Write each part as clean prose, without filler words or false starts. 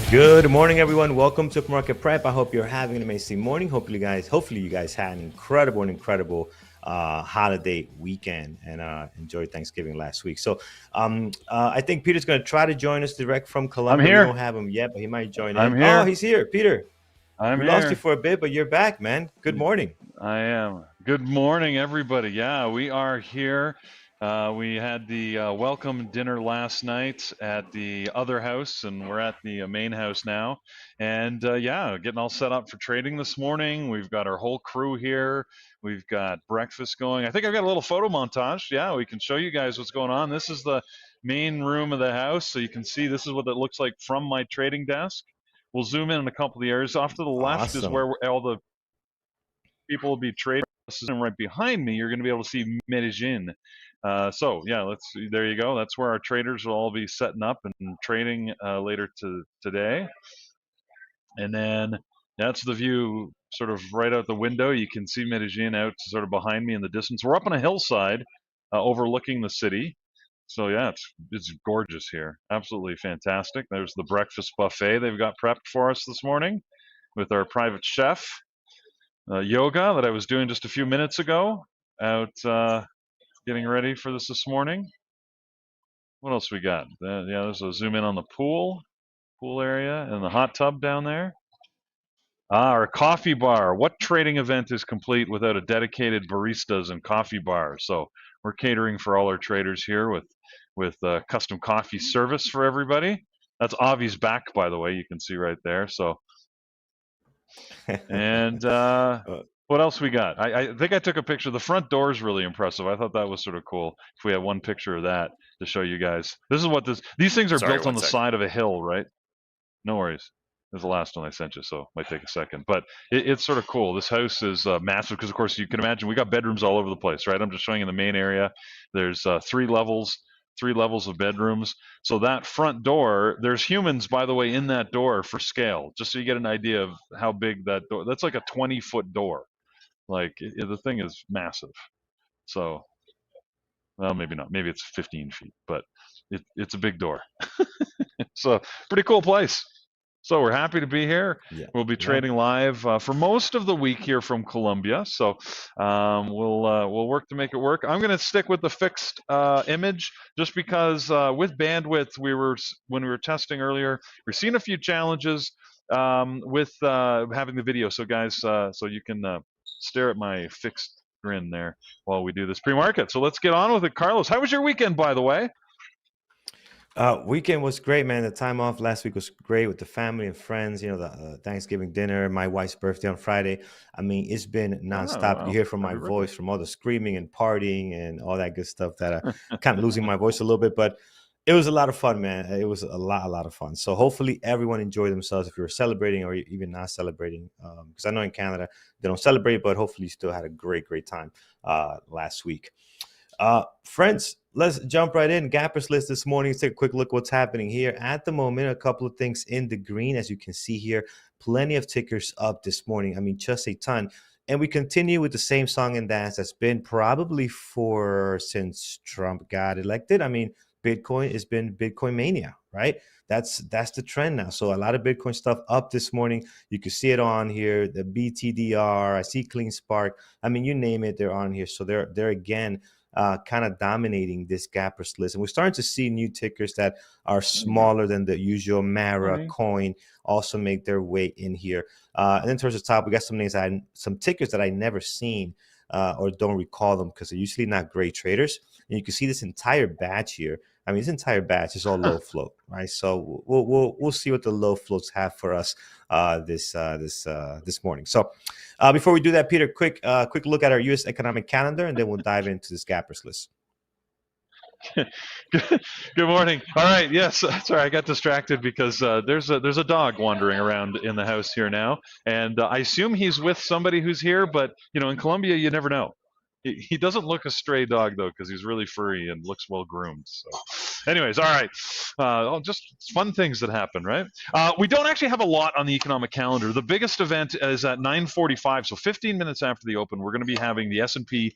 Good morning, everyone. Welcome to Market Prep. I hope you're having an amazing morning. Hopefully you guys had an incredible holiday weekend and enjoyed Thanksgiving last week. So I think Peter's going to try to join us direct from Colombia. I'm here. We don't have him yet, but he might join in. I'm here. Oh, he's here. Peter, I'm we here. lost you for a bit, but you're back, man. Good morning. I am. Good morning, everybody. Yeah, we are here. We had the welcome dinner last night at the other house, and we're at the main house now. And yeah, getting all set up for trading this morning. We've got our whole crew here. We've got breakfast going. I think I've got a little photo montage. Yeah, we can show you guys what's going on. This is the main room of the house, so you can see this is what it looks like from my trading desk. We'll zoom in a couple of the areas. Off to the left is where all the people will be trading. And right behind me, you're going to be able to see Medellin. So yeah, there you go. That's where our traders will all be setting up and trading later today. And then that's the view sort of right out the window. You can see Medellin out sort of behind me in the distance. We're up on a hillside overlooking the city. So yeah, it's gorgeous here. Absolutely fantastic. There's the breakfast buffet they've got prepped for us this morning with our private chef. Yoga that I was doing just a few minutes ago out getting ready for this morning. What else we got? Yeah, there's a zoom in on the pool area and the hot tub down there. Our coffee bar. What trading event is complete without a dedicated baristas and coffee bar? So we're catering for all our traders here with custom coffee service for everybody. That's Avi's back, by the way. You can see right there. So, and what else we got? I think I took a picture. The front door is really impressive. I thought that was sort of cool. If we had one picture of that to show you guys. This is what these things are built on the side of a hill, right? No worries. There's the last one I sent you, so it might take a second. But it's sort of cool. This house is massive because, of course, you can imagine we got bedrooms all over the place, right? I'm just showing you the main area. There's three levels of bedrooms. So that front door, there's humans, by the way, in that door for scale, just so you get an idea of how big that door. That's like a 20-foot door. Like the thing is massive. So, well, maybe not. Maybe it's 15 feet, but it's a big door. So pretty cool place. So we're happy to be here. Yeah. We'll be trading live for most of the week here from Colombia. So we'll work to make it work. I'm going to stick with the fixed image just because with bandwidth, when we were testing earlier, we're seeing a few challenges with having the video. So guys, so you can stare at my fixed grin there while we do this pre-market. So let's get on with it. Carlos, how was your weekend, by the way? Weekend was great, man. The time off last week was great with the family and friends. You know, the Thanksgiving dinner, my wife's birthday on Friday. I mean, it's been nonstop. You hear from my voice from all the screaming and partying and all that good stuff that I'm kind of losing my voice a little bit, but it was a lot of fun, man. It was a lot of fun. So hopefully everyone enjoyed themselves if you were celebrating or even not celebrating. Because I know in Canada they don't celebrate, but hopefully you still had a great time last week. Friends, let's jump right in. Gappers list this morning. Let's take a quick look what's happening here. At the moment, a couple of things in the green, as you can see here. Plenty of tickers up this morning. I mean, just a ton. And we continue with the same song and dance that's been probably since Trump got elected. I mean, Bitcoin has been Bitcoin mania, right? That's the trend now. So a lot of Bitcoin stuff up this morning. You can see it on here, the BTDR. I see Clean Spark. I mean, you name it, they're on here. So they're again kind of dominating this gappers list. And we're starting to see new tickers that are smaller than the usual Mara coin also make their way in here. And then towards the top, we got some tickers that I never seen or don't recall them because they're usually not great traders. And you can see this entire batch here. I mean, this entire batch is all low float, right? So we'll see what the low floats have for us this morning. So before we do that, Peter, quick look at our U.S. economic calendar, and then we'll dive into this gappers list. Good morning. All right. Yes. Sorry, I got distracted because there's a dog wandering around in the house here now, and I assume he's with somebody who's here. But in Colombia, you never know. He doesn't look a stray dog though, because he's really furry and looks well groomed. So, anyways, all right, just fun things that happen, right? We don't actually have a lot on the economic calendar. The biggest event is at 9:45, so 15 minutes after the open. We're going to be having the S&P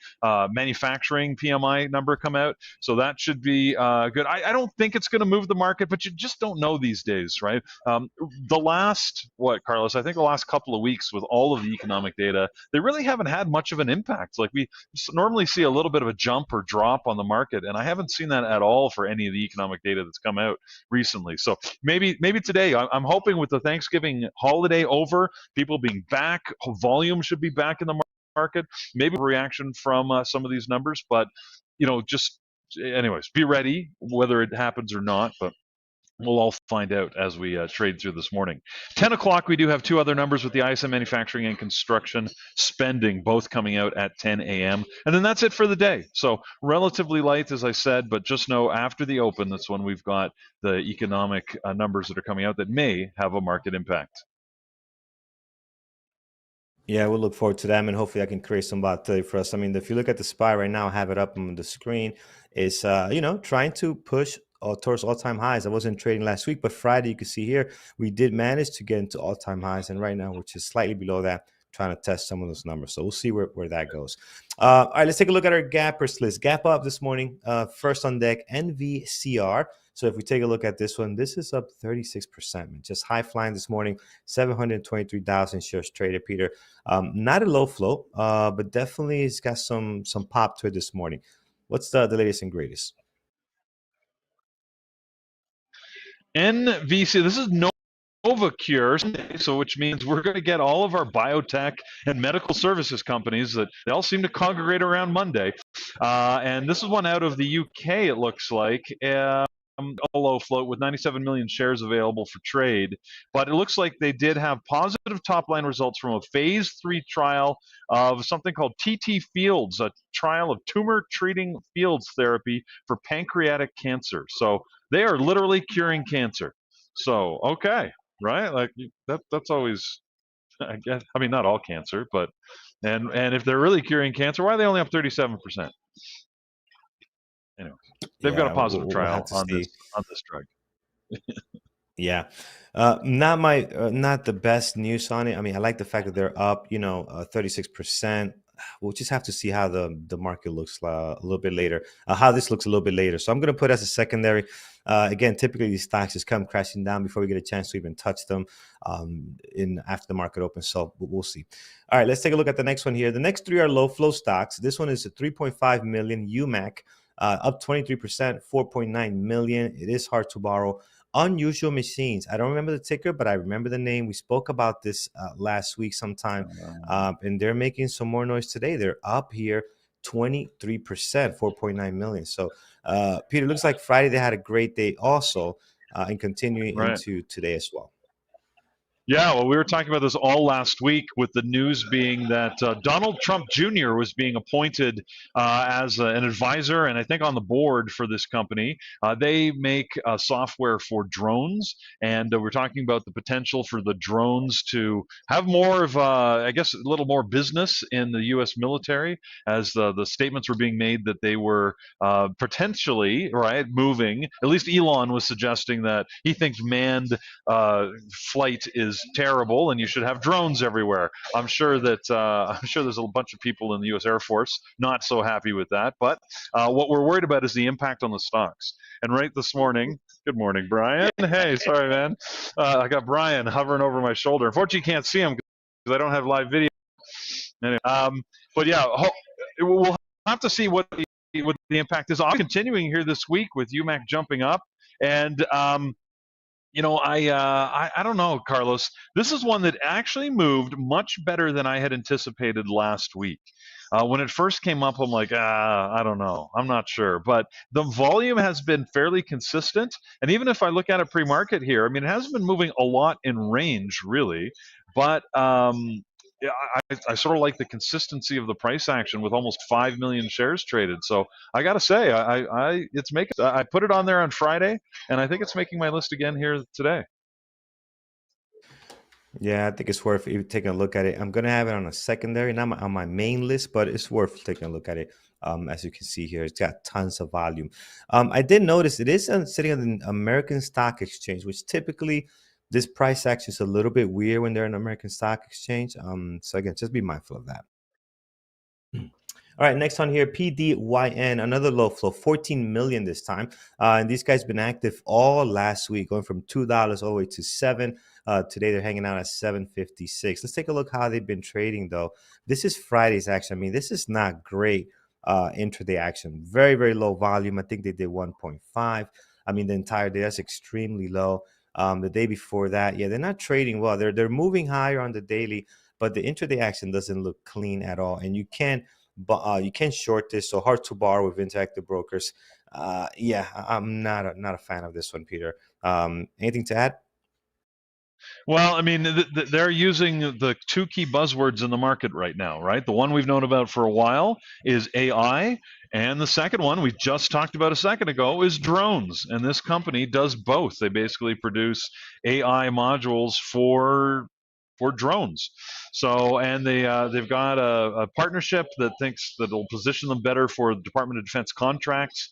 manufacturing PMI number come out, so that should be good. I don't think it's going to move the market, but you just don't know these days, right? The last, Carlos? I think the last couple of weeks with all of the economic data, they really haven't had much of an impact. Like we normally see a little bit of a jump or drop on the market, and I haven't seen that at all for any of the economic data that's come out recently. So maybe today, I'm hoping with the Thanksgiving holiday over, people being back, volume should be back in the market. Maybe a reaction from some of these numbers, but just anyways, be ready whether it happens or not. But we'll all find out as we trade through this morning. 10 o'clock, we do have two other numbers with the ISM manufacturing and construction spending, both coming out at 10 a.m. And then that's it for the day. So relatively light, as I said, but just know after the open, that's when we've got the economic numbers that are coming out that may have a market impact. Yeah, we'll look forward to them, and hopefully I can create some volatility for us. I mean, if you look at the SPY right now, I have it up on the screen. It's trying to push towards all-time highs. I wasn't trading last week, but Friday you can see here we did manage to get into all-time highs, and right now, which is slightly below that, trying to test some of those numbers. So we'll see where that goes. All right, let's take a look at our gappers list. Gap up this morning. First on deck, NVCR. So if we take a look at this one, this is up 36%. Just high flying this morning, 723,000 shares traded, Peter. Not a low flow, but definitely it's got some pop to it this morning. What's the latest and greatest? NVC, this is NovaCure, so which means we're going to get all of our biotech and medical services companies that they all seem to congregate around Monday. And this is one out of the UK, it looks like. A low float with 97 million shares available for trade, but it looks like they did have positive top-line results from a phase 3 trial of something called TT Fields, a trial of tumor-treating fields therapy for pancreatic cancer. So they are literally curing cancer. So okay, right? Like that's always, I guess. I mean, not all cancer, but and if they're really curing cancer, why are they only up 37%? Anyway, they've got a positive trial on this drug. Yeah, not the best news on it. I mean, I like the fact that they're up, 36%. We'll just have to see how the market looks a little bit later, how this looks a little bit later. So I'm going to put as a secondary. Again, typically these stocks just come crashing down before we get a chance to even touch them after the market opens. So we'll see. All right, let's take a look at the next one here. The next three are low flow stocks. This one is a 3.5 million UMAC, up 23%, 4.9 million. It is hard to borrow. Unusual Machines. I don't remember the ticker, but I remember the name. We spoke about this last week sometime, and they're making some more noise today. They're up here 23%, 4.9 million. So, Peter, looks like Friday they had a great day also, and continuing into today as well. Yeah, well, we were talking about this all last week with the news being that Donald Trump Jr. was being appointed as an advisor and I think on the board for this company. They make software for drones, and we're talking about the potential for the drones to have more of, I guess, a little more business in the U.S. military, as the statements were being made that they were potentially, moving. At least Elon was suggesting that he thinks manned flight is terrible and you should have drones everywhere. I'm sure there's a bunch of people in the U.S. Air Force not so happy with that, but what we're worried about is the impact on the stocks. And right this morning, good morning, Brian. Hey, sorry, man. I got Brian hovering over my shoulder. Unfortunately, you can't see him because I don't have live video. Anyway, but yeah, we'll have to see what the impact is. I'm continuing here this week with UMAC jumping up, and I don't know, Carlos. This is one that actually moved much better than I had anticipated last week. When it first came up, I'm like, I don't know. I'm not sure. But the volume has been fairly consistent. And even if I look at it pre-market here, I mean, it hasn't been moving a lot in range, really. But I sort of like the consistency of the price action with almost 5 million shares traded. So I got to say, I put it on there on Friday, and I think it's making my list again here today. Yeah, I think it's worth you taking a look at it. I'm gonna have it on a secondary, not on my main list, but it's worth taking a look at it. As you can see here, it's got tons of volume. I did notice it is sitting on the American Stock Exchange, which typically this price action is a little bit weird when they're in American Stock Exchange. So again, just be mindful of that. All right, next on here, PDYN, another low flow, 14 million this time. And these guys been active all last week, going from $2 all the way to 7. Today they're hanging out at 756. Let's take a look how they've been trading though. This is Friday's action. I mean, this is not great intraday action. Very, very low volume. I think they did 1.5. I mean, the entire day, that's extremely low. The day before that, yeah, they're not trading well. They're moving higher on the daily, but the intraday action doesn't look clean at all. And you can't short this, so hard to borrow with interactive brokers. Yeah, I'm not a fan of this one, Peter. Anything to add? Well, I mean, they're using the two key buzzwords in the market right now, right? The one we've known about for a while is AI, and the second one we just talked about a second ago is drones. And this company does both. They basically produce AI modules for drones. So, and they've got a partnership that thinks that will position them better for the Department of Defense contracts.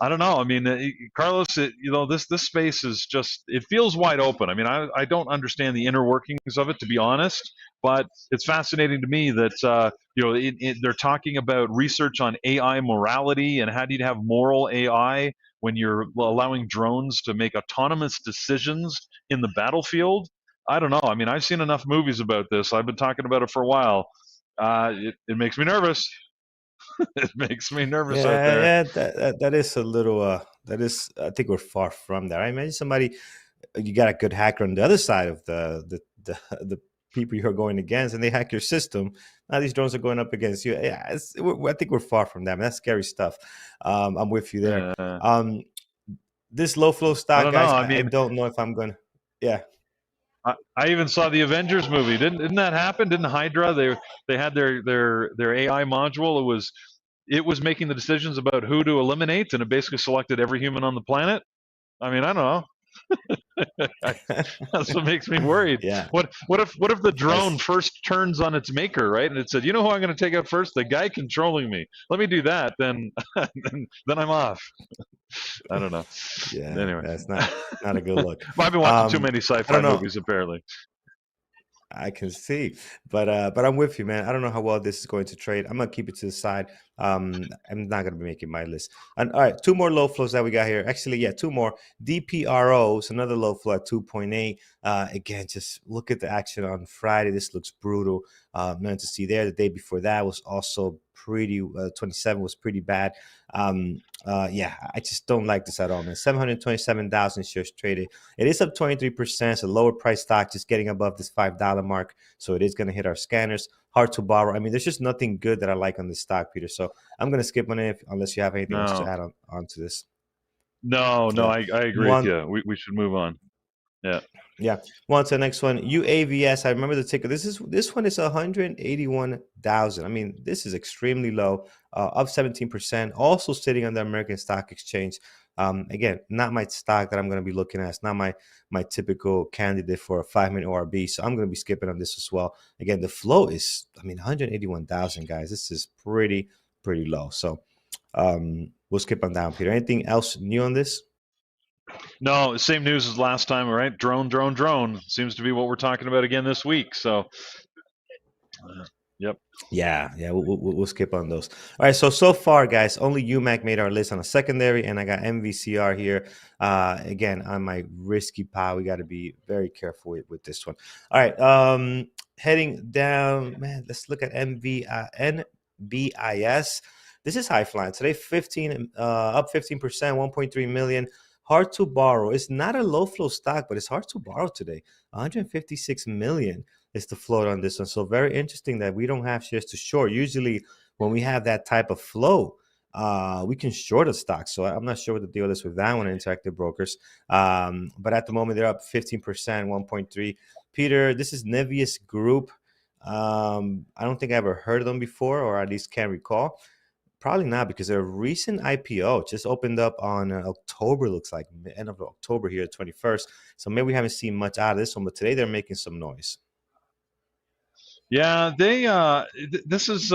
I don't know. I mean, Carlos, this space is just, it feels wide open. I mean, I don't understand the inner workings of it, to be honest, but it's fascinating to me that they're talking about research on AI morality and how do you have moral AI when you're allowing drones to make autonomous decisions in the battlefield. I don't know. I mean, I've seen enough movies about this. I've been talking about it for a while. It makes me nervous. It makes me nervous out Yeah, there. yeah, that is a little. That is, I think we're far from that. I imagine somebody, you got a good hacker on the other side of the people you're going against, and they hack your system. Now these drones are going up against you. Yeah, I think we're far from that. Man, that's scary stuff. I'm with you there. Uh, This low flow I stock, don't know. guys. I I mean, don't know if I'm gonna. Yeah. I even saw the Avengers movie. Didn't that happen? Didn't Hydra? They had their AI module. It was making the decisions about who to eliminate, and it basically selected every human on the planet. I mean, I don't know. That's what makes me worried. Yeah. What if the drone That's first turns on its maker, right? And it said, you know who I'm going to take out first? The guy controlling me. Let me do that, then then I'm off. I don't know. yeah. Anyway, That's not a good look. I've been watching too many I don't sci-fi know. movies, apparently. I can see, but I'm with you, man. I don't know how well this is going to trade. I'm gonna keep it to the side. I'm not gonna be making my list. And all right, two more low flows that we got here. Actually, yeah, two more. DPROs, another low flow at 2.8. Again, just look at the action on Friday. This looks brutal. Nothing to see there. The day before that was also pretty. 27 was pretty bad. Yeah, I just don't like this at all, man. 727,000 shares traded. It is up 23%. It's a lower price stock, just getting above this $5 mark. So it is going to hit our scanners. Hard to borrow. I mean, there's just nothing good that I like on this stock, Peter. So I'm going to skip on it unless you have anything else to No, add on to this. no, Yeah. I agree with One, you. We should move on. Yeah. yeah. On to the next one. UAVS. I remember the ticker. This one is 181,000. I mean, this is extremely low, up 17%. Also sitting on the American Stock Exchange. Again, not my stock that I'm going to be looking at. It's not my typical candidate for a 5-minute ORB. So I'm going to be skipping on this as well. Again, the flow is, I mean, 181,000 guys. This is pretty low. So we'll skip on down, Peter. Anything else new on this? No, same news as last time, right? Drone, drone, drone seems to be what we're talking about again this week. So, yep. Yeah, we'll skip on those. All right, so far, guys, only UMAC made our list on a secondary, and I got MVCR here. Again, on my risky pile, we got to be very careful with this one. All right, heading down, man. Let's look at NBIS. This is high flying today. 15, up 15%, 1.3 million. Hard to borrow. It's not a low flow stock, but it's hard to borrow today. 156 million is the float on this one. So very interesting that we don't have shares to short. Usually when we have that type of flow, we can short a stock. So I'm not sure what the deal is with that one, Interactive Brokers. But at the moment, they're up 15%, 1.3. Peter, this is NEBIS Group. I don't think I ever heard of them before, or at least can't recall. probably not, because their recent IPO just opened up on October, looks like end of October here, 21st. So maybe we haven't seen much out of this one, but today they're making some noise. Yeah, they this is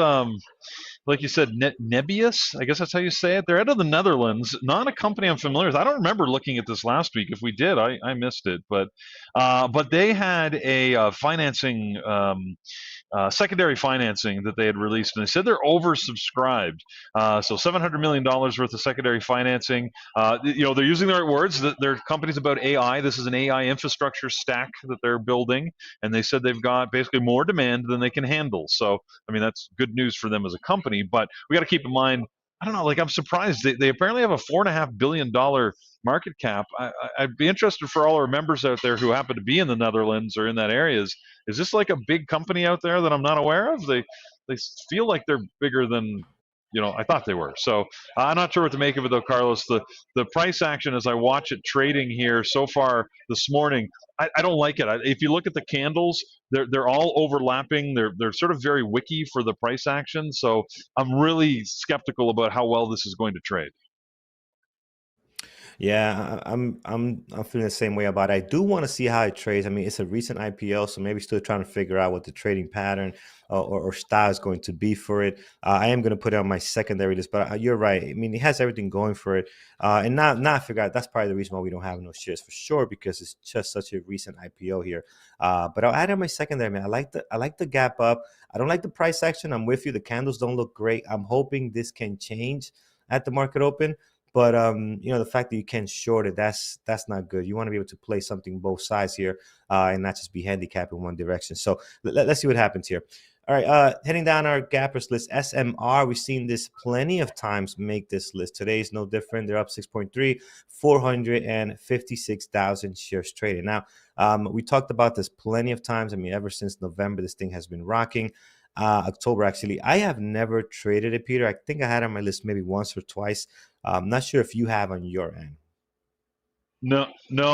like you said, NEBIS. I guess that's how you say it. They're out of the Netherlands. Not a company I'm familiar with. I don't remember looking at this last week. If we did, I missed it. But they had a financing. Secondary financing that they had released, and they said they're oversubscribed. So $700 million worth of secondary financing. They're using the right words. Their company's about AI. This is an AI infrastructure stack that they're building, and they said they've got basically more demand than they can handle. So, I mean, that's good news for them as a company. But we got to keep in mind, I don't know, like, I'm surprised. They apparently have a $4.5 billion market cap. I'd be interested for all our members out there who happen to be in the Netherlands or in that area. Is this like a big company out there that I'm not aware of? They feel like they're bigger than I thought they were. So I'm not sure what to make of it though, Carlos. The price action as I watch it trading here so far this morning, I don't like it. If you look at the candles, they're all overlapping. They're sort of very wicky for the price action. So I'm really skeptical about how well this is going to trade. Yeah, I'm feeling the same way about it. I do want to see how it trades. I mean, it's a recent IPO, so maybe still trying to figure out what the trading pattern or style is going to be for it. I am going to put it on my secondary list, but you're right. I mean, it has everything going for it, and not figure out. That's probably the reason why we don't have no shares for sure, because it's just such a recent IPO here. But I'll add on my secondary, man. I like the gap up. I don't like the price action. I'm with you. The candles don't look great. I'm hoping this can change at the market open. But the fact that you can't short it, that's not good. You want to be able to play something both sides here, and not just be handicapped in one direction. So let's see what happens here. All right, heading down our gappers list, SMR. We've seen this plenty of times make this list. Today is no different. They're up 6.3, 456,000 shares traded. Now, we talked about this plenty of times. I mean, ever since November, this thing has been rocking. October, actually. I have never traded it, Peter. I think I had on my list maybe once or twice. I'm not sure if you have on your end. No,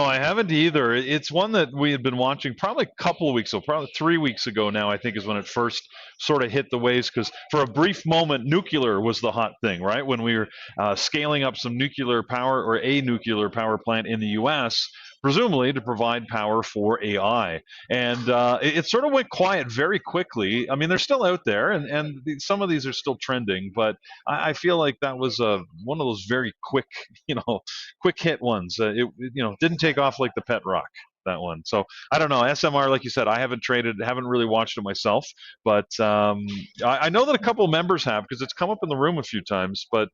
I haven't either. It's one that we had been watching probably a couple of weeks ago, probably 3 weeks ago now, I think is when it first sort of hit the waves, because for a brief moment, nuclear was the hot thing, right? When we were scaling up some nuclear power, or a nuclear power plant in the US, presumably to provide power for AI. And it sort of went quiet very quickly. I mean, they're still out there, and some of these are still trending, but I feel like that was one of those very quick, quick hit ones. It didn't take off like the pet rock, that one. So I don't know. SMR, like you said, I haven't traded, haven't really watched it myself, but I know that a couple of members have, because it's come up in the room a few times. But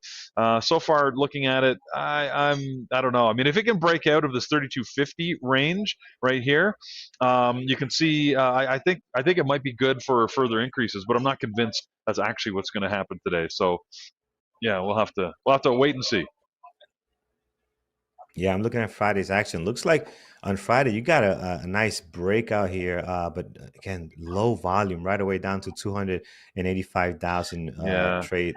so far, looking at it, I don't know. I mean, if it can break out of this 3250 range right here, you can see. I think it might be good for further increases, but I'm not convinced that's actually what's going to happen today. So yeah, we'll have to wait and see. Yeah, I'm looking at Friday's action. Looks like on Friday you got a nice breakout here, but again, low volume right away down to 285,000 Yeah. trade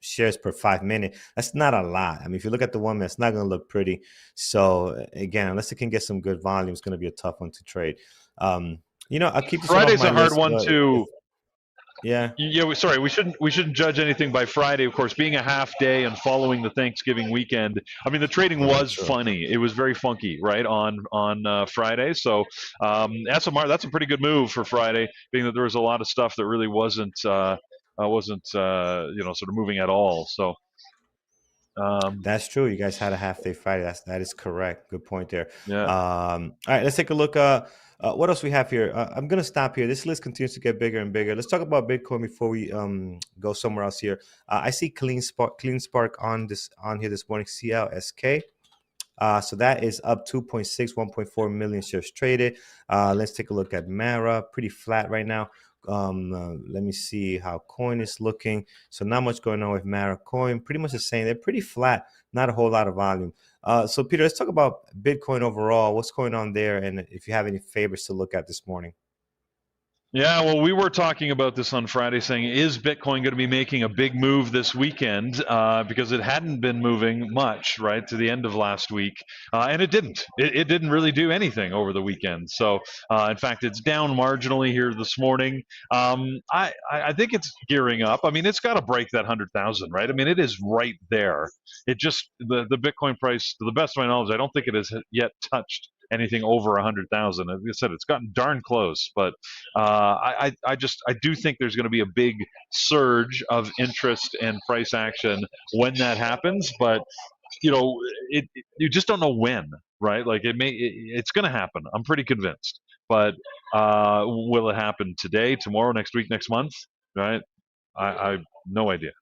shares per 5 minute. That's not a lot. I mean, if you look at the one, that's not going to look pretty. So again, unless it can get some good volume, it's going to be a tough one to trade. I'll keep this one off Friday's my a hard list. one too. Yeah. Sorry, we shouldn't judge anything by Friday. Of course, being a half day and following the Thanksgiving weekend. I mean, the trading was funny. It was very funky, right, on Friday. So SMR, that's a pretty good move for Friday, being that there was a lot of stuff that really wasn't sort of moving at all. So. That's true. You guys had a half day Friday. That is correct. Good point there. Yeah. All right, let's take a look. What else we have here? I'm gonna stop here. This list continues to get bigger and bigger. Let's talk about Bitcoin before we go somewhere else here. I see Clean Spark on here this morning. CLSK. So that is up 2.6, 1.4 million shares traded. Let's take a look at Mara. Pretty flat right now. Let me see how Coin is looking. So not much going on with Mara Coin. Pretty much the same. They're pretty flat. Not a whole lot of volume. So Peter, let's talk about Bitcoin overall. What's going on there, and if you have any favorites to look at this morning. Yeah, well, we were talking about this on Friday, saying, is Bitcoin going to be making a big move this weekend? Because it hadn't been moving much, right, to the end of last week. And it didn't. It didn't really do anything over the weekend. So, in fact, it's down marginally here this morning. I think it's gearing up. I mean, it's got to break that 100,000, right? I mean, it is right there. It just, the Bitcoin price, to the best of my knowledge, I don't think it has yet touched anything over 100,000. As I said, it's gotten darn close, but I do think there's going to be a big surge of interest and price action when that happens, but you just don't know when, right? Like it's going to happen. I'm pretty convinced, but will it happen today, tomorrow, next week, next month? Right? I no idea.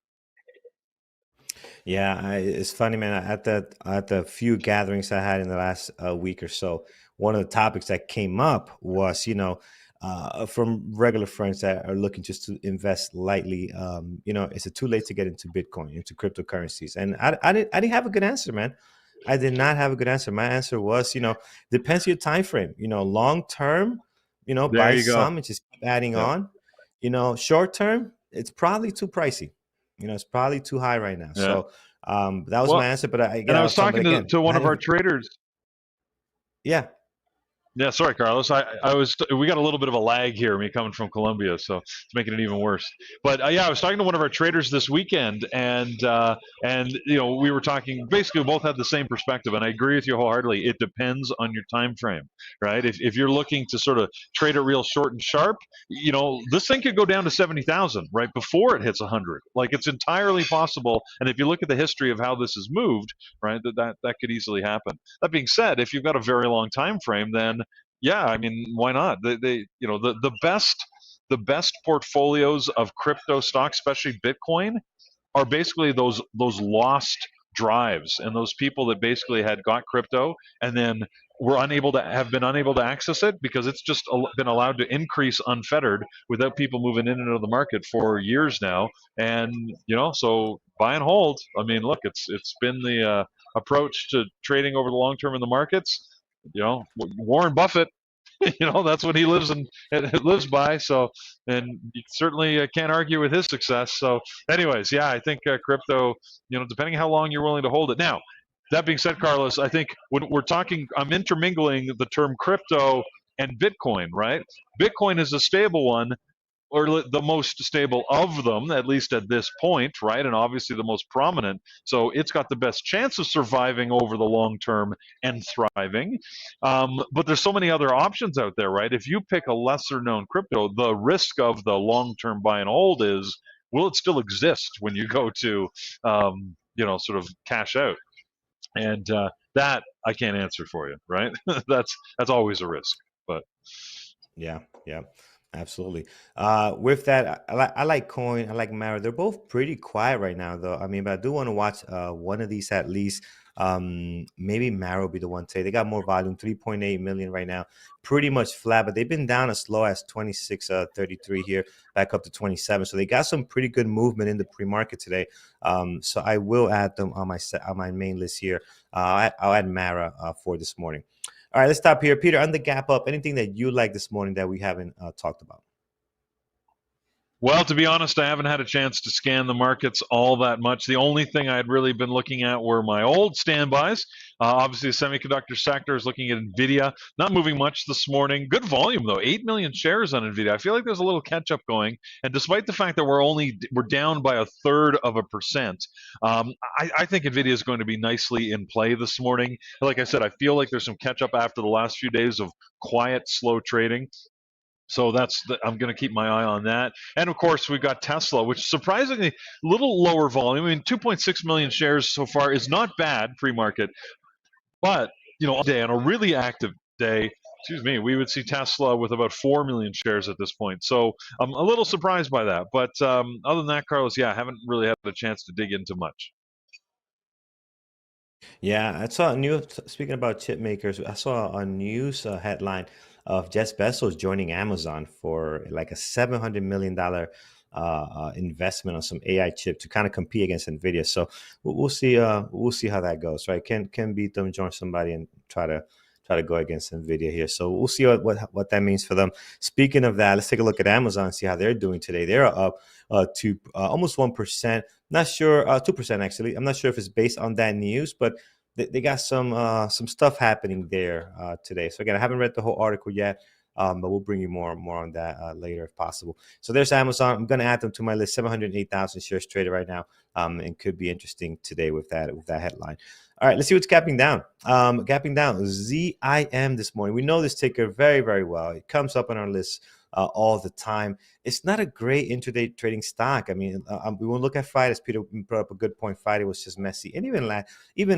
Yeah, it's funny, man. At the few gatherings I had in the last week or so, one of the topics that came up was, from regular friends that are looking just to invest lightly. Is it too late to get into Bitcoin, into cryptocurrencies? And I didn't have a good answer, man. I did not have a good answer. My answer was, depends on your time frame. Long term, There buy you go. some and just keep adding Yeah. on. Short term, it's probably too pricey. It's probably too high right now. Yeah. So that was my answer. But And I I'll was tell them, but talking again, to I one of our hadn't. traders. Yeah. Yeah, sorry, Carlos. We got a little bit of a lag here, me coming from Colombia, so it's making it even worse. But yeah, I was talking to one of our traders this weekend, and we were talking. Basically, we both had the same perspective, and I agree with you wholeheartedly. It depends on your time frame, right? If you're looking to sort of trade it real short and sharp, this thing could go down to 70,000 right before it hits 100. Like it's entirely possible. And if you look at the history of how this has moved, right, that could easily happen. That being said, if you've got a very long time frame, then yeah, I mean, why not? The best portfolios of crypto stocks, especially Bitcoin, are basically those lost drives and those people that basically had got crypto and then have been unable to access it because it's just been allowed to increase unfettered without people moving in and out of the market for years now. And so buy and hold. I mean, look, it's been the approach to trading over the long term in the markets. Warren Buffett, that's what he lives by. So, and you certainly can't argue with his success. So, anyways, yeah, I think crypto, depending how long you're willing to hold it. Now, that being said, Carlos, I think when we're talking, I'm intermingling the term crypto and Bitcoin, right? Bitcoin is a stable one, or the most stable of them, at least at this point, right? And obviously the most prominent. So it's got the best chance of surviving over the long term and thriving. But there's so many other options out there, right? If you pick a lesser known crypto, the risk of the long term buy and hold is, will it still exist when you go to, sort of cash out? And that I can't answer for you, right? that's always a risk, but. Yeah. Yeah. Absolutely. With that, I like Coin. I like Mara. They're both pretty quiet right now, though. I mean, but I do want to watch one of these at least. Maybe Mara will be the one today. They got more volume, 3.8 million right now, pretty much flat. But they've been down as low as 26.33 here, back up to 27. So they got some pretty good movement in the pre-market today. So I will add them on my main list here. I'll add Mara for this morning. All right, let's stop here. Peter, on the gap up, anything that you like this morning that we haven't talked about? Well, to be honest, I haven't had a chance to scan the markets all that much. The only thing I had really been looking at were my old standbys. Obviously, the semiconductor sector is looking at NVIDIA. Not moving much this morning. Good volume, though. 8 million shares on NVIDIA. I feel like there's a little catch-up going. And despite the fact that we're down by 1/3%, I think NVIDIA is going to be nicely in play this morning. Like I said, I feel like there's some catch-up after the last few days of quiet, slow trading. So I'm going to keep my eye on that. And of course, we've got Tesla, which surprisingly a little lower volume. I mean, 2.6 million shares so far is not bad pre-market, but on a really active day, we would see Tesla with about 4 million shares at this point. So I'm a little surprised by that. But other than that, Carlos, I haven't really had a chance to dig into much. Yeah, I saw a new. Speaking about chip makers, I saw a news headline of Jeff Bezos joining Amazon for like a $700 million investment on some AI chip to kind of compete against Nvidia. So we'll see. We'll see how that goes. Right? Can beat them, join somebody, and try to go against Nvidia here. So we'll see what that means for them. Speaking of that, let's take a look at Amazon and see how they're doing today. They're up to almost 1%. Not sure, 2% actually. I'm not sure if it's based on that news, but they got some stuff happening there today. So again, I haven't read the whole article yet. But we'll bring you more on that later if possible. So there's Amazon. I'm going to add them to my list. 708,000 shares traded right now, and could be interesting today with that headline. All right, let's see what's gapping down. Gapping down, ZIM this morning. We know this ticker very, very well. It comes up on our list all the time. It's not a great intraday trading stock. I mean, we won't look at Friday. As Peter brought up a good point, Friday was just messy, and even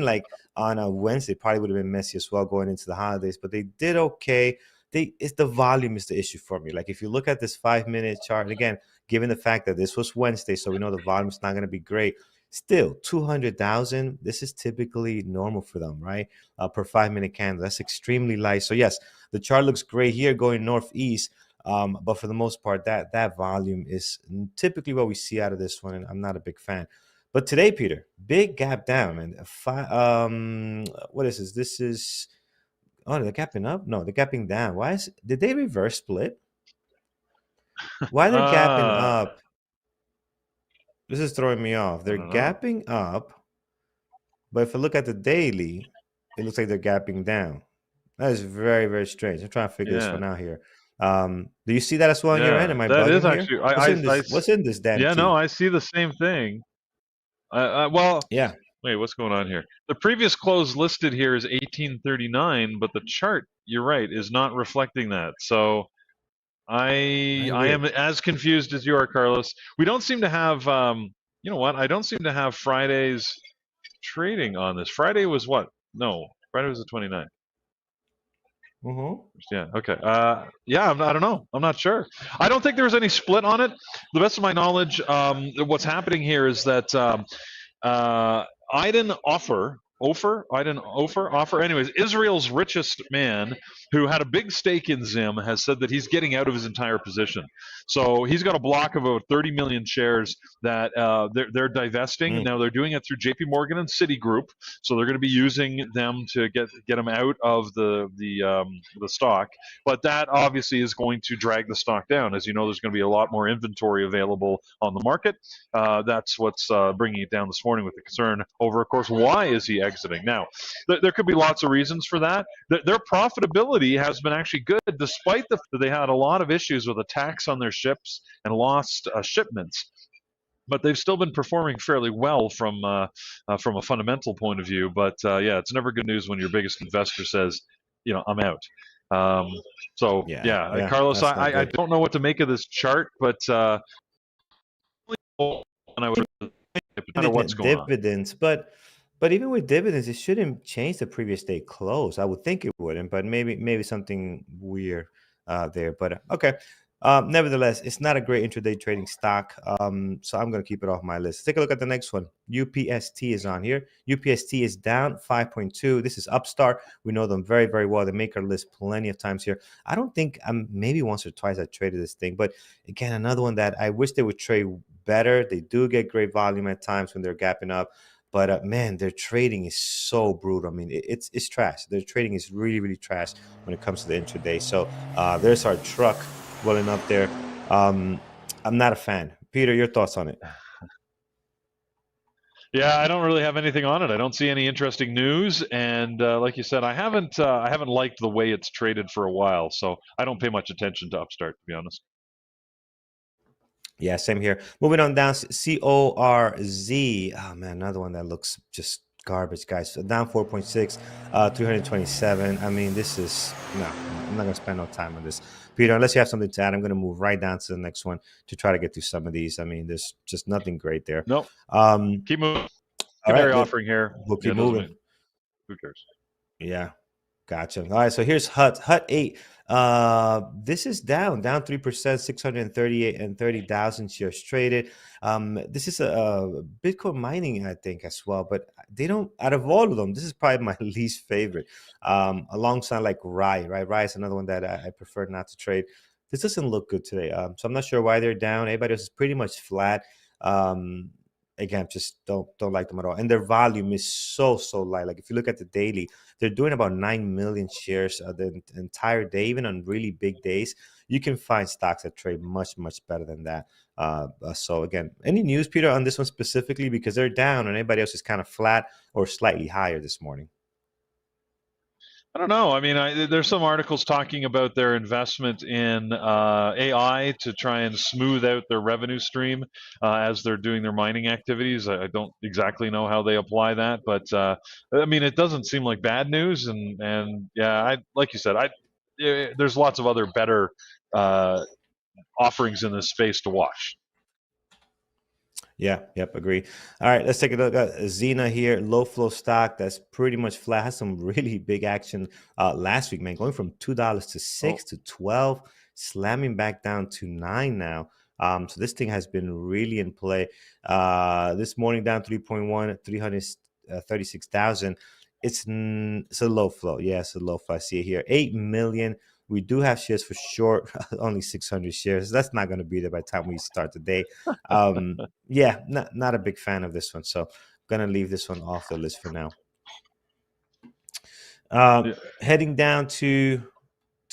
like on a Wednesday, probably would have been messy as well going into the holidays. But they did okay. It's the volume is the issue for me. Like if you look at this 5-minute chart, and again, given the fact that this was Wednesday, so we know the volume is not going to be great. Still, 200,000. This is typically normal for them, right? Per 5-minute candle. That's extremely light. So yes, the chart looks great here going northeast. But for the most part, that volume is typically what we see out of this one, and I'm not a big fan. But today, Peter, big gap down, and what is this? This is. Oh, they're gapping up? No, they're gapping down. Did they reverse split? Why they're gapping up? This is throwing me off. They're gapping up, but if I look at the daily, it looks like they're gapping down. That is very, very strange. I'm trying to figure this one out here. Do you see that as well on your end? Am I bugging here? What's in this damn Yeah, tea? no, I see the same thing. Well, yeah. Wait, what's going on here? The previous close listed here is 1839, but the chart, you're right, is not reflecting that. So I am as confused as you are, Carlos. We don't seem to have, you know what? I don't seem to have Friday's trading on this. Friday was what? No, Friday was the 29th. Yeah. Okay. Yeah. I don't know. I'm not sure. I don't think there was any split on it. The best of my knowledge, what's happening here is that Aiden Ofer. Anyways, Israel's richest man, who had a big stake in Zim, has said that he's getting out of his entire position. So he's got a block of about 30 million shares that they're divesting. Now they're doing it through J.P. Morgan and Citigroup. So they're going to be using them to get them out of the stock. But that obviously is going to drag the stock down. As you know, there's going to be a lot more inventory available on the market. That's what's bringing it down this morning, with the concern over, of course, why is he exiting? Now, there could be lots of reasons for that. Their profitability has been actually good, despite the fact that they had a lot of issues with attacks on their ships and lost shipments. But they've still been performing fairly well from a fundamental point of view. But yeah, it's never good news when your biggest investor says, I'm out. Carlos, I don't know what to make of this chart, but what's going dividends, on. But even with dividends, it shouldn't change the previous day close. I would think it wouldn't, but maybe something weird there. But okay. Nevertheless, it's not a great intraday trading stock, so I'm going to keep it off my list. Take a look at the next one. UPST is on here. UPST is down 5.2. This is Upstart. We know them very, very well. They make our list plenty of times here. I don't think maybe once or twice I traded this thing, but again, another one that I wish they would trade better. They do get great volume at times when they're gapping up. But man, their trading is so brutal. I mean, it's trash. Their trading is really, really trash when it comes to the intraday. So there's our truck welling up there. I'm not a fan. Peter, your thoughts on it? Yeah, I don't really have anything on it. I don't see any interesting news, and like you said, I haven't liked the way it's traded for a while. So I don't pay much attention to Upstart, to be honest. Yeah, same here. Moving on down, CORZ. Oh man, another one that looks just garbage, guys. So down 4.6, 327. I mean, this is no. I'm not gonna spend no time on this, Peter. Unless you have something to add, I'm gonna move right down to the next one to try to get through some of these. I mean, there's just nothing great there. Nope. Keep moving. Secondary offering here. We'll keep moving. Who cares? Yeah. Gotcha. All right, so here's Hut 8. This is down 3%, 630,000 shares traded. This is a Bitcoin mining, I think, as well, but they don't. Out of all of them, this is probably my least favorite. Alongside like Rye, right? Rye is another one that I prefer not to trade. This doesn't look good today. So I'm not sure why they're down. Everybody else is pretty much flat. again, just don't like them at all. And their volume is so light. Like if you look at the daily, they're doing about 9 million shares the entire day. Even on really big days, you can find stocks that trade much better than that. So again, any news, Peter, on this one specifically, because they're down and everybody else is kind of flat or slightly higher this morning? I don't know. I mean, there's some articles talking about their investment in AI to try and smooth out their revenue stream as they're doing their mining activities. I don't exactly know how they apply that, but I mean, it doesn't seem like bad news. And yeah, like you said, there's lots of other better offerings in this space to watch. Yeah, yep, agree. All right, let's take a look at Xena here. Low flow stock that's pretty much flat. Has some really big action last week, man. Going from $2 to 6 to 12, slamming back down to 9 now. So this thing has been really in play. This morning down 3.1, 336,000. It's a low flow. Yeah, it's a low flow. I see it here. 8 million. We do have shares for short, only 600 shares. That's not going to be there by the time we start the day. Yeah, not a big fan of this one. So I'm going to leave this one off the list for now. Heading down to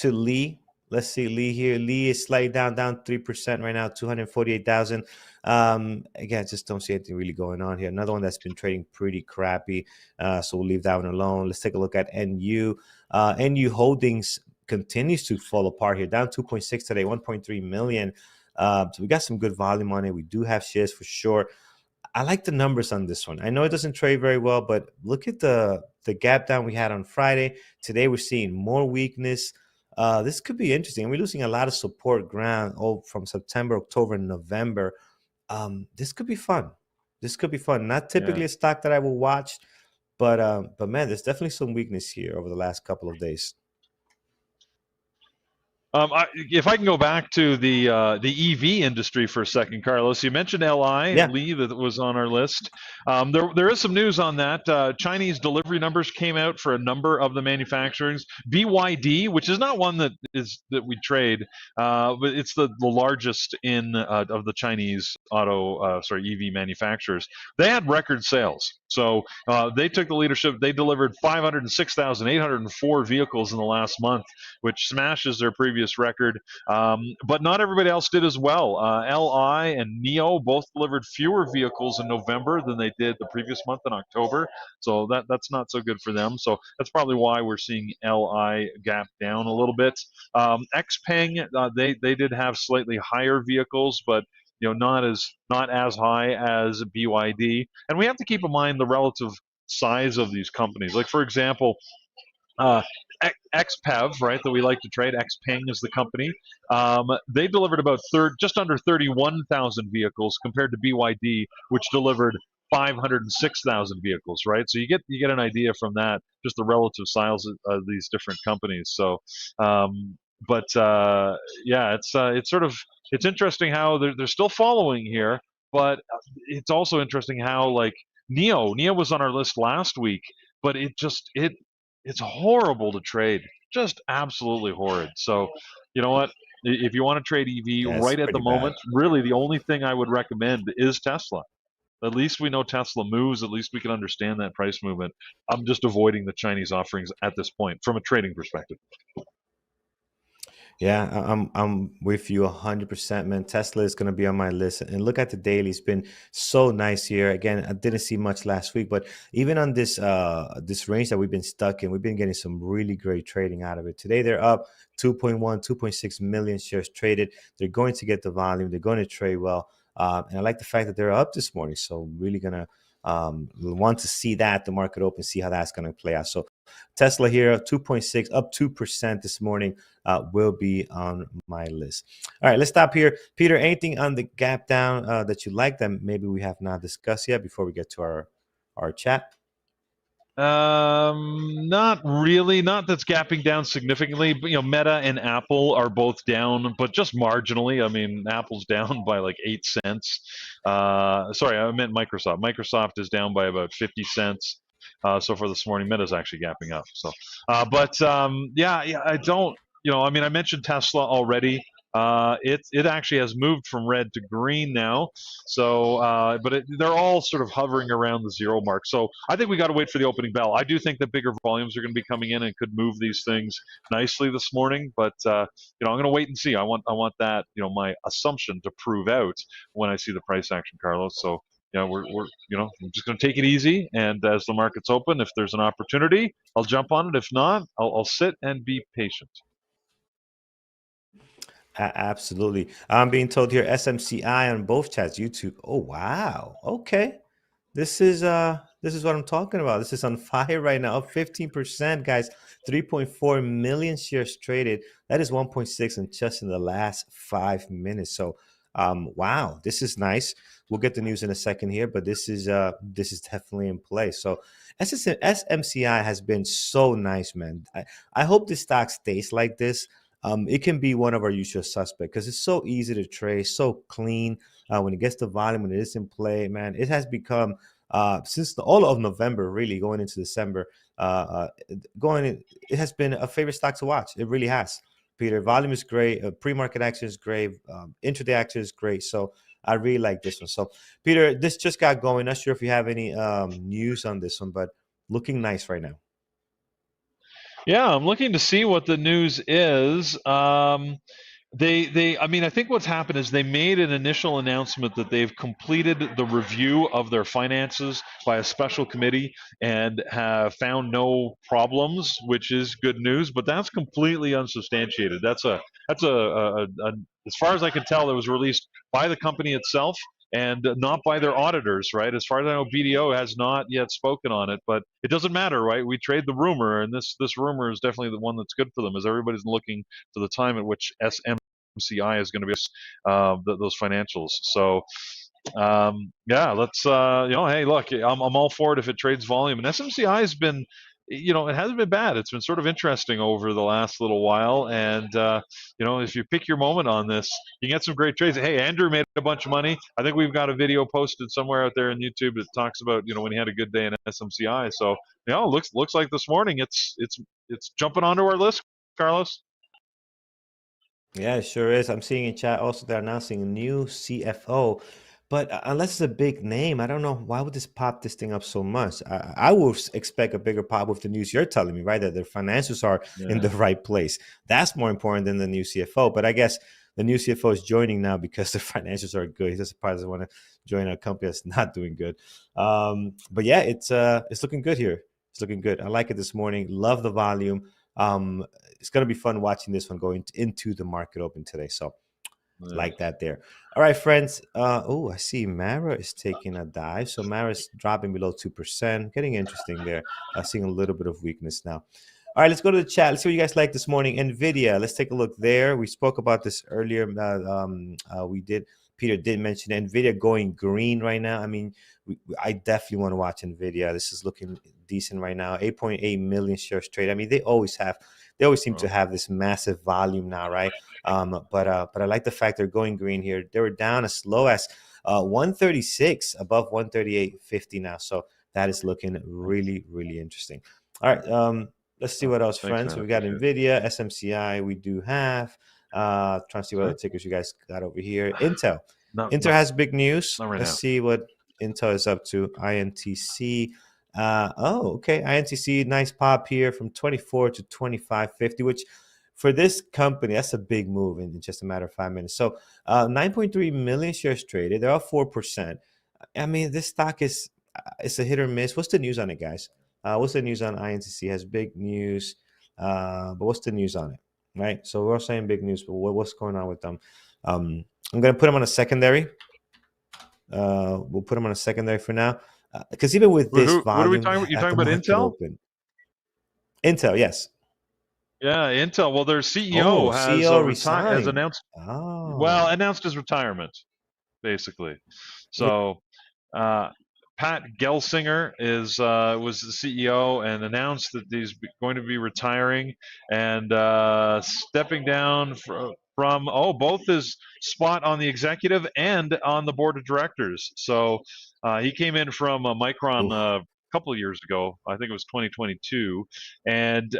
Lee. Let's see Lee here. Lee is slightly down 3% right now, 248,000. Again, just don't see anything really going on here. Another one that's been trading pretty crappy. So we'll leave that one alone. Let's take a look at NU. NU Holdings continues to fall apart here, down 2.6 today, 1.3 million. So we got some good volume on it. We do have shares for sure. I like the numbers on this one. I know it doesn't trade very well, but look at the gap down we had on Friday. Today we're seeing more weakness. This could be interesting. We're losing a lot of support ground from September, October, and November. This could be fun. This could be fun. Not typically a stock that I will watch, but man, there's definitely some weakness here over the last couple of days. If I can go back to the EV industry for a second, Carlos, you mentioned LI, Lee, that was on our list. There is some news on that. Chinese delivery numbers came out for a number of the manufacturers. BYD, which is not one that we trade, but it's the largest of the Chinese EV manufacturers. They had record sales. So they took the leadership. They delivered 506,804 vehicles in the last month, which smashes their previous record. But not everybody else did as well. LI and NIO both delivered fewer vehicles in November than they did the previous month in October. So that's not so good for them. So that's probably why we're seeing LI gap down a little bit. XPeng, they did have slightly higher vehicles, but not as high as BYD. And we have to keep in mind the relative size of these companies. Like, for example, XPEV, right, that we like to trade, XPeng is the company. They delivered about just under 31,000 vehicles compared to BYD, which delivered 506,000 vehicles, right? So you get an idea from that, just the relative size of these different companies. So, yeah, it's interesting how they're still following here, but it's also interesting how, like, NIO was on our list last week, but it's horrible to trade, just absolutely horrid. So, you know what? If you want to trade EV right at the moment, really the only thing I would recommend is Tesla. At least we know Tesla moves. At least we can understand that price movement. I'm just avoiding the Chinese offerings at this point from a trading perspective. Yeah, I'm with you 100%, man. Tesla is going to be on my list. And look at the daily; it's been so nice here. Again, I didn't see much last week, but even on this range that we've been stuck in, we've been getting some really great trading out of it. Today they're up 2.1, 2.6 million shares traded. They're going to get the volume. They're going to trade well, and I like the fact that they're up this morning. So really gonna want to see that the market open, see how that's going to play out. So Tesla here, 2.6, up 2% this morning, will be on my list. All right, let's stop here. Peter, anything on the gap down that you like that maybe we have not discussed yet before we get to our chat? Not really. Not that's gapping down significantly. But, Meta and Apple are both down, but just marginally. I mean, Apple's down by like 8 cents. Sorry, I meant Microsoft. Microsoft is down by about 50 cents. So for this morning, Meta's actually gapping up. So, yeah, I don't. I mean, I mentioned Tesla already. it actually has moved from red to green now. So, but they're all sort of hovering around the zero mark. So I think we got to wait for the opening bell. I do think that bigger volumes are going to be coming in and could move these things nicely this morning. But I'm going to wait and see. I want that my assumption to prove out when I see the price action, Carlos. So yeah, we're I'm just going to take it easy, and as the markets open, if there's an opportunity, I'll jump on it. If not, I'll sit and be patient. Absolutely. I'm being told here SMCI on both chats, YouTube. Oh wow. Okay. This is what I'm talking about. This is on fire right now. Up 15%, guys. 3.4 million shares traded. That is 1.6 in just in the last 5 minutes. So wow, this is nice. We'll get the news in a second here, but this is definitely in place. So SMCI has been so nice, man. I hope this stock stays like this. It can be one of our usual suspects because it's so easy to trade, so clean. When it gets to volume, when it is in play, man, it has become since all of November, really going into December, it has been a favorite stock to watch. It really has. Peter, volume is great. Pre-market action is great. Intraday action is great. So I really like this one. So Peter, this just got going. Not sure if you have any news on this one, but looking nice right now. Yeah, I'm looking to see what the news is. I mean, I think what's happened is they made an initial announcement that they've completed the review of their finances by a special committee and have found no problems, which is good news. But that's completely unsubstantiated. As far as I can tell, it was released by the company itself and not by their auditors, right? As far as I know, BDO has not yet spoken on it, but it doesn't matter, right? We trade the rumor, and this rumor is definitely the one that's good for them, as everybody's looking to the time at which SMCI is going to be those financials. So yeah, let's hey, look, I'm all for it if it trades volume, and SMCI has been. It hasn't been bad. It's been sort of interesting over the last little while. And, if you pick your moment on this, you get some great trades. Hey, Andrew made a bunch of money. I think we've got a video posted somewhere out there on YouTube that talks about, when he had a good day in SMCI. So, looks like this morning it's jumping onto our list, Carlos. Yeah, it sure is. I'm seeing in chat also they're announcing a new CFO, but unless it's a big name, I don't know why would this pop this thing up so much. I would expect a bigger pop with the news you're telling me, right? That their financials are in the right place. That's more important than the new CFO. But I guess the new CFO is joining now because the financials are good. He doesn't want to join a company that's not doing good. But yeah, it's looking good here. It's looking good. I like it this morning. Love the volume. It's going to be fun watching this one going into the market open today. So like that there. All right, friends. I see Mara is taking a dive. So Mara's dropping below 2%. Getting interesting there. Seeing a little bit of weakness now. All right, let's go to the chat. Let's see what you guys like this morning. NVIDIA, let's take a look there. We spoke about this earlier. Peter did mention NVIDIA going green right now. I mean, I definitely want to watch NVIDIA. This is looking decent right now. 8.8 million shares trade. I mean, they always seem to have this massive volume now, right? But I like the fact they're going green here. They were down as low as 136, above 138.50 now. So that is looking really, really interesting. All right, let's see what else, friends. So we got NVIDIA, SMCI. We do have. Trying to see what other tickers you guys got over here. Intel. Intel has big news. Let's see what Intel is up to. INTC. Okay. INTC, nice pop here from 24 to 25.50, which for this company, that's a big move in just a matter of 5 minutes. So 9.3 million shares traded. They're up 4%. I mean, this stock it's a hit or miss. What's the news on it, guys? What's the news on INTC? Has big news. But what's the news on it? Right. So we're all saying big news, but what's going on with them? I'm going to put them on a secondary. We'll put them on a secondary for now. Because even with this volume, what are we talking about? You're talking about Intel? Intel, yes. Yeah, Intel. Well, their CEO has announced. Oh. Well, announced his retirement, basically. So, Pat Gelsinger was the CEO and announced that he's going to be retiring and stepping down from both his spot on the executive and on the board of directors. So he came in from Micron a couple of years ago. I think it was 2022, and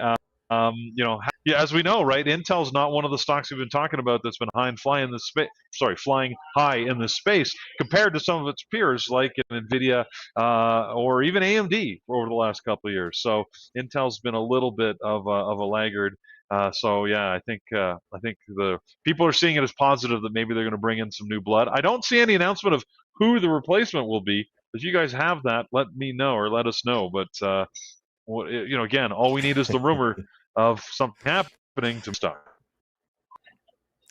Yeah, as we know, right? Intel's not one of the stocks we've been talking about that's been high and flying in the space. Sorry, flying high in this space compared to some of its peers like Nvidia or even AMD over the last couple of years. So Intel's been a little bit of a laggard. So yeah, I think the people are seeing it as positive that maybe they're going to bring in some new blood. I don't see any announcement of who the replacement will be. If you guys have that, let me know or let us know. But again, all we need is the rumor of something happening to start.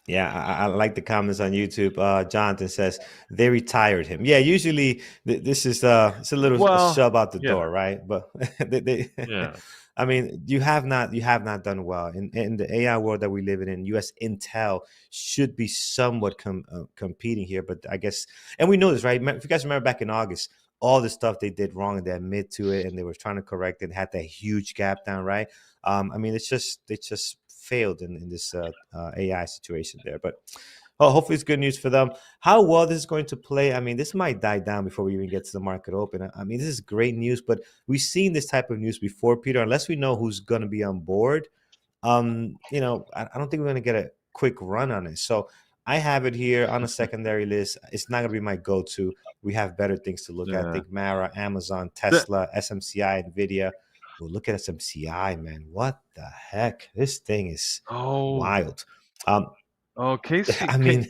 Yeah, I like the comments on YouTube. Jonathan says they retired him. Yeah, usually this is it's a little shove out the door, right? But yeah. I mean, you have not done well in the AI world that we live in. U.S. Intel should be somewhat competing here, but I guess, and we know this, right? If you guys remember back in August, all the stuff they did wrong and they admit to it, and they were trying to correct it, had that huge gap down, right? I mean, it's just failed in this AI situation there. But hopefully it's good news for them. How well this is going to play, I mean, this might die down before we even get to the market open. I mean, this is great news, but we've seen this type of news before, Peter. Unless we know who's going to be on board, I don't think we're going to get a quick run on it. So I have it here on a secondary list. It's not going to be my go-to. We have better things to look at. I think Mara, Amazon, Tesla, SMCI, NVIDIA. Well, look at SMCI, man. What the heck? This thing is wild. Casey. I mean,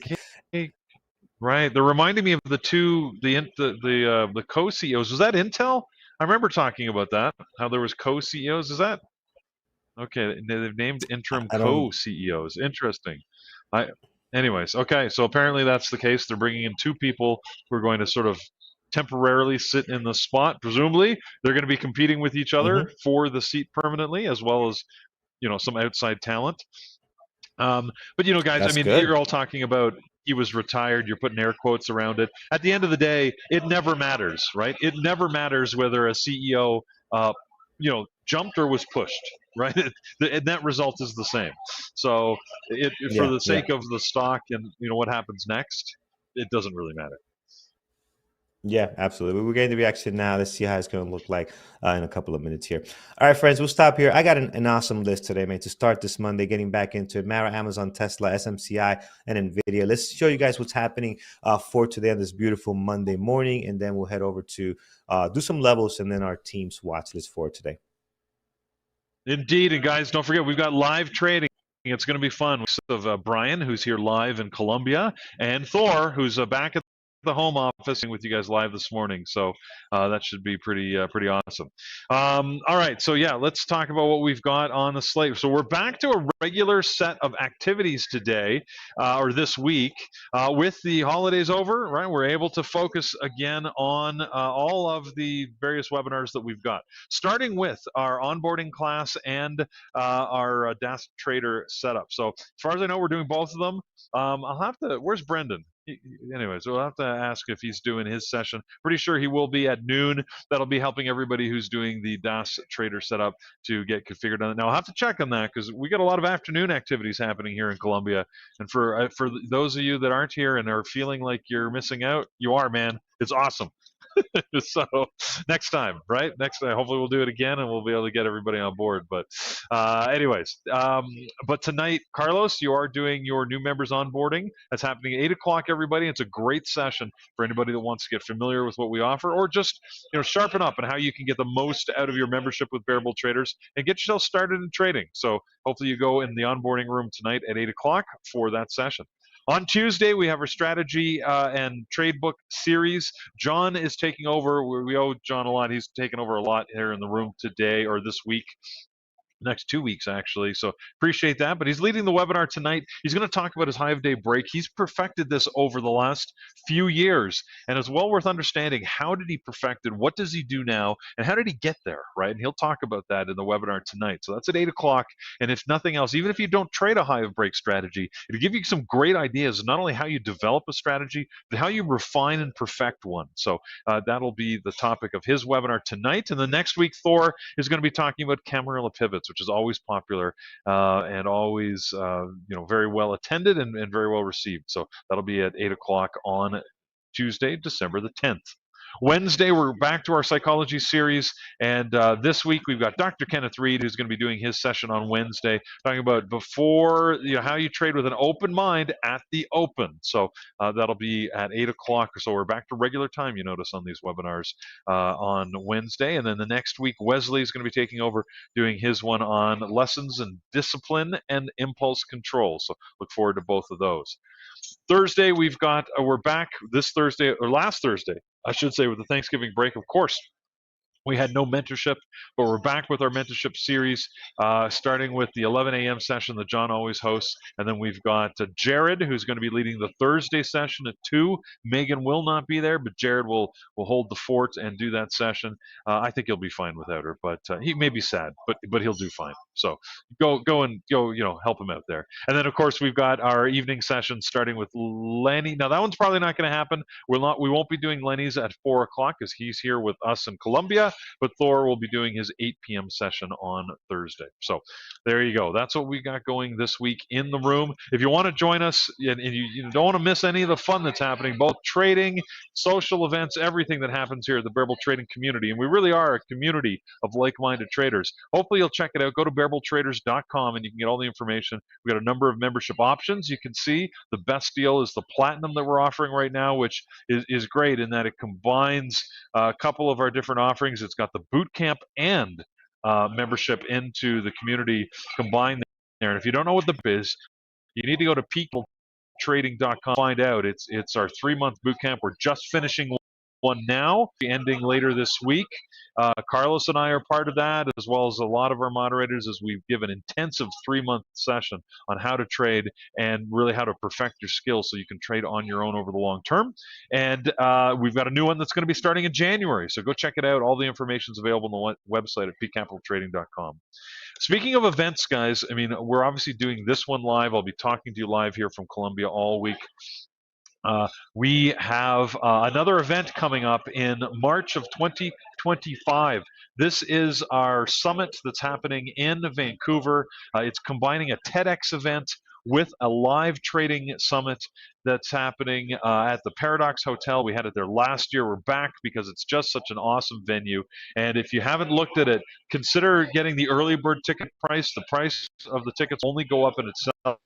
right. They're reminding me of the co-CEOs. Was that Intel? I remember talking about that. How there was co-CEOs. Is that okay? They've named interim co-CEOs. Interesting. Anyways, okay. So apparently that's the case. They're bringing in two people who are going to sort of temporarily sit in the spot. Presumably, they're going to be competing with each other for the seat permanently, as well as some outside talent. But guys, that's I mean, good. you're all talking about he was retired. You're putting air quotes around it. At the end of the day, it never matters, right? It never matters whether a CEO, jumped or was pushed, right? The net result is the same. So, for the sake of the stock and what happens next, it doesn't really matter. Yeah, absolutely. We're getting the reaction now. Let's see how it's going to look like in a couple of minutes here. All right, friends, we'll stop here. I got an awesome list today, man, to start this Monday, getting back into it. Mara, Amazon, Tesla, SMCI, and NVIDIA. Let's show you guys what's happening for today on this beautiful Monday morning, and then we'll head over to do some levels and then our team's watch list for today. Indeed, and guys, don't forget, we've got live trading. It's going to be fun. We have Brian, who's here live in Colombia, and Thor, who's back at the home office with you guys live this morning. So that should be pretty awesome. All right, so yeah, let's talk about what we've got on the slate. So we're back to a regular set of activities today or this week. With the holidays over, right, we're able to focus again on all of the various webinars that we've got, starting with our onboarding class and our DAS trader setup. So as far as I know, we're doing both of them. I'll have to, where's Brendan? Anyways, we'll have to ask if he's doing his session. Pretty sure he will be at noon. That'll be helping everybody who's doing the DAS trader setup to get configured on it. Now, I'll have to check on that because we got a lot of afternoon activities happening here in Colombia. And for those of you that aren't here and are feeling like you're missing out, you are, man. It's awesome. So next time, right? Next time, hopefully we'll do it again and we'll be able to get everybody on board. But but tonight, Carlos, you are doing your new members onboarding. That's happening at 8 o'clock, everybody. It's a great session for anybody that wants to get familiar with what we offer or just sharpen up on how you can get the most out of your membership with Bearable Traders and get yourself started in trading. So hopefully you go in the onboarding room tonight at 8 o'clock for that session. On Tuesday, we have our strategy and trade book series. John is taking over. We owe John a lot. He's taken over a lot here in the room today or this week. Next 2 weeks, actually. So appreciate that. But he's leading the webinar tonight. He's going to talk about his high-of-day break. He's perfected this over the last few years, and it's well worth understanding how did he perfect it, what does he do now, and how did he get there, right? And he'll talk about that in the webinar tonight. So that's at 8 o'clock. And if nothing else, even if you don't trade a high-of-break strategy, it'll give you some great ideas, not only how you develop a strategy, but how you refine and perfect one. So that'll be the topic of his webinar tonight. And the next week, Thor is going to be talking about Camarilla pivots, which is always popular and always very well attended and very well received. So that'll be at 8 o'clock on Tuesday, December the 10th. Wednesday, we're back to our psychology series, and this week we've got Dr. Kenneth Reed, who's going to be doing his session on Wednesday, talking about how you trade with an open mind at the open. So that'll be at 8 o'clock or so. We're back to regular time, you notice, on these webinars on Wednesday. And then the next week, Wesley is going to be taking over doing his one on lessons in discipline and impulse control. So look forward to both of those. Thursday, we're back this Thursday, or last Thursday, I should say, with the Thanksgiving break, of course. We had no mentorship, but we're back with our mentorship series, starting with the 11 a.m. session that John always hosts. And then we've got Jared, who's going to be leading the Thursday session at 2. Megan will not be there, but Jared will hold the fort and do that session. I think he'll be fine without her, but he may be sad, but he'll do fine. So go help him out there. And then, of course, we've got our evening session starting with Lenny. Now, that one's probably not going to happen. We won't be doing Lenny's at 4 o'clock because he's here with us in Colombia. But Thor will be doing his 8 p.m. session on Thursday. So there you go. That's what we got going this week in the room. If you want to join us and you don't want to miss any of the fun that's happening, both trading, social events, everything that happens here at the Bearable Trading community, and we really are a community of like-minded traders. Hopefully you'll check it out. Go to bearabletraders.com and you can get all the information. We've got a number of membership options. You can see the best deal is the Platinum that we're offering right now, which is great in that it combines a couple of our different offerings. It's got the boot camp and membership into the community combined there. And if you don't know what the is, you need to go to peopletrading.com, find out. It's our 3-month boot camp. We're just finishing one now, ending later this week. Carlos and I are part of that, as well as a lot of our moderators, as we've given an intensive 3-month session on how to trade and really how to perfect your skills so you can trade on your own over the long term. And we've got a new one that's going to be starting in January, so go check it out. All the information is available on the website at peakcapitaltrading.com. Speaking of events, guys, I mean, we're obviously doing this one live. I'll be talking to you live here from Colombia all week. We have another event coming up in March of 2025. This is our summit that's happening in Vancouver. It's combining a TEDx event with a live trading summit that's happening at the Paradox Hotel. We had it there last year. We're back because it's just such an awesome venue. And if you haven't looked at it, consider getting the early bird ticket price. The price of the tickets only go up in itself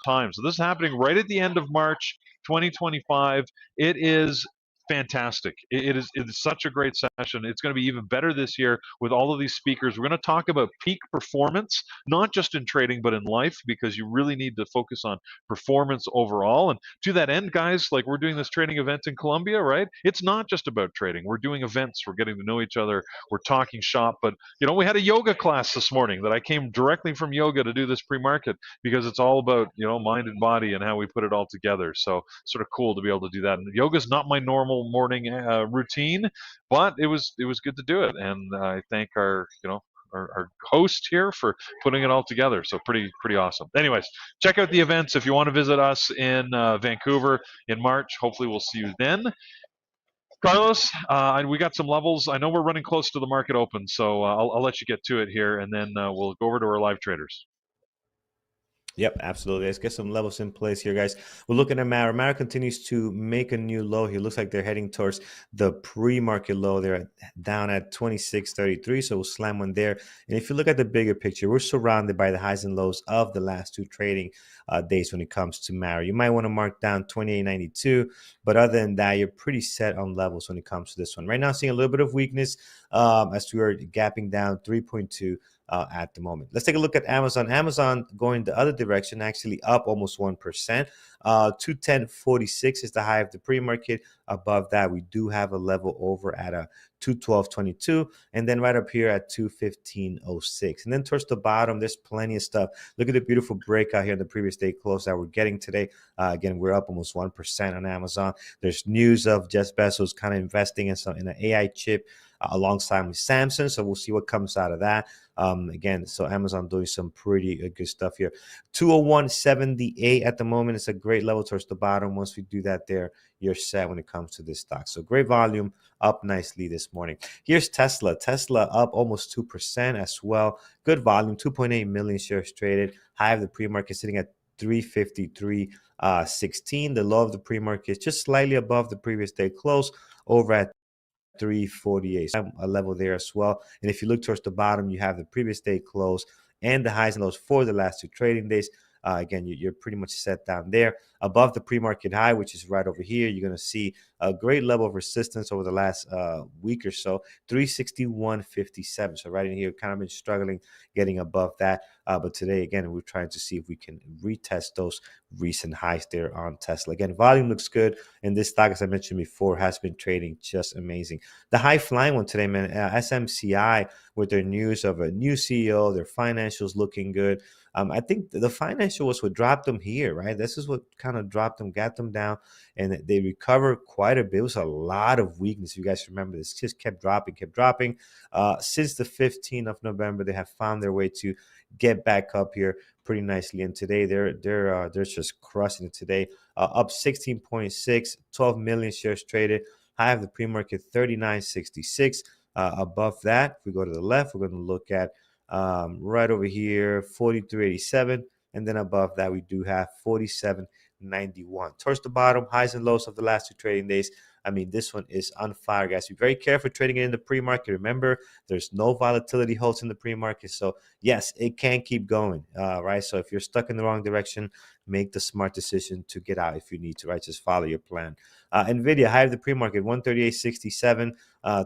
time. So this is happening right at the end of March 2025. It is fantastic. It is such a great session. It's going to be even better this year with all of these speakers. We're going to talk about peak performance, not just in trading, but in life, because you really need to focus on performance overall. And to that end, guys, like we're doing this training event in Colombia, right? It's not just about trading. We're doing events. We're getting to know each other. We're talking shop. But, we had a yoga class this morning that I came directly from yoga to do this pre-market because it's all about, mind and body and how we put it all together. So sort of cool to be able to do that. And yoga's not my normal morning routine, but it was good to do it, and I thank our host here for putting it all together. So pretty awesome. Anyways, check out the events if you want to visit us in Vancouver in March. Hopefully we'll see you then. Carlos, we got some levels. I know we're running close to the market open, so I'll let you get to it here, and then we'll go over to our live traders. Yep, absolutely. Let's get some levels in place here, guys. We're looking at Mara. Mara continues to make a new low here. Looks like they're heading towards the pre-market low. They're down at 26.33, so we'll slam one there. And if you look at the bigger picture, we're surrounded by the highs and lows of the last 2 trading days when it comes to Mara. You might want to mark down 28.92, but other than that, you're pretty set on levels when it comes to this one. Right now, seeing a little bit of weakness as we are gapping down 3.2. At the moment. Let's take a look at Amazon. Amazon going the other direction, actually up almost 1%. 210.46 is the high of the pre-market. Above that, we do have a level over at a 212.22, and then right up here at 215.06. And then towards the bottom, there's plenty of stuff. Look at the beautiful breakout here in the previous day close that we're getting today. Again, we're up almost 1% on Amazon. There's news of Jeff Bezos kind of investing in an AI chip alongside with Samsung. So we'll see what comes out of that. Again, so Amazon doing some pretty good stuff here. 201.78 at the moment. It's a great level towards the bottom. Once we do that there, you're set when it comes to this stock. So great volume, up nicely this morning. Here's Tesla. Tesla up almost 2% as well. Good volume, 2.8 million shares traded. High of the pre-market sitting at 353.16. The low of the pre-market is just slightly above the previous day close over at 348. So a level there as well. And if you look towards the bottom, you have the previous day close and the highs and lows for the last 2 trading days. Again, you're pretty much set down there. Above the pre-market high, which is right over here, you're going to see a great level of resistance over the last week or so, 361.57. So right in here, kind of been struggling getting above that. But today, again, we're trying to see if we can retest those recent highs there on Tesla. Again, volume looks good. And this stock, as I mentioned before, has been trading just amazing. The high-flying one today, man, SMCI, with their news of a new CEO, their financials looking good. I think the financial was what dropped them here, right? This is what kind of dropped them, got them down, and they recovered quite a bit. It was a lot of weakness. You guys remember this just kept dropping. Since the 15th of November, they have found their way to get back up here pretty nicely. And today they're just crushing it today. Up 16.6, 12 million shares traded. High of the pre-market 39.66. Above that, if we go to the left, we're going to look at right over here 43.87, and then above that we do have 47.91. Towards the bottom, highs and lows of the last 2 trading days. I mean, this one is on fire, guys. Be very careful trading it in the pre-market. Remember, there's no volatility holds in the pre-market. So yes, it can keep going, right? So if you're stuck in the wrong direction, make the smart decision to get out if you need to, right? Just follow your plan. NVIDIA, high of the pre-market, 138.67.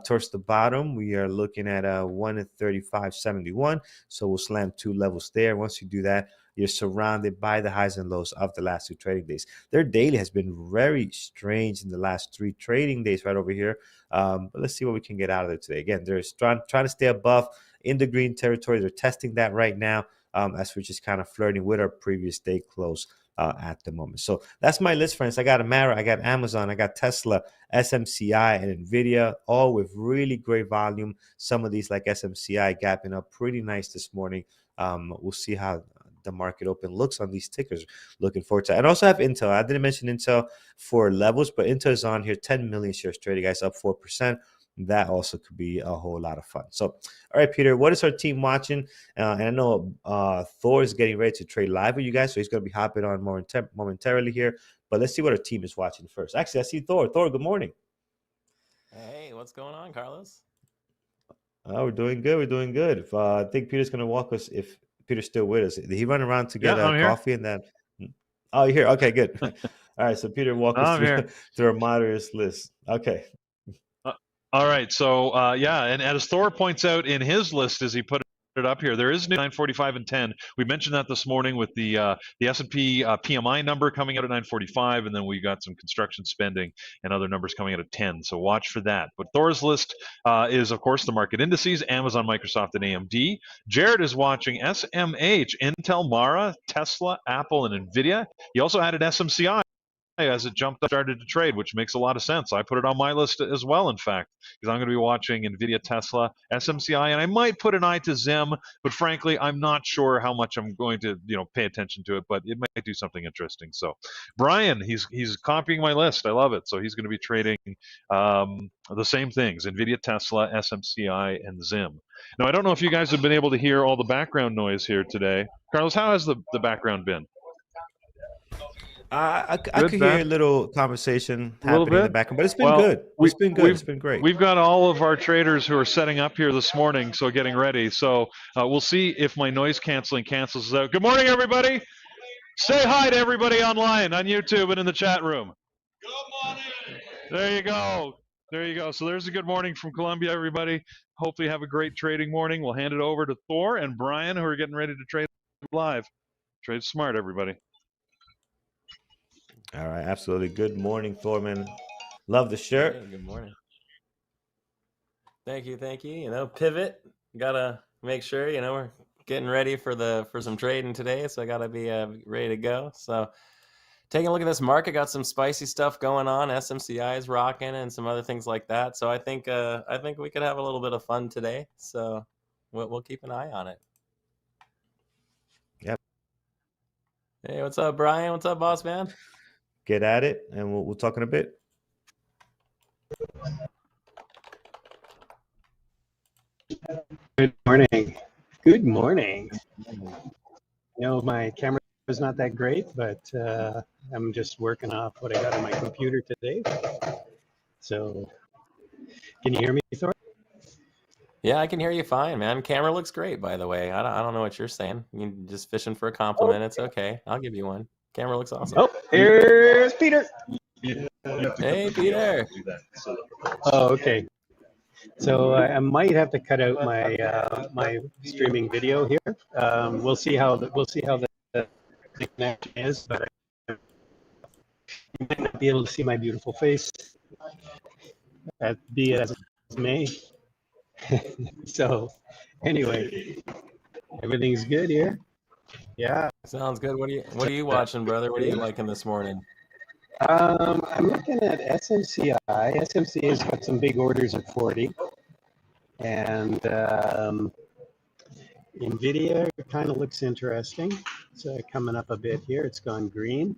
Towards the bottom, we are looking at 135.71. So we'll slam 2 levels there. Once you do that, you're surrounded by the highs and lows of the last 2 trading days. Their daily has been very strange in the last 3 trading days right over here. But let's see what we can get out of it today. Again, they're trying to stay above in the green territory. They're testing that right now as we're just kind of flirting with our previous day close at the moment. So that's my list, friends. I got Amara, I got Amazon, I got Tesla, SMCI, and NVIDIA, all with really great volume. Some of these, like SMCI, gapping up pretty nice this morning. We'll see how the market open looks on these tickers. Looking forward to it. And also have Intel. I didn't mention Intel for levels, but Intel is on here. 10 million shares traded, guys, up 4%. That also could be a whole lot of fun. So, all right, Peter, what is our team watching? And I know Thor is getting ready to trade live with you guys, so he's going to be hopping on momentarily here. But let's see what our team is watching first. Actually, I see Thor. Thor, good morning. Hey, what's going on, Carlos? We're doing good. We're doing good. I think Peter's going to walk us if Peter's still with us. Did he run around to get coffee and then? Oh, you're here. Okay, good. All right, so Peter, walk us through our moderators list. Okay. All right. So, yeah, and as Thor points out in his list, as he put it up here, there is new 9:45 and 10. We mentioned that this morning with the S&P PMI number coming out at 9:45, and then we got some construction spending and other numbers coming out at 10. So watch for that. But Thor's list is, of course, the market indices: Amazon, Microsoft, and AMD. Jared is watching SMH, Intel, Mara, Tesla, Apple, and NVIDIA. He also added SMCI as it jumped up, started to trade, which makes a lot of sense. I put it on my list as well, in fact, because I'm going to be watching NVIDIA, Tesla, SMCI, and I might put an eye to Zim, but frankly, I'm not sure how much I'm going to, pay attention to it, but it might do something interesting. So Brian, he's copying my list. I love it. So he's going to be trading the same things: NVIDIA, Tesla, SMCI, and Zim. Now, I don't know if you guys have been able to hear all the background noise here today. Carlos, how has the background been? I could hear a little conversation happening in the background, but it's been good. It's been good. It's been great. We've got all of our traders who are setting up here this morning, so getting ready. So we'll see if my noise canceling cancels out. Good morning, everybody. Say hi to everybody online, on YouTube, and in the chat room. Good morning. There you go. There you go. So there's a good morning from Colombia, everybody. Hopefully have a great trading morning. We'll hand it over to Thor and Brian, who are getting ready to trade live. Trade smart, everybody. All right, absolutely. Good morning, Thorman. Love the shirt. Hey, good morning. Thank you. Pivot. Gotta make sure we're getting ready for some trading today, so I gotta be ready to go. So, taking a look at this market, got some spicy stuff going on. SMCI is rocking, and some other things like that. So I think we could have a little bit of fun today. So we'll keep an eye on it. Yep. Hey, what's up, Brian? What's up, boss man? Get at it, and we'll talk in a bit. Good morning. Good morning. My camera is not that great, but I'm just working off what I got on my computer today. So Can you hear me, Thor? Yeah, I can hear you fine, man. Camera looks great, by the way. I don't know what you're saying. You're just fishing for a compliment. It's okay. I'll give you one. Camera looks awesome. Oh, here's Peter. Hey, Peter. Oh, okay. So I might have to cut out my my streaming video here. We'll see how the connection is, but you might not be able to see my beautiful face. Be it as it may. So anyway, everything's good here. Yeah. Sounds good. What are you watching, brother? What are you liking this morning? I'm looking at SMCI. SMCI has got some big orders at 40, and NVIDIA kind of looks interesting. It's coming up a bit here. It's gone green.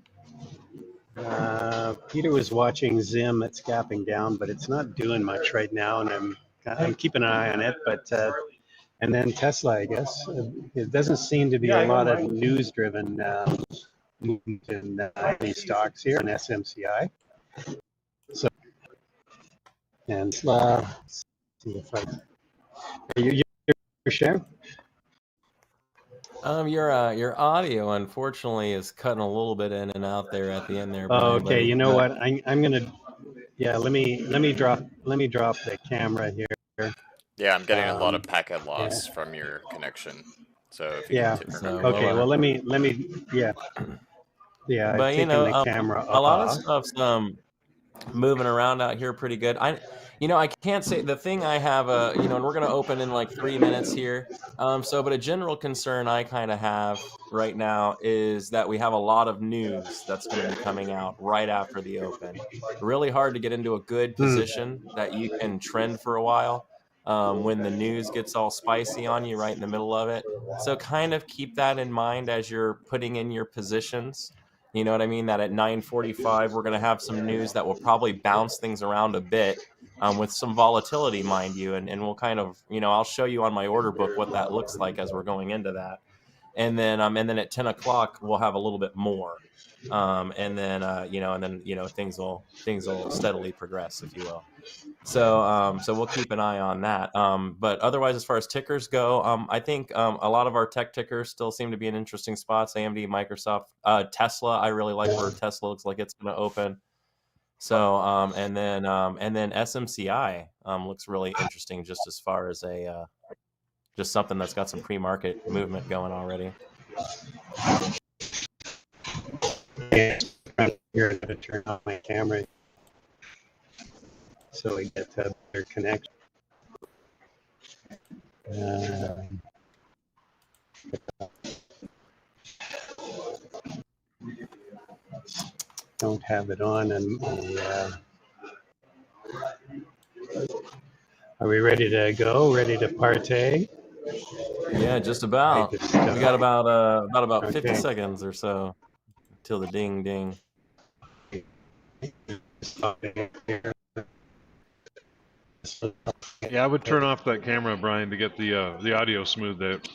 Peter was watching Zim. It's gapping down, but it's not doing much right now, and I'm keeping an eye on it. But and then Tesla, I guess. It doesn't seem to be a lot of news-driven movement in these stocks here in SMCI. So, and see if you're sharing. Your audio unfortunately is cutting a little bit in and out there at the end there. Oh, okay. You know what? I'm gonna. Yeah. Let me drop the camera here. Yeah, I'm getting a lot of packet loss from your connection. So if you okay. Well, let me. Yeah. Yeah. But I've taken the camera a lot of stuff's moving around out here pretty good. I can't say the thing I have, and we're going to open in like 3 minutes here. But a general concern I kind of have right now is that we have a lot of news that's going to be coming out right after the open. Really hard to get into a good position that you can trend for a while when the news gets all spicy on you right in the middle of it. So kind of keep that in mind as you're putting in your positions. You know what I mean? That at 9:45, we're going to have some news that will probably bounce things around a bit with some volatility, mind you. And we'll kind of, I'll show you on my order book what that looks like as we're going into that. And then at 10 o'clock, we'll have a little bit more. Things will steadily progress, if you will. So we'll keep an eye on that. But otherwise, as far as tickers go, I think a lot of our tech tickers still seem to be in interesting spots. AMD, Microsoft, Tesla. I really like where Tesla looks like it's going to open. So and then SMCI looks really interesting, just as far as just something that's got some pre-market movement going already. Here, I'm going to turn off my camera so we get a better connection. Don't have it on, and are we ready to go? Ready to partay? Yeah, just about. We got about 50 seconds or so till the ding ding. Yeah, I would turn off that camera, Brian, to get the audio smoothed out.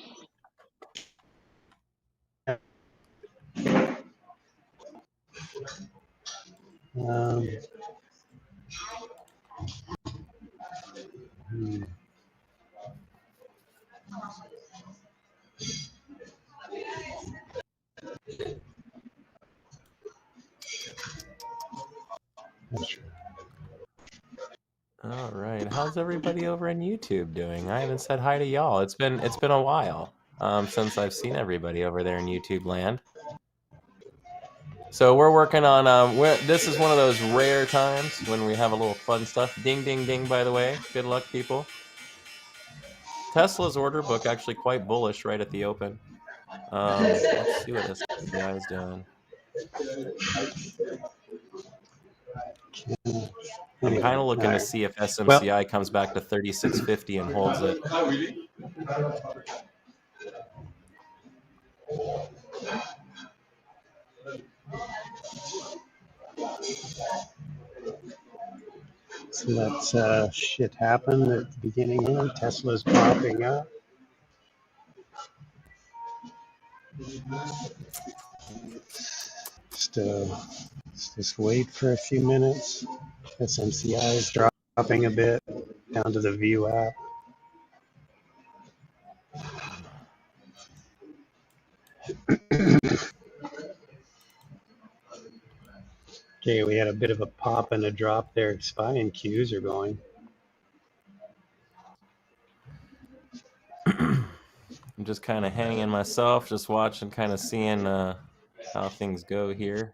All right, how's everybody over on YouTube doing? I haven't said hi to y'all. It's been a while since I've seen everybody over there in YouTube land. So we're working on this is one of those rare times when we have a little fun stuff. Ding ding ding, by the way. Good luck, people. Tesla's order book actually quite bullish right at the open. Let's see what this guy is doing. I'm kind of looking to see if SMCI comes back to 3650 and holds it. So that's shit happened at the beginning here. Tesla's popping up. Just wait for a few minutes. SMCI is dropping a bit. down to the view app. Okay, we had a bit of a pop and a drop there. SPY and Qs are going. I'm just kind of hanging myself, just watching, kind of seeing how things go here.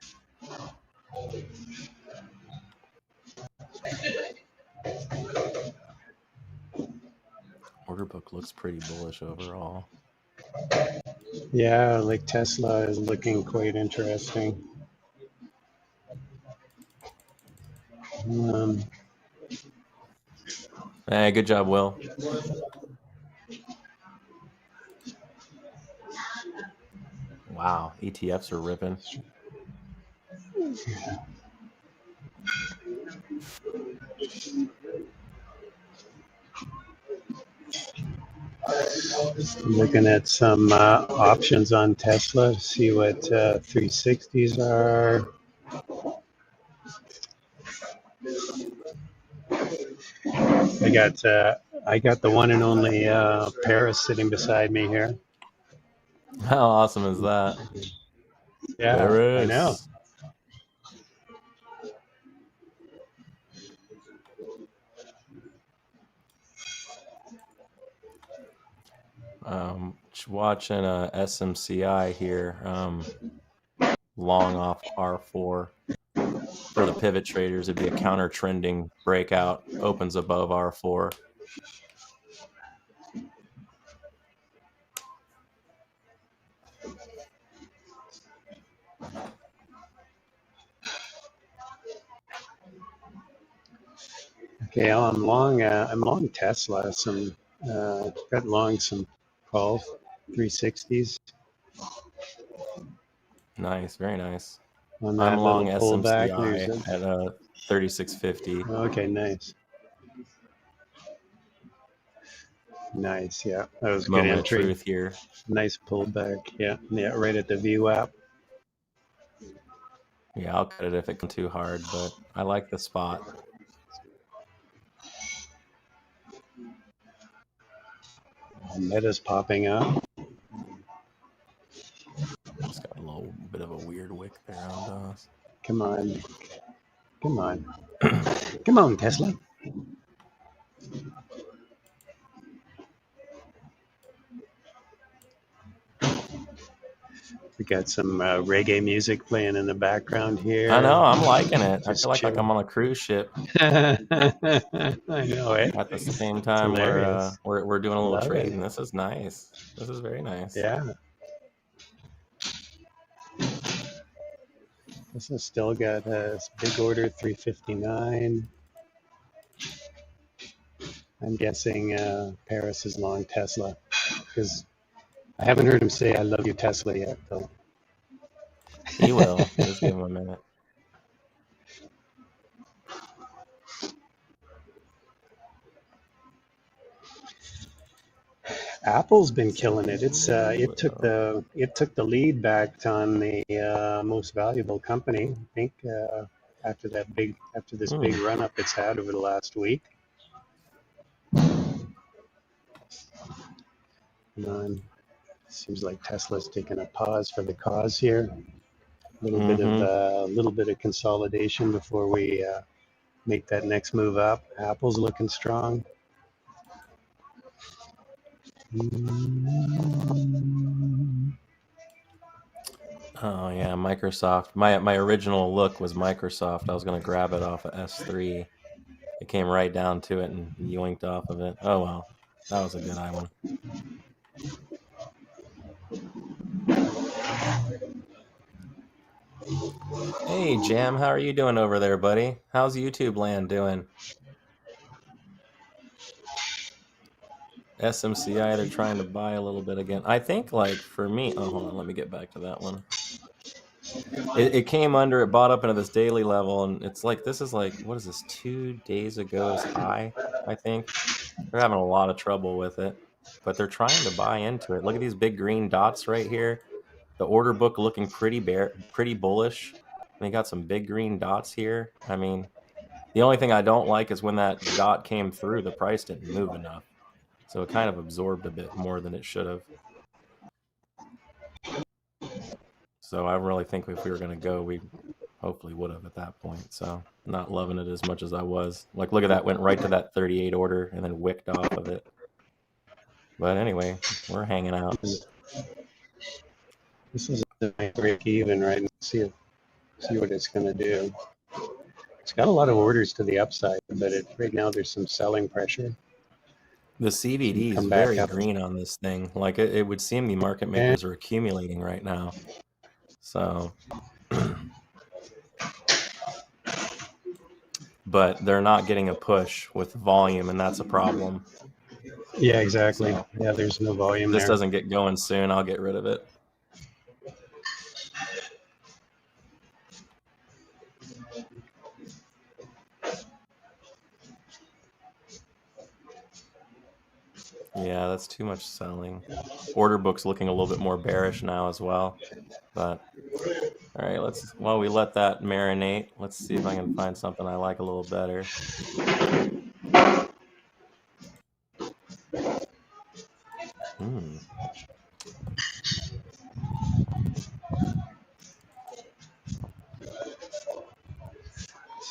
Order book looks pretty bullish overall. Yeah, like Tesla is looking quite interesting. Hey, good job, Will. Wow, ETFs are ripping. Looking at some options on Tesla to see what 360s are. I got the one and only Paris sitting beside me here. How awesome is that? Yeah, Paris. I know. Watching SMCI here, long off R4 for the pivot traders. It'd be a counter trending breakout, opens above R4. Okay, I'm long Tesla. Got long some calls, 360s. Nice, very nice. On I'm that long little pullback. SMCI at 3650. Okay, nice. Nice, yeah. That was a good Moment entry. of truth here. Nice pullback. Yeah, right at the view app. Yeah, I'll cut it if it comes too hard, but I like the spot. Meta's popping up. Just got a little bit of a weird wick there on us. Come on. Come on. Come on, Tesla. We got some reggae music playing in the background here. I know, I'm liking it. Just I feel like I'm on a cruise ship. I know it. At the same time, we're doing a little Love trading. it. This is nice. This is very nice. Yeah. This has still got a big order, 359. I'm guessing Paris is long Tesla because I haven't heard him say "I love you, Tesla" yet, though. He will. Just give him a minute. Apple's been killing it. It took the lead back on the most valuable company. I think after this big run up it's had over the last week. Seems like Tesla's taking a pause for the cause here. A little bit of consolidation before we make that next move up. Apple's looking strong. Oh yeah, Microsoft. My original look was Microsoft. I was gonna grab it off of S3. It came right down to it and yoinked off of it. Oh well, that was a good one. Hey Jam, how are you doing over there, buddy? How's YouTube land doing? SMCI, they're trying to buy a little bit again. I think, like, for me, oh, hold on, let me get back to that one. It came under, it bought up into this daily level, and it's like, this is like, what is this, 2 days ago's high, I think? They're having a lot of trouble with it, but they're trying to buy into it. Look at these big green dots right here. The order book looking pretty bullish. They got some big green dots here. I mean, The only thing I don't like is when that dot came through, the price didn't move enough. So it kind of absorbed a bit more than it should have. So I really think if we were going to go, we hopefully would have at that point. So not loving it as much as I was. Like, look at that, went right to that 38 order and then wicked off of it. But anyway, we're hanging out. This is a break even, right? And see what it's going to do. It's got a lot of orders to the upside, but right now there's some selling pressure. The CVD is very green on this thing. Like it would seem the market makers are accumulating right now. So, but they're not getting a push with volume, and that's a problem. Yeah, exactly. So, yeah, there's no volume. If this doesn't get going soon, I'll get rid of it. Yeah, that's too much selling. Order book's looking a little bit more bearish now as well. But all right, while we let that marinate, let's see if I can find something I like a little better.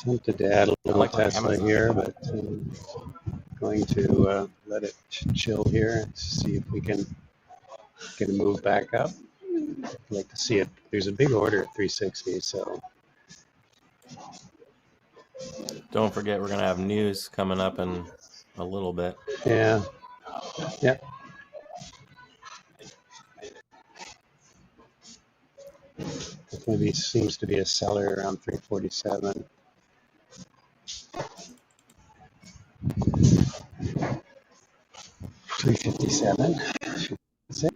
Tempted to add a little Tesla here, but going to let it chill here to see if we can get a move back up. I'd like to see it. There's a big order at 360, so. Don't forget, we're going to have news coming up in a little bit. Yeah. Yep. Definitely seems to be a seller around 347. $357. That's it.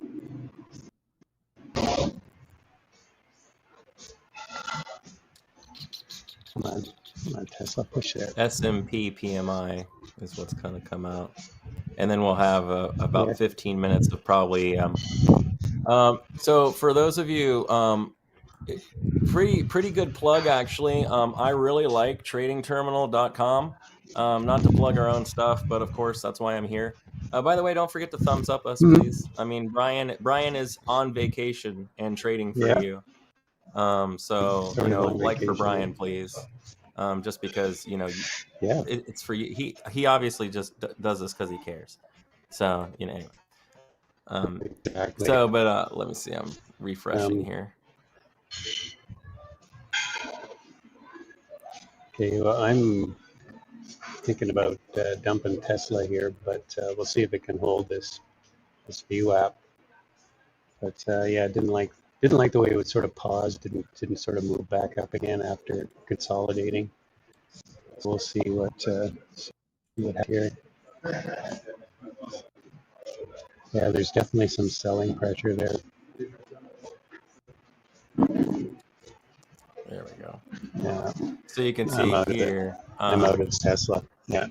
Come on, Tesla, push there. S&P PMI is what's going to come out, and then we'll have about 15 minutes of probably. So for those of you, pretty good plug actually. I really like tradingterminal.com. Not to plug our own stuff, but of course that's why I'm here. By the way, don't forget to thumbs up us, please. I mean, Brian is on vacation and trading for you. So like for Brian, please. Just because it's for you. He obviously just does this because he cares. So anyway. Exactly. So, but let me see. I'm refreshing here. Okay, well, I'm thinking about dumping Tesla here, but we'll see if it can hold this VWAP. But yeah, didn't like the way it would sort of pause, didn't sort of move back up again after consolidating. So we'll see what here. Yeah, there's definitely some selling pressure there. There we go. Yeah. So you can see here. I'm out of Tesla. Yeah.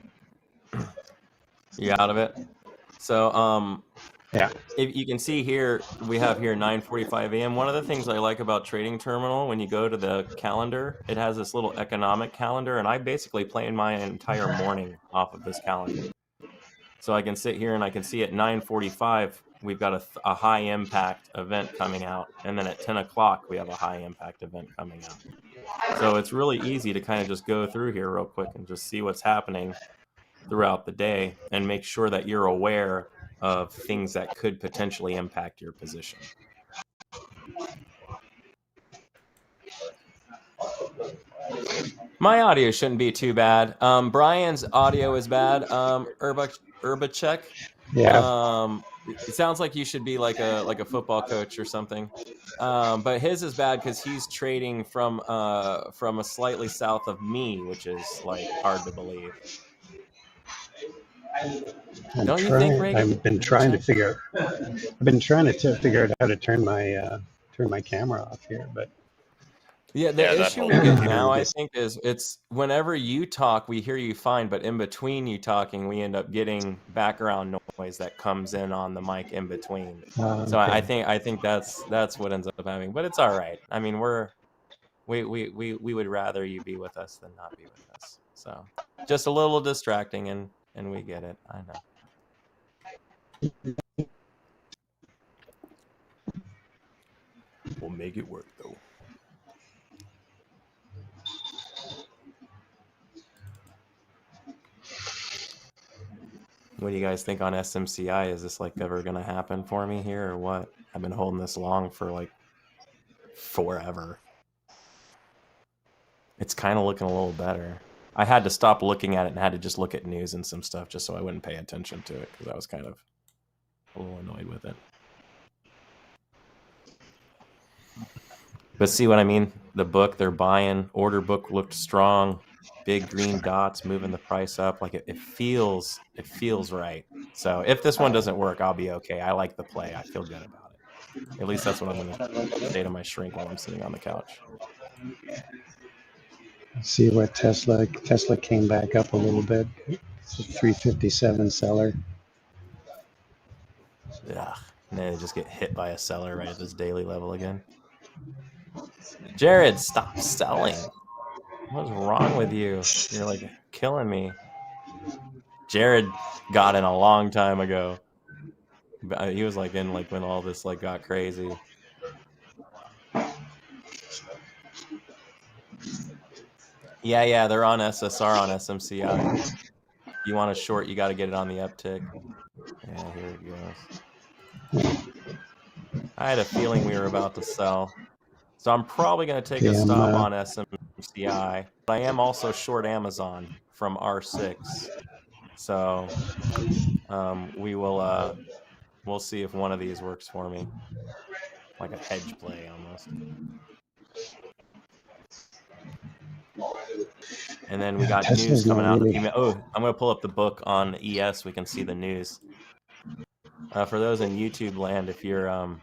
You out of it? So yeah. If you can see here, we have here 9:45 a.m. One of the things I like about Trading Terminal, when you go to the calendar, it has this little economic calendar, and I basically plan my entire morning off of this calendar. So I can sit here and I can see at 9:45 we've got a high impact event coming out, and then at 10 o'clock we have a high impact event coming out. So it's really easy to kind of just go through here real quick and just see what's happening throughout the day and make sure that you're aware of things that could potentially impact your position. My audio shouldn't be too bad. Brian's audio is bad. Urbacek. Yeah. It sounds like you should be like a football coach or something. But his is bad because he's trading from a slightly south of me, which is like hard to believe. Don't you think, Reagan? I've been trying to figure out how to turn my camera off here, but yeah, the issue we get now, I think, is it's whenever you talk, we hear you fine, but in between you talking, we end up getting background noise that comes in on the mic in between. So okay. I think that's what ends up happening, but it's all right. I mean, we would rather you be with us than not be with us. So just a little distracting, and we get it. I know. We'll make it work, though. What do you guys think on SMCI? Is this like ever going to happen for me here or what? I've been holding this long for like forever. It's kind of looking a little better. I had to stop looking at it and had to just look at news and some stuff just so I wouldn't pay attention to it because I was kind of a little annoyed with it. But see what I mean? The book they're buying, order book looked strong. Big green dots moving the price up. Like it feels right. So if this one doesn't work, I'll be okay. I like the play. I feel good about it. At least that's what I'm going to say to my shrink while I'm sitting on the couch. See what Tesla came back up a little bit. It's a 357 seller. Yeah, and then just get hit by a seller right at this daily level again. Jared, stop selling. What's wrong with you? You're like killing me. Jared got in a long time ago. He was like in like when all this like got crazy. Yeah, they're on SSR on SMCI. You want a short, you got to get it on the uptick. Yeah, here it goes. I had a feeling we were about to sell. So I'm probably going to take a stop on SMCI. But I am also short Amazon from R6. So we will we'll see if one of these works for me. Like a hedge play almost. And then we got news coming out. Oh, I'm going to pull up the book on ES. We can see the news. For those in YouTube land, if you're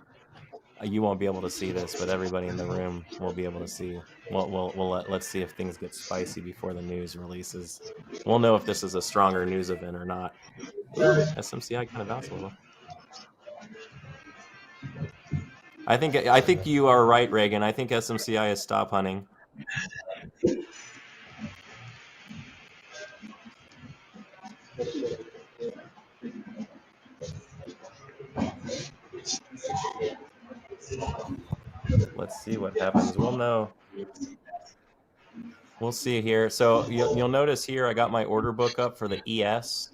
you won't be able to see this, but everybody in the room will be able to see. Let's see if things get spicy before the news releases. We'll know if this is a stronger news event or not. SMCI kind of bounced a little. I think you are right, Reagan. I think SMCI is stop hunting. Let's see what happens. We'll know. We'll see here. So you'll notice here I got my order book up for the ES,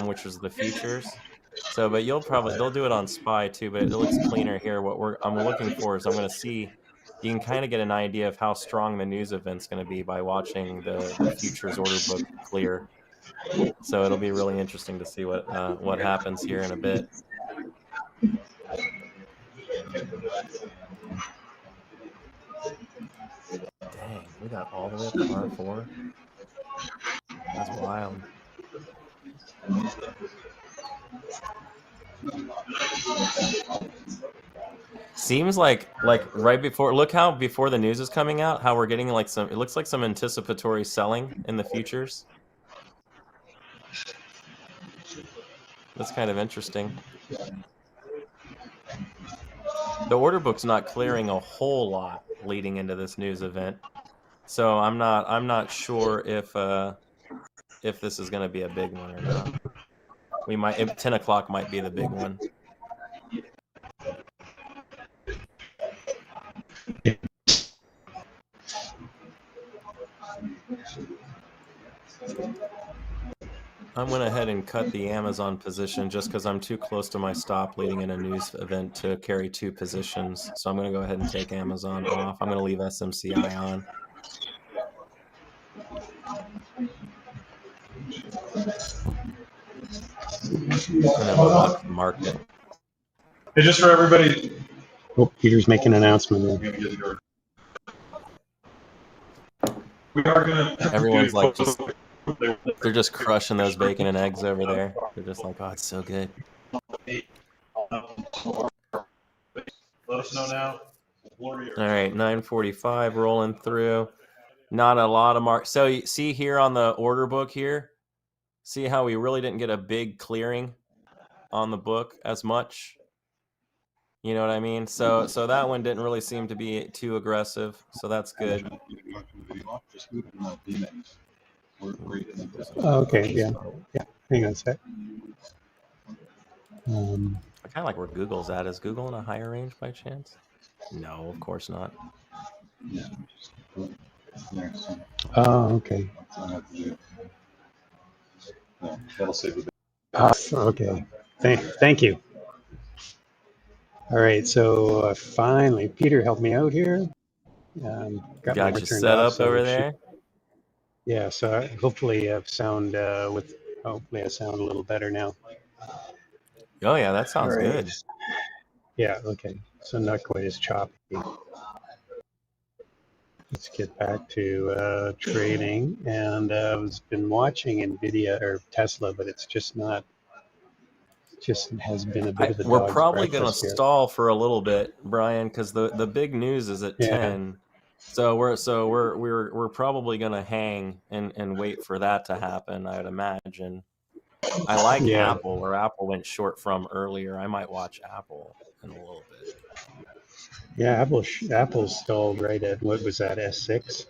which was the futures. So, but they'll do it on SPY too, but it looks cleaner here. What I'm looking for is I'm going to see. You can kind of get an idea of how strong the news event's going to be by watching the futures order book clear. So it'll be really interesting to see what happens here in a bit. Dang, we got all the way up to R4. That's wild. Seems like right before, look how before the news is coming out, how we're getting like it looks like some anticipatory selling in the futures. That's kind of interesting. The order book's not clearing a whole lot leading into this news event, so I'm not sure if this is going to be a big one or not. We might 10 o'clock might be the big one. I went ahead and cut the Amazon position just because I'm too close to my stop leading in a news event to carry 2 positions. So I'm going to go ahead and take Amazon off. I'm going to leave SMCI on. And then we'll watch the market. Hey, just for everybody. Oh, Peter's making an announcement. We are going to. Everyone's like they're just crushing those bacon and eggs over there. They're just like, oh, it's so good. Let us know now. All right, 9:45 rolling through. Not a lot of mark. So you see here on the order book here, see how we really didn't get a big clearing on the book as much. You know what I mean? So that one didn't really seem to be too aggressive. So that's good. Okay, yeah. Hang on a sec. I kind of like where Google's at. Is Google in a higher range by chance? No, of course not. Oh, okay. That'll save a bit. Okay. Thank you. All right, so finally, Peter helped me out here. Got my you turned set off, up so over there. Yeah, so hopefully I sound hopefully I sound a little better now. Oh yeah, that sounds All right. good. Yeah, okay. So not quite as choppy. Let's get back to trading. And I've been watching NVIDIA or Tesla, but it's just not. Just has been a bit of a We're dog's probably going to breakfast here. stall for a little bit, Brian, because the big news is at 10. So we're probably going to hang and wait for that to happen, I would imagine. I like Apple, where Apple went short from earlier. I might watch Apple in a little bit. Yeah, Apple stalled right at, what was that, S6?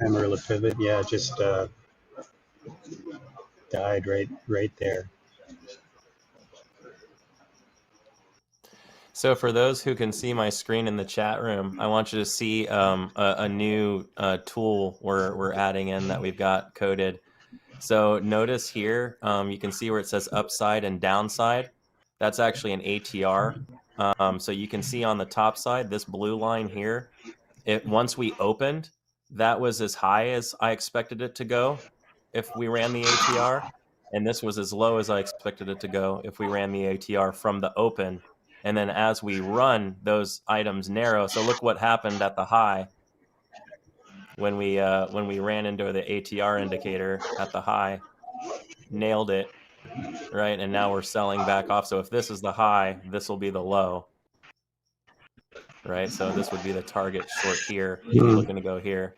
Amarillo pivot, yeah, just died right there. So for those who can see my screen in the chat room, I want you to see a new tool we're adding in that we've got coded. So notice here, you can see where it says upside and downside. That's actually an ATR. So you can see on the top side, this blue line here, once we opened, that was as high as I expected it to go if we ran the ATR. And this was as low as I expected it to go if we ran the ATR from the open. And then as we run, those items narrow. So look what happened at the high when we ran into the ATR indicator at the high, nailed it, right? And now we're selling back off. So if this is the high, this will be the low, right? So this would be the target short here if you're looking to go here.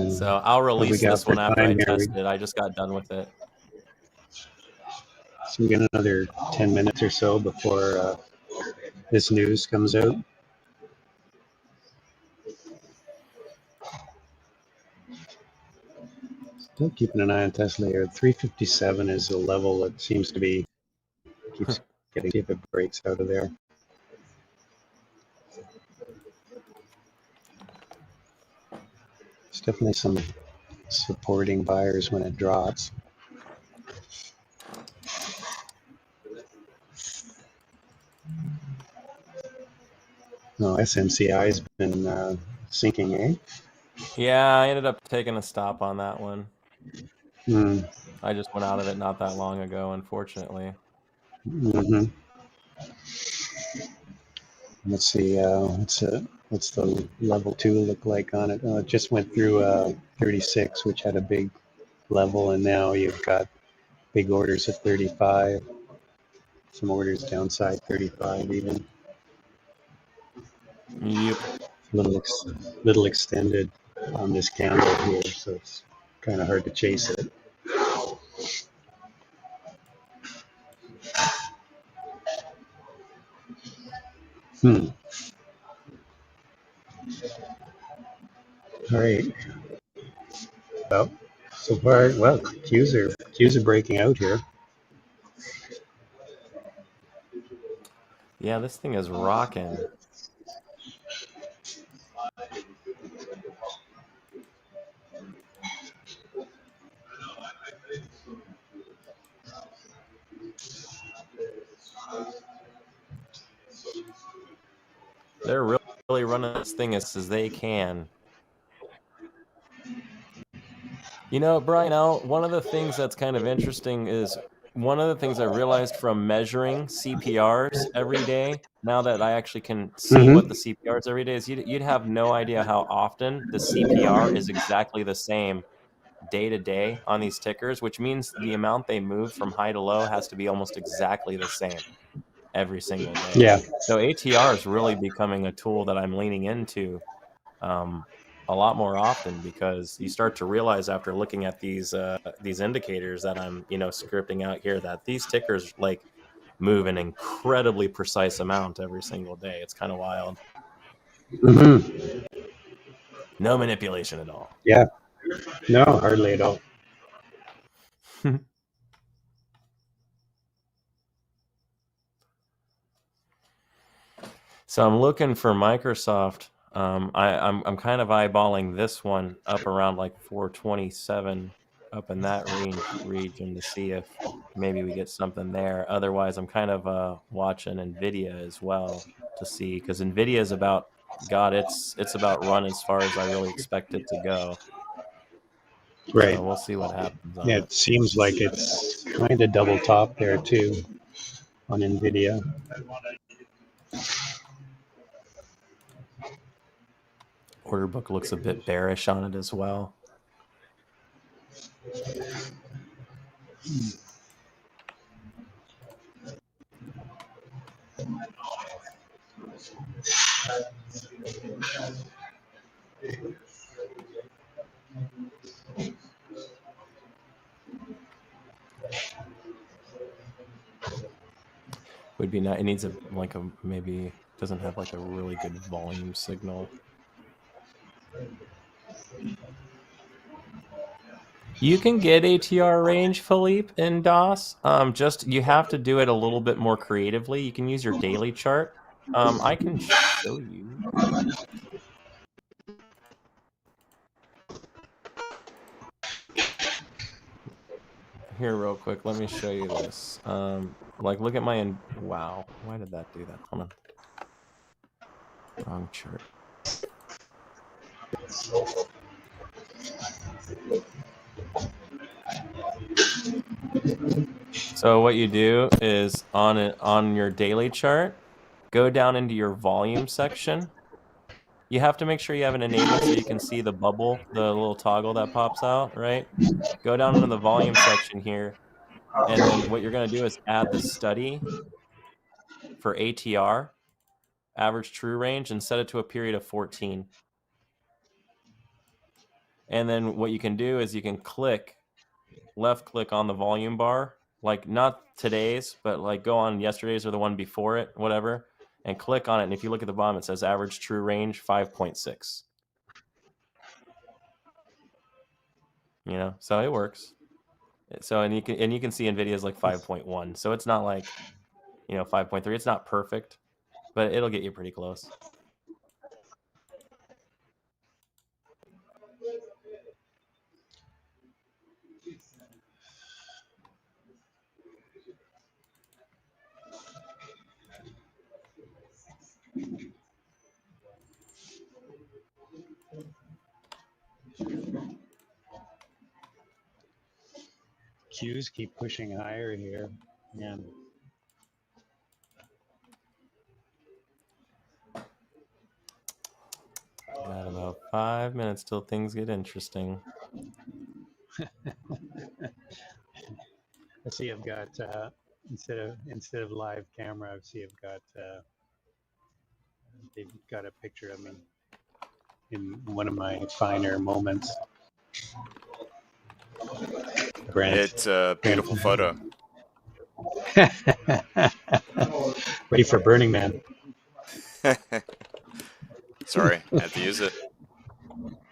So I'll release this one after I test it. I just got done with it. So we got another 10 minutes or so before this news comes out. Still keeping an eye on Tesla here. 357 is the level that seems to be keeps getting, if it breaks out of there. There's definitely some supporting buyers when it drops. No, SMCI has been sinking, eh? Yeah, I ended up taking a stop on that one. I just went out of it not that long ago, unfortunately. Let's see, what's the level 2 look like on it? It just went through 36, which had a big level, and now you've got big orders at 35. Some orders downside 35 even. Yep. Little extended on this candle here, so it's kind of hard to chase it. All right. Well, so far, well, Q's are breaking out here. Yeah, this thing is rocking. They're really running this thing as they can. You know, Brian, one of the things that's kind of interesting is one of the things I realized from measuring CPRs every day, now that I actually can see what the CPRs every day is, you'd have no idea how often the CPR is exactly the same day to day on these tickers, which means the amount they move from high to low has to be almost exactly the same every single day. Yeah. So ATR is really becoming a tool that I'm leaning into a lot more often, because you start to realize after looking at these indicators that I'm, scripting out here, that these tickers like move an incredibly precise amount every single day. It's kind of wild. Mm-hmm. No manipulation at all. Yeah. No, hardly at all. So I'm looking for Microsoft. I'm kind of eyeballing this one up around like 427, up in that region, to see if maybe we get something there. Otherwise, I'm kind of watching Nvidia as well to see, because Nvidia is about, God, it's about run as far as I really expect it to go. Right. So we'll see what happens on Yeah, it. it seems like it's kind of double top there too on Nvidia. Order book looks a bit bearish on it as well. Would be nice. It needs maybe doesn't have like a really good volume signal. You can get ATR range, Philippe, in DOS. Just you have to do it a little bit more creatively. You can use your daily chart. I can show you. Here, real quick, let me show you this. Look at my wow. Why did that do that? Hold on. Wrong chart. So what you do is on your daily chart, go down into your volume section. You have to make sure you have it enabled so you can see the bubble, the little toggle that pops out, right? Go down into the volume section here, and then what you're going to do is add the study for ATR, average true range, and set it to a period of 14. And then what you can do is you can left click on the volume bar, like not today's, but like go on yesterday's or the one before it, whatever, and click on it. And if you look at the bottom, it says average true range 5.6. So it works. So and you can see Nvidia is like 5.1. So it's not like 5.3. It's not perfect, but it'll get you pretty close. Qs keep pushing higher here. Yeah. Got about 5 minutes till things get interesting. I see I've got instead of live camera, I see I've got they've got a picture of me in one of my finer moments. Grant. It's a beautiful photo. Ready for Burning Man. Sorry, I had to use it.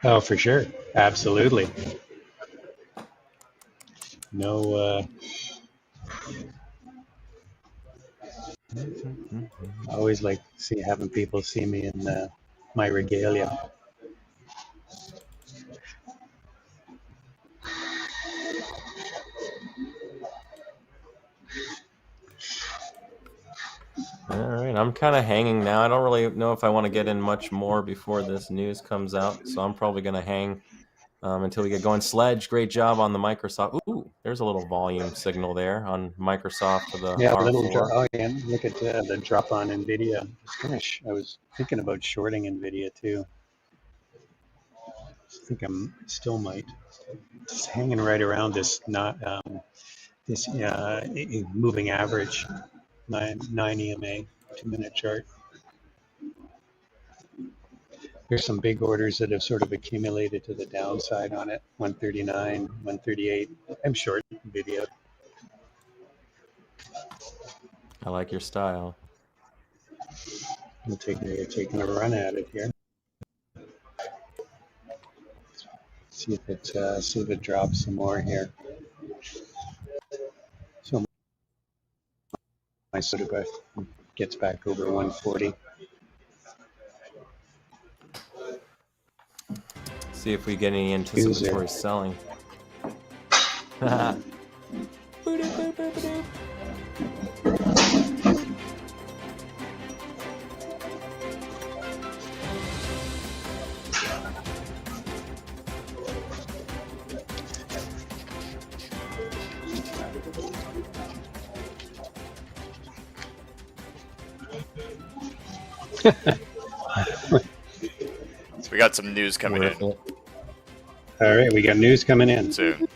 Oh, for sure. Absolutely. No, I always like having people see me in my regalia. All right, I'm kind of hanging now. I don't really know if I want to get in much more before this news comes out, so I'm probably going to hang until we get going. Sledge, great job on the Microsoft. Ooh, there's a little volume signal there on Microsoft to the Yeah, R4. little drop. Oh, yeah. Look at the drop on Nvidia. I was thinking about shorting Nvidia too. I think I still might. It's hanging right around this moving average, 9 EMA 2-minute chart. There's some big orders that have sort of accumulated to the downside on it. 139, 138. I'm short video. I like your style. I'm taking a run at it here. See if it drops some more here. So my sort of gets back over 140. See if we get any anticipatory selling. So we got some news coming in. All right, we got news coming in soon.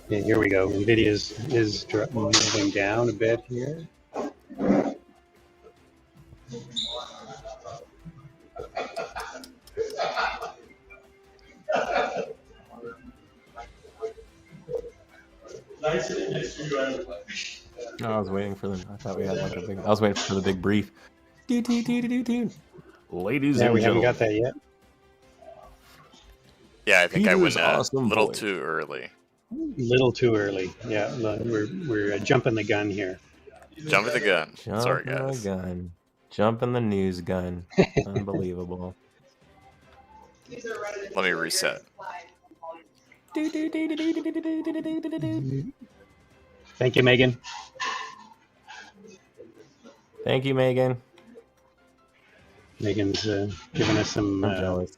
Yeah, here we go. NVIDIA is moving down a bit here. No, I was waiting for them. I thought we had like a big. I was waiting for the big brief. Ladies and we gentlemen. haven't got that yet. Yeah, I think I went awesome a little voice. too early. Little too early. Yeah, we're jumping the gun here. Jumping the gun. Sorry, Jumping guys. the gun. Jumping the news gun. Unbelievable. Let me reset. Thank you, Megan. Thank you, Megan. Megan's giving us some. I'm jealous.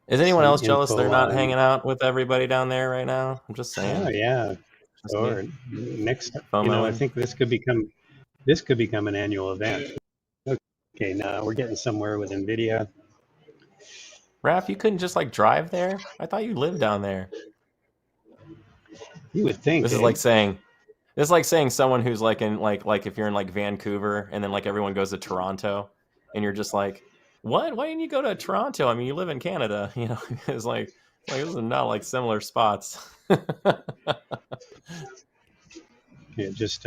Is anyone some else jealous info they're not on- hanging out with everybody down there right now? I'm just saying. Oh yeah. Just Or me. next, FOMO. I think this could become an annual event. Okay, now we're getting somewhere with NVIDIA. Raph, you couldn't just like drive there? I thought you lived down there. You would think. This is like saying someone who's like in like if you're in like Vancouver and then like everyone goes to Toronto and you're just like, what? Why didn't you go to Toronto? I mean, you live in Canada, you know. It's like this is not like similar spots. Yeah, just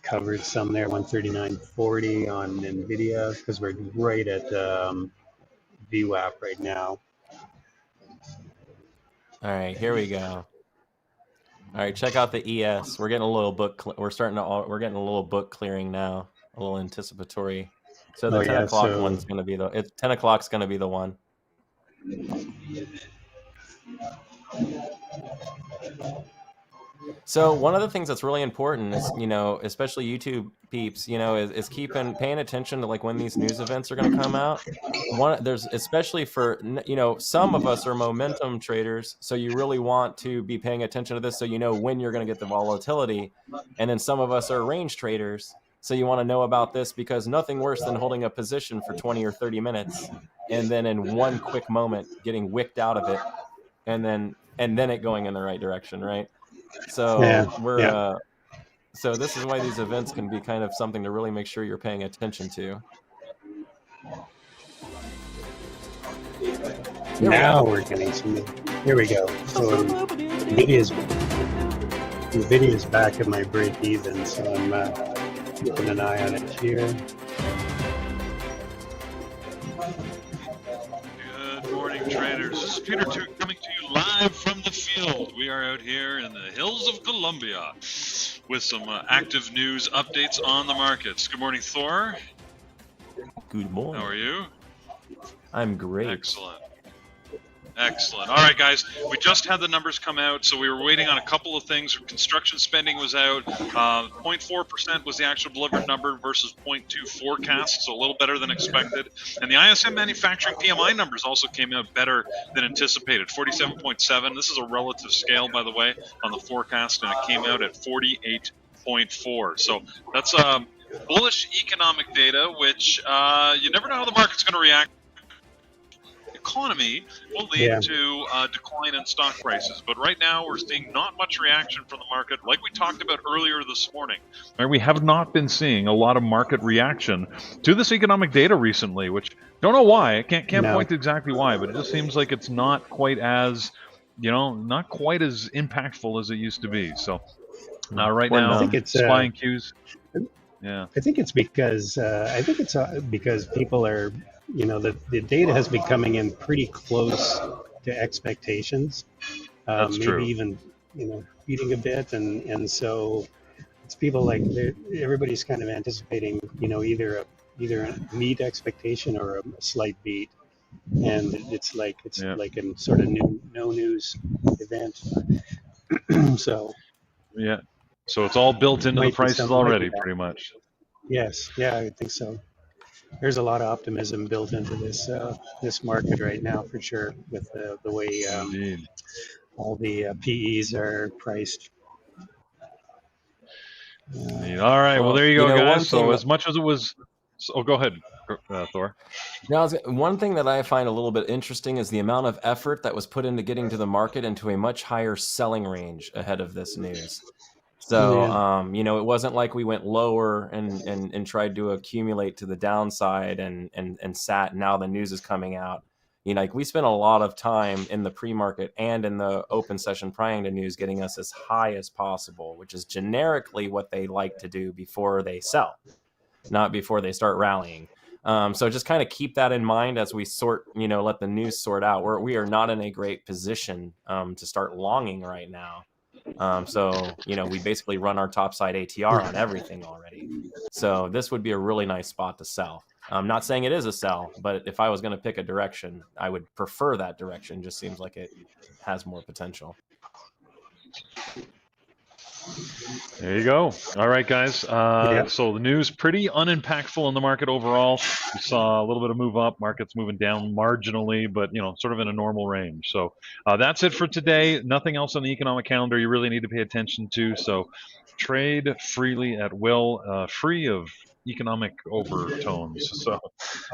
covered some there, 139.40 on NVIDIA because we're right at VWAP right now. All right, here we go. All right, check out the ES. We're getting a little book. We're getting a little book clearing now. A little anticipatory. So the 10 o'clock one's going to be 10 o'clock's going to be the one. So one of the things that's really important is, you know, especially YouTube peeps, you know, is paying attention to like when these news events are going to come out. There's especially for, you know, some of us are momentum traders, so you really want to be paying attention to this so you know when you're going to get the volatility. And then some of us are range traders, so you want to know about this because nothing worse than holding a position for 20 or 30 minutes and then in one quick moment getting wicked out of it and then it going in the right direction, right? So so this is why these events can be kind of something to really make sure you're paying attention to. Now we're getting some. Here we go. So NVIDIA's back at my break even, so I'm keeping an eye on it here. Good morning, traders. This is Peter coming to you live from the field. We are out here in the hills of Colombia with some active news updates on the markets. Good morning, Thor. Good morning. How are you? I'm great. Excellent. Excellent. All right, guys. We just had the numbers come out, so we were waiting on a couple of things. Construction spending was out. 0.4% was the actual delivered number versus 0.2 forecast, so a little better than expected. And the ISM manufacturing PMI numbers also came out better than anticipated, 47.7. This is a relative scale, by the way, on the forecast, and it came out at 48.4. So that's bullish economic data, which you never know how the market's going to react. economy will lead to a decline in stock prices. But right now, we're seeing not much reaction from the market, like we talked about earlier this morning. Right, we have not been seeing a lot of market reaction to this economic data recently, which don't know why. I can't point to exactly why, but it just seems like it's not quite as, not quite as impactful as it used to be. So right now, I think it's spying cues. Yeah, I think it's because because people are, the data has been coming in pretty close to expectations. That's maybe true. even beating a bit, and so it's people like everybody's kind of anticipating either a meet expectation or a slight beat, and it's like a sort of no news event. So so it's all built into the prices already, pretty much. Yes, I think so. There's a lot of optimism built into this market right now, for sure, with the way all the PEs are priced. All right, well, there you go, guys. So as much as it was, go ahead, Thor. Now, one thing that I find a little bit interesting is the amount of effort that was put into getting to the market into a much higher selling range ahead of this news. So, it wasn't like we went lower and tried to accumulate to the downside and sat. Now the news is coming out. Like we spent a lot of time in the pre-market and in the open session prior to news getting us as high as possible, which is generically what they like to do before they sell, not before they start rallying. So just kind of keep that in mind as we let the news sort out. We are not in a great position to start longing right now. So we basically run our topside ATR on everything already. So this would be a really nice spot to sell. I'm not saying it is a sell, but if I was going to pick a direction, I would prefer that direction. Just seems like it has more potential. There you go. All right, guys. So the news pretty unimpactful in the market overall. We saw a little bit of move up, markets moving down marginally, but sort of in a normal range. So that's it for today. Nothing else on the economic calendar you really need to pay attention to. So trade freely at will, free of economic overtones. So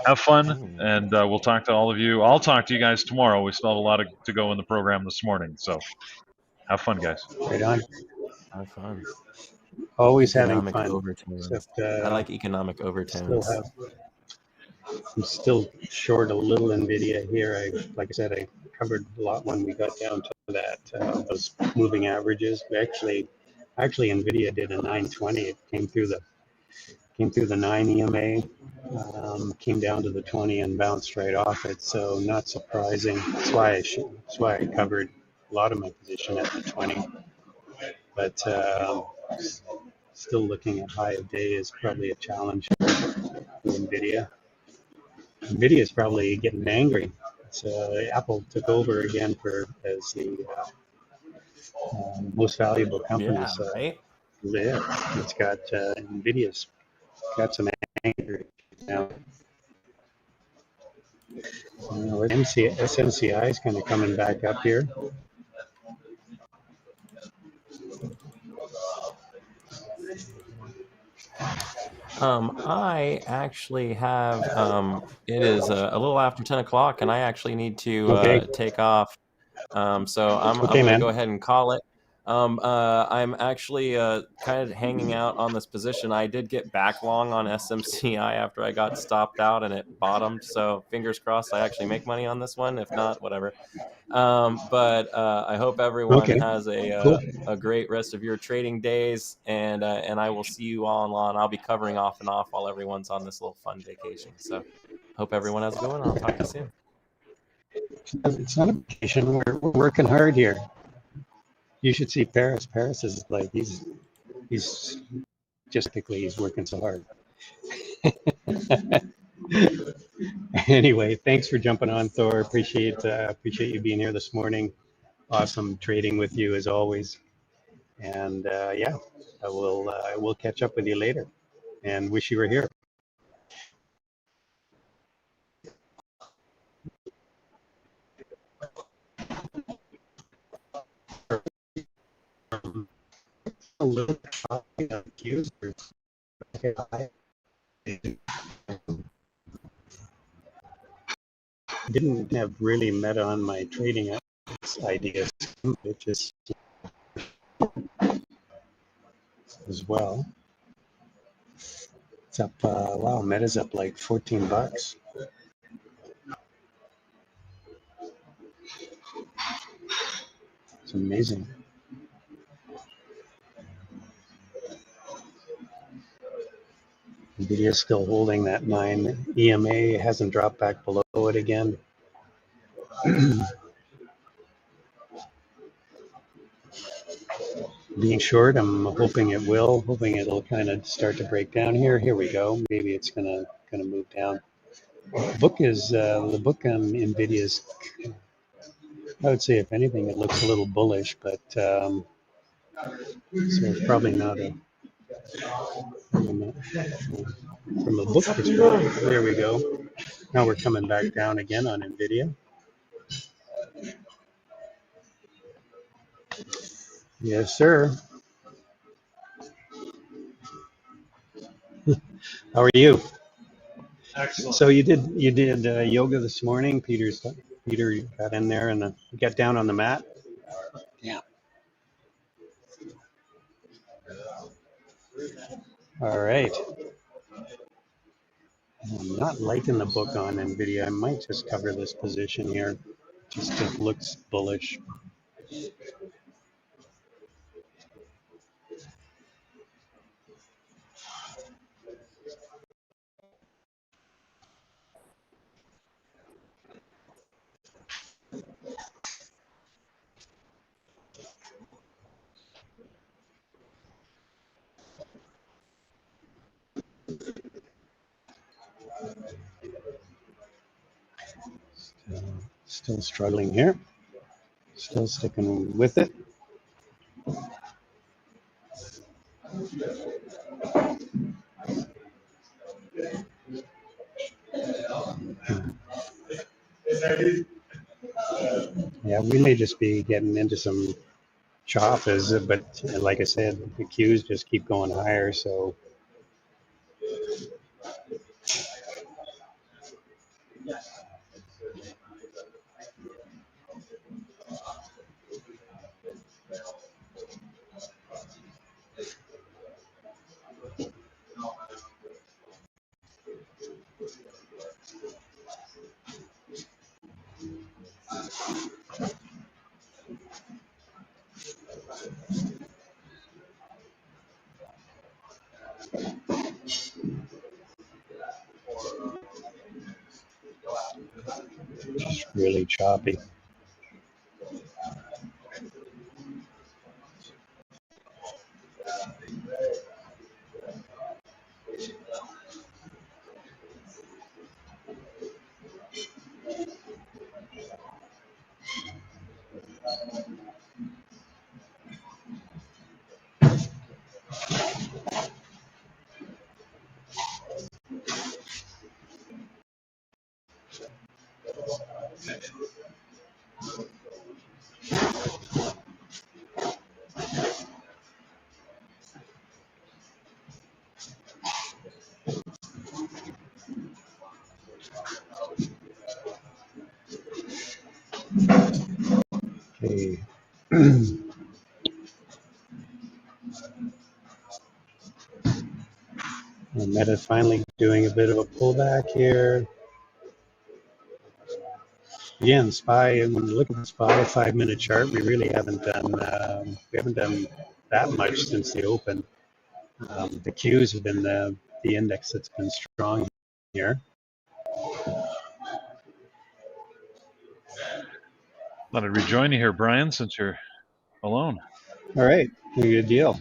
have fun, and we'll talk to all of you. I'll talk to you guys tomorrow. We still have a lot to go in the program this morning. So have fun, guys. Right on. Have fun. Always Economic having fun. overtones. Except, I like economic overtones. I'm still short a little NVIDIA here. Like I said, I covered a lot when we got down to that those moving averages. Actually, NVIDIA did a 920. It came through the 9 EMA, came down to the 20 and bounced right off it. So not surprising. That's why I covered a lot of my position at the 20. But still looking at high of day is probably a challenge for NVIDIA. NVIDIA is probably getting angry. Apple took over again as the most valuable company. Yeah, right? It's got NVIDIA's got some anger now. SMCI is kind of coming back up here. I actually have, it is a little after 10 o'clock and I actually need to take off. So I'm going to go ahead and call it. I'm actually kind of hanging out on this position. I did get back long on SMCI after I got stopped out and it bottomed. So fingers crossed I actually make money on this one. If not, whatever. But I hope everyone has a great rest of your trading days, and I will see you all on. I'll be covering off and off while everyone's on this little fun vacation. So hope everyone has a good one. I'll talk to you soon. It's not a vacation. We're working hard here. You should see Paris. Paris is like he's working so hard. Anyway, thanks for jumping on, Thor. Appreciate you being here this morning. Awesome trading with you as always. And I will catch up with you later. And wish you were here. A little confused. didn't have really met on my trading ideas. It just as well. It's up. Wow, Meta's up like $14. It's amazing. NVIDIA's still holding that 9. EMA hasn't dropped back below it again. Being short, I'm hoping it will. Hoping it'll kind of start to break down here. Here we go. Maybe it's gonna move down. The book on NVIDIA's. I would say, if anything, it looks a little bullish, but so it's probably not a. From a book perspective, there we go. Now we're coming back down again on NVIDIA. Yes, sir. How are you? Excellent. So you did yoga this morning. Peter got in there and got down on the mat. Yeah. All right. I'm not liking the book on NVIDIA. I might just cover this position here. Just it looks bullish. Still struggling here. Still sticking with it. Yeah, we may just be getting into some chop, but like I said, the Qs just keep going higher. So just really choppy. Okay. And Meta finally doing a bit of a pullback here. Again, SPY. When you look at the SPY 5-minute chart, we really haven't done that much since the open. The Qs have been the index that's been strong here. Thought I'd rejoin you here, Brian, since you're alone. All right, good deal.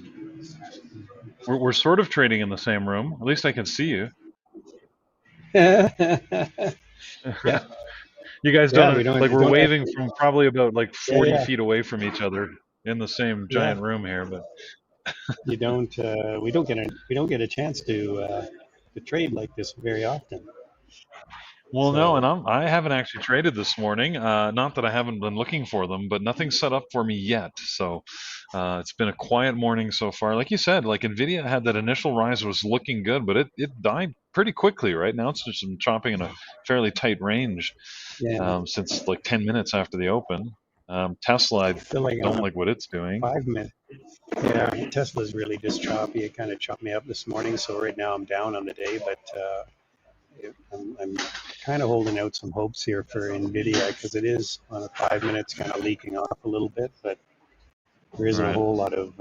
We're sort of trading in the same room. At least I can see you. Yeah. You guys don't, like, we're waving from probably about like 40 feet away from each other in the same giant room here, but we don't get a chance to trade like this very often. Well, no, and So I haven't actually traded this morning. Not that I haven't been looking for them, but nothing's set up for me yet. So it's been a quiet morning so far. Like you said, like Nvidia had that initial rise, was looking good, but it died pretty quickly. Right now, it's just been chopping in a fairly tight range yeah, since like 10 minutes after the open. Tesla, I I feel like don't on a like what it's doing. 5 minute. Yeah, Tesla's really just choppy. It kind of chopped me up this morning, so right now I'm down on the day, but I'm kind of holding out some hopes here for Nvidia because it is on a 5 minutes kind of leaking off a little bit, but there isn't a Right. whole lot of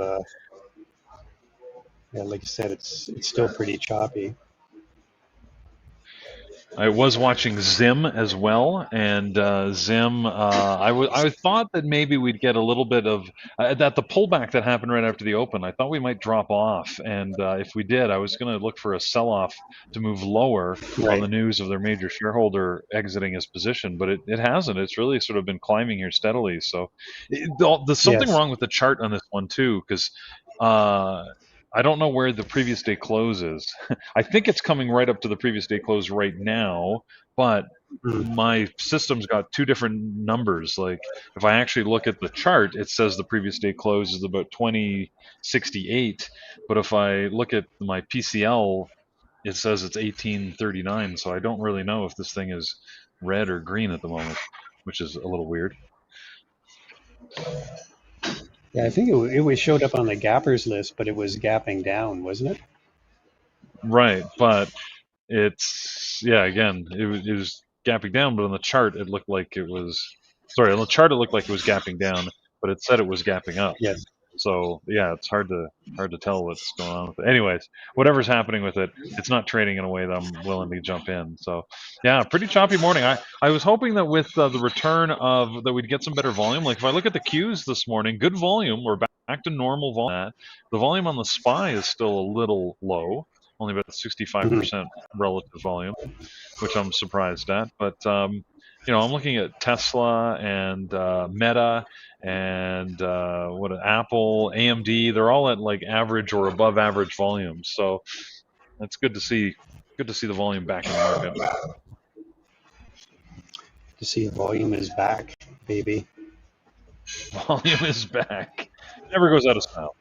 yeah, like you said, it's still pretty choppy. I was watching Zim as well, and Zim, I thought that maybe we'd get a little bit of that the pullback that happened right after the open. I thought we might drop off, and if we did, I was going to look for a sell-off to move lower on Right. the news of their major shareholder exiting his position, but it hasn't. It's really sort of been climbing here steadily. So there's something Yes. wrong with the chart on this one too, because I don't know where the previous day close is. I think it's coming right up to the previous day close right now, but Mm. my system's got two different numbers. Like if I actually look at the chart, it says the previous day close is about 2068, but if I look at my PCL, it says it's 1839. So I don't really know if this thing is red or green at the moment, which is a little weird. Yeah, I think it was showed up on the gappers list, but it was gapping down, wasn't it? Right, but it's yeah. Again, it was gapping down, but on the chart it looked like it was. Sorry, on the chart it looked like it was gapping down, but it said it was gapping up. Yes. So yeah, it's hard to tell what's going on with it. Anyways, whatever's happening with it, it's not trading in a way that I'm willing to jump in. So yeah, pretty choppy morning. I was hoping that with the return of that we'd get some better volume. Like if I look at the Qs this morning, good volume. We're back to normal volume. The volume on the SPY is still a little low, only about Mhm. 65% relative volume, which I'm surprised at. But I'm looking at Tesla and Meta and what Apple, AMD. They're all at like average or above average volumes. So that's good to see. Good to see the volume back in the market. To see volume is back, baby. Volume is back. Never goes out of style.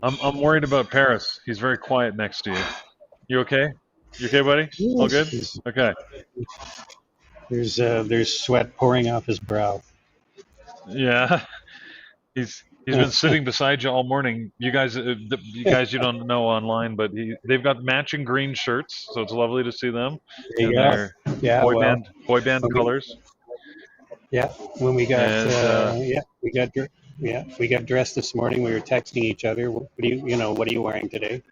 I'm worried about Paris. He's very quiet next to you. You okay? You okay, buddy? All Yes, good? Okay. there's sweat pouring off his brow. Yeah. He's been sitting beside you all morning. You guys, you don't know online, but they've got matching green shirts, so it's lovely to see them, There you and go. their Yeah, boy well, band colors. yeah, when we got And we got dressed this morning. We were texting each other. What are you wearing today?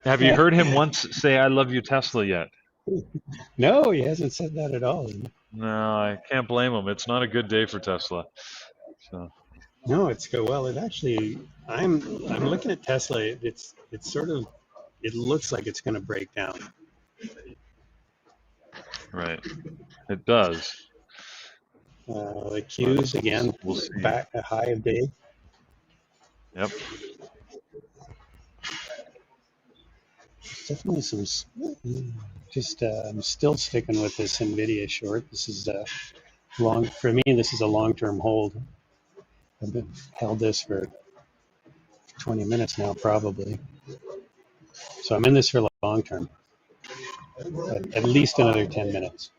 have you heard him once say "I love you, Tesla" yet? No, he hasn't said that at all. No, I can't blame him. It's not a good day for Tesla. So No, it's good. Well, it actually, I'm looking at Tesla. It's sort of, it looks like it's going to break down. right, it does. The Qs again, We'll see. back a high of day. Yep. Definitely some. Just I'm still sticking with this Nvidia short. This is long for me. This is a long-term hold. I've been held this for 20 minutes now, probably. So I'm in this for long term, at least another 10 minutes.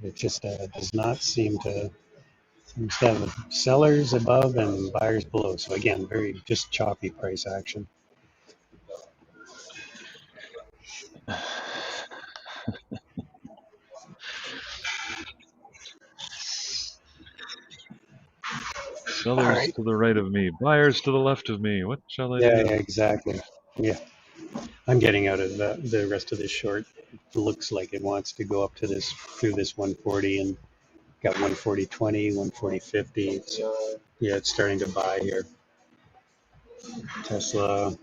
It just does not seems to have sellers above and buyers below. So again, very just choppy price action. Sellers to the right of me, buyers to the left of me. What shall I do? Yeah, exactly. Yeah, I'm getting out of the rest of this short. It looks like it wants to go up to this through this 140 and got 140.20, 140.50. Yeah, it's starting to buy here. Tesla.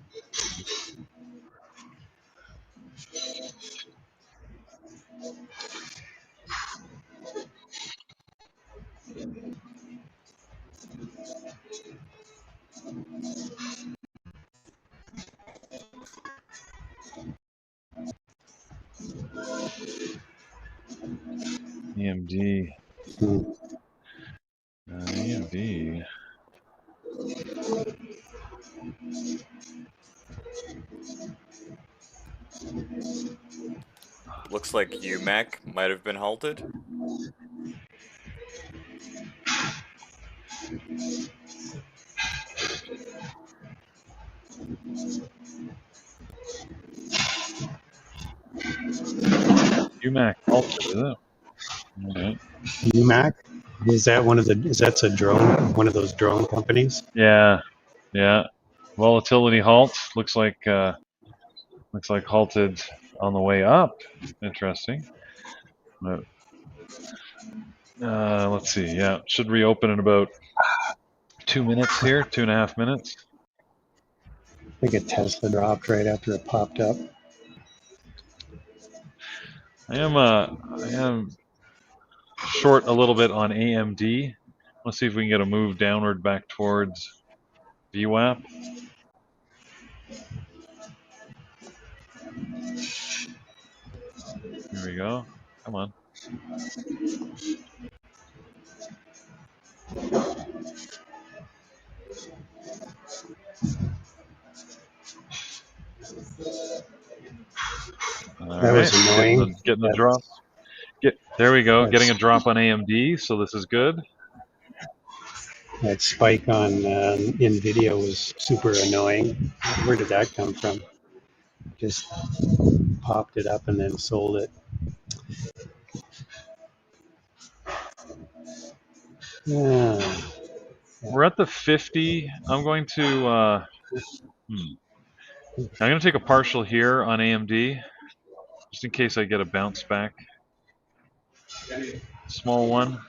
AMD. AMD. Looks like UMAC might have been halted. UMAC halted, is it? Okay. UMAC? Is that that's a drone, one of those drone companies? Yeah, yeah. Volatility halt. Looks like halted on the way up. Interesting. But, let's see. Yeah, should reopen in about 2 minutes here, 2.5 minutes. I think a Tesla dropped right after it popped up. I am short a little bit on AMD. Let's see if we can get a move downward back towards VWAP. Here we go. Come on. All That right. was annoying. Getting the drop. There we go. Getting a drop on AMD, so this is good. That spike on NVIDIA was super annoying. Where did that come from? Just popped it up and then sold it. Yeah. We're at the 50. I'm going to take a partial here on AMD, just in case I get a bounce back. Small one.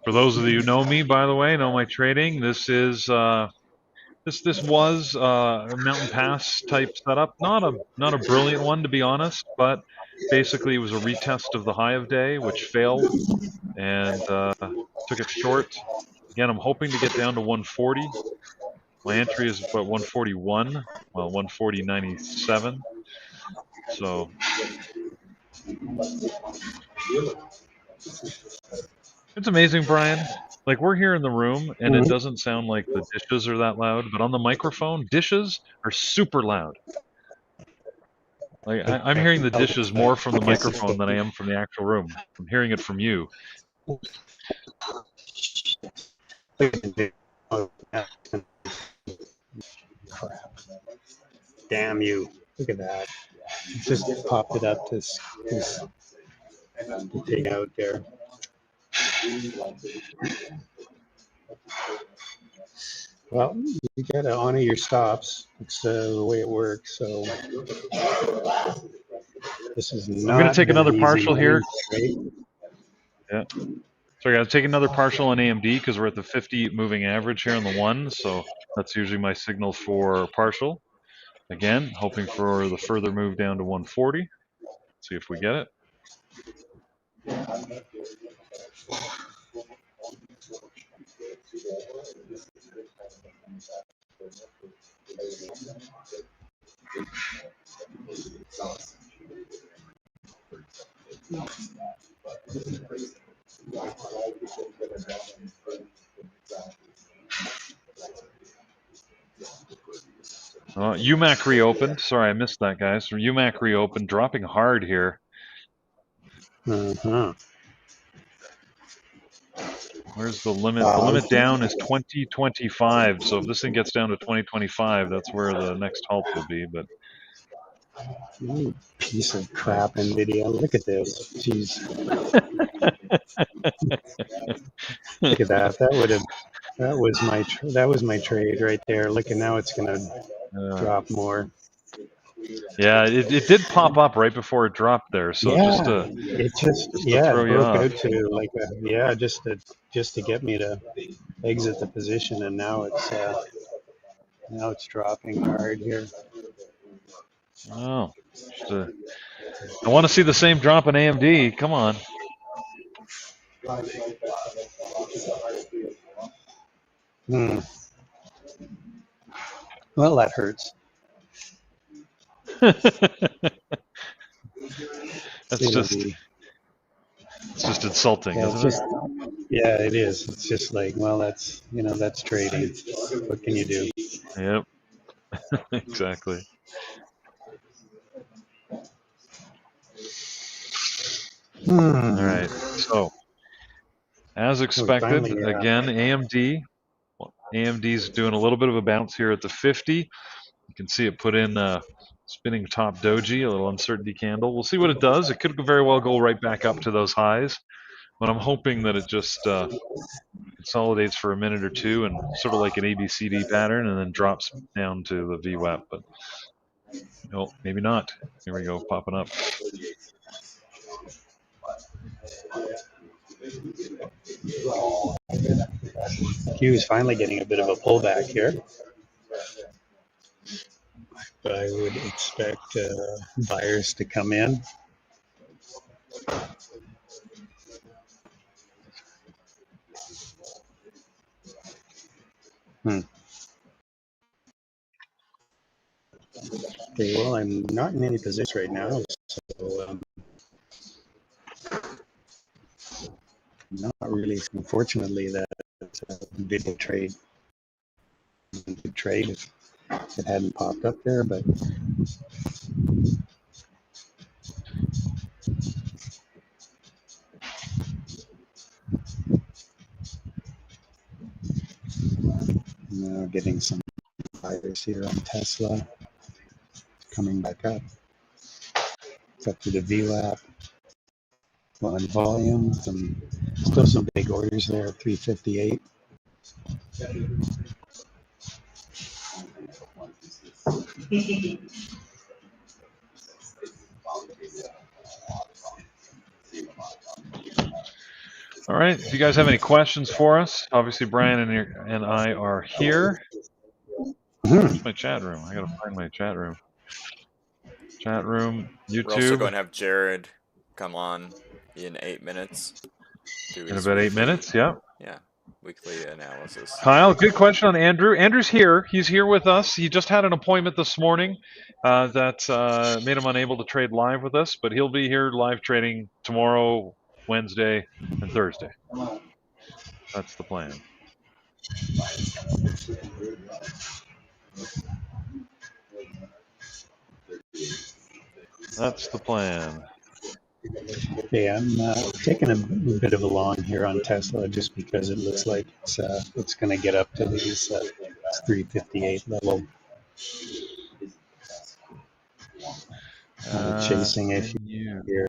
For those of you who know me, by the way, know my trading, this is this was a Mountain Pass type setup. Not a brilliant one, to be honest, but basically it was a retest of the high of day, which failed, and took it short. Again, I'm hoping to get down to 140. My entry is about 141, well, 140.97. So it's amazing, Brian. Like, we're here in the room, and it doesn't sound like the dishes are that loud, but on the microphone, dishes are super loud. Like, I'm hearing the dishes more from the microphone than I am from the actual room. I'm hearing it from you. Damn you. Look at that. It just popped it up to take out there. Well, you got to honor your stops. It's the way it works. So this is not. I'm going to take another partial here. Right? Yeah. Sorry, guys. Take another partial on AMD because we're at the 50 moving average here on the 1. So that's usually my signal for partial. Again, hoping for the further move down to 140. See if we get it. UMAC reopened. Sorry, I missed that, guys. So UMAC reopened, dropping hard here. Where's the limit? The limit down is 2025. So if this thing gets down to 2025, that's where the next halt will be. But piece of crap, NVIDIA. Look at this. Jeez. Look at that. That was my trade right there. Look, and now it's gonna drop more. Yeah, it did pop up right before it dropped there. So yeah, it throw you off. Out to like just to get me to exit the position, and now it's dropping hard here. Oh, I want to see the same drop in AMD. Come on. Well, that hurts. It's just insulting, isn't it? Yeah, it is. It's just like, well, that's trading. What can you do? Yep. Exactly. All right. So, as expected, again, AMD's doing a little bit of a bounce here at the 50. You can see it put in a spinning top doji, a little uncertainty candle. We'll see what it does. It could very well go right back up to those highs, but I'm hoping that it just consolidates for a minute or two and sort of like an ABCD pattern and then drops down to the VWAP. But no, maybe not. Here we go, popping up. Q is finally getting a bit of a pullback here. But I would expect buyers to come in. Okay, well, I'm not in any position right now, so not really. Unfortunately, that's a big trade. Big trade if it hadn't popped up there, but now getting some buyers here on Tesla coming back up. It's up to the VWAP. Well, in volume, still some big orders there at 358. All right. If you guys have any questions for us, obviously Brian and I are here. Where's my chat room? I gotta find my chat room. Chat room, YouTube. We're also going to have Jared come on in 8 minutes. In about 8 minutes, yeah. Yeah, weekly analysis. Kyle, good question on Andrew. Andrew's here. He's here with us. He just had an appointment this morning that made him unable to trade live with us, but he'll be here live trading tomorrow, Wednesday, and Thursday. That's the plan. That's the plan. Yeah, I'm taking a bit of a long here on Tesla just because it looks like it's going to get up to these 358 level. Chasing it here.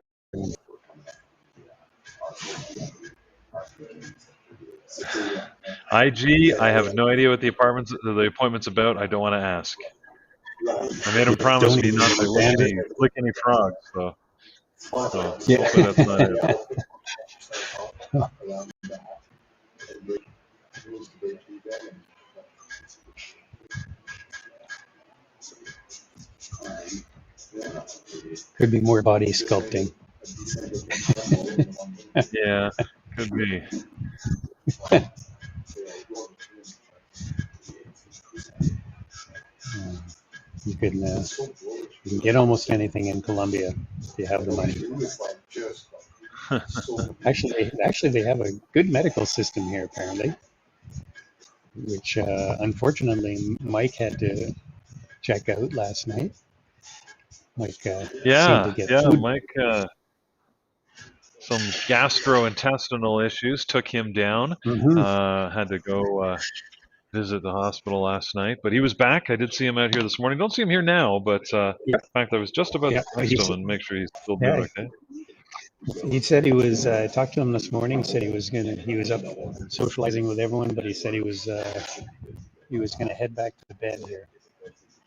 IG, I have no idea what the appointment's about. I don't want to ask. I made him promise me not to lick any frogs, so yeah. Hopefully that's not it. Could be more body sculpting. Yeah, could be. You can get almost anything in Colombia if you have the money. Actually, they have a good medical system here, apparently, which unfortunately Mike had to check out last night. Like, Mike, some gastrointestinal issues took him down. Had to go visit the hospital last night, but he was back. I did see him out here this morning. Don't see him here now, but in fact, I was just about to text him and make sure he's still doing okay. He said he was. I talked to him this morning. Said he was up socializing with everyone, but he said he was going to head back to the bed here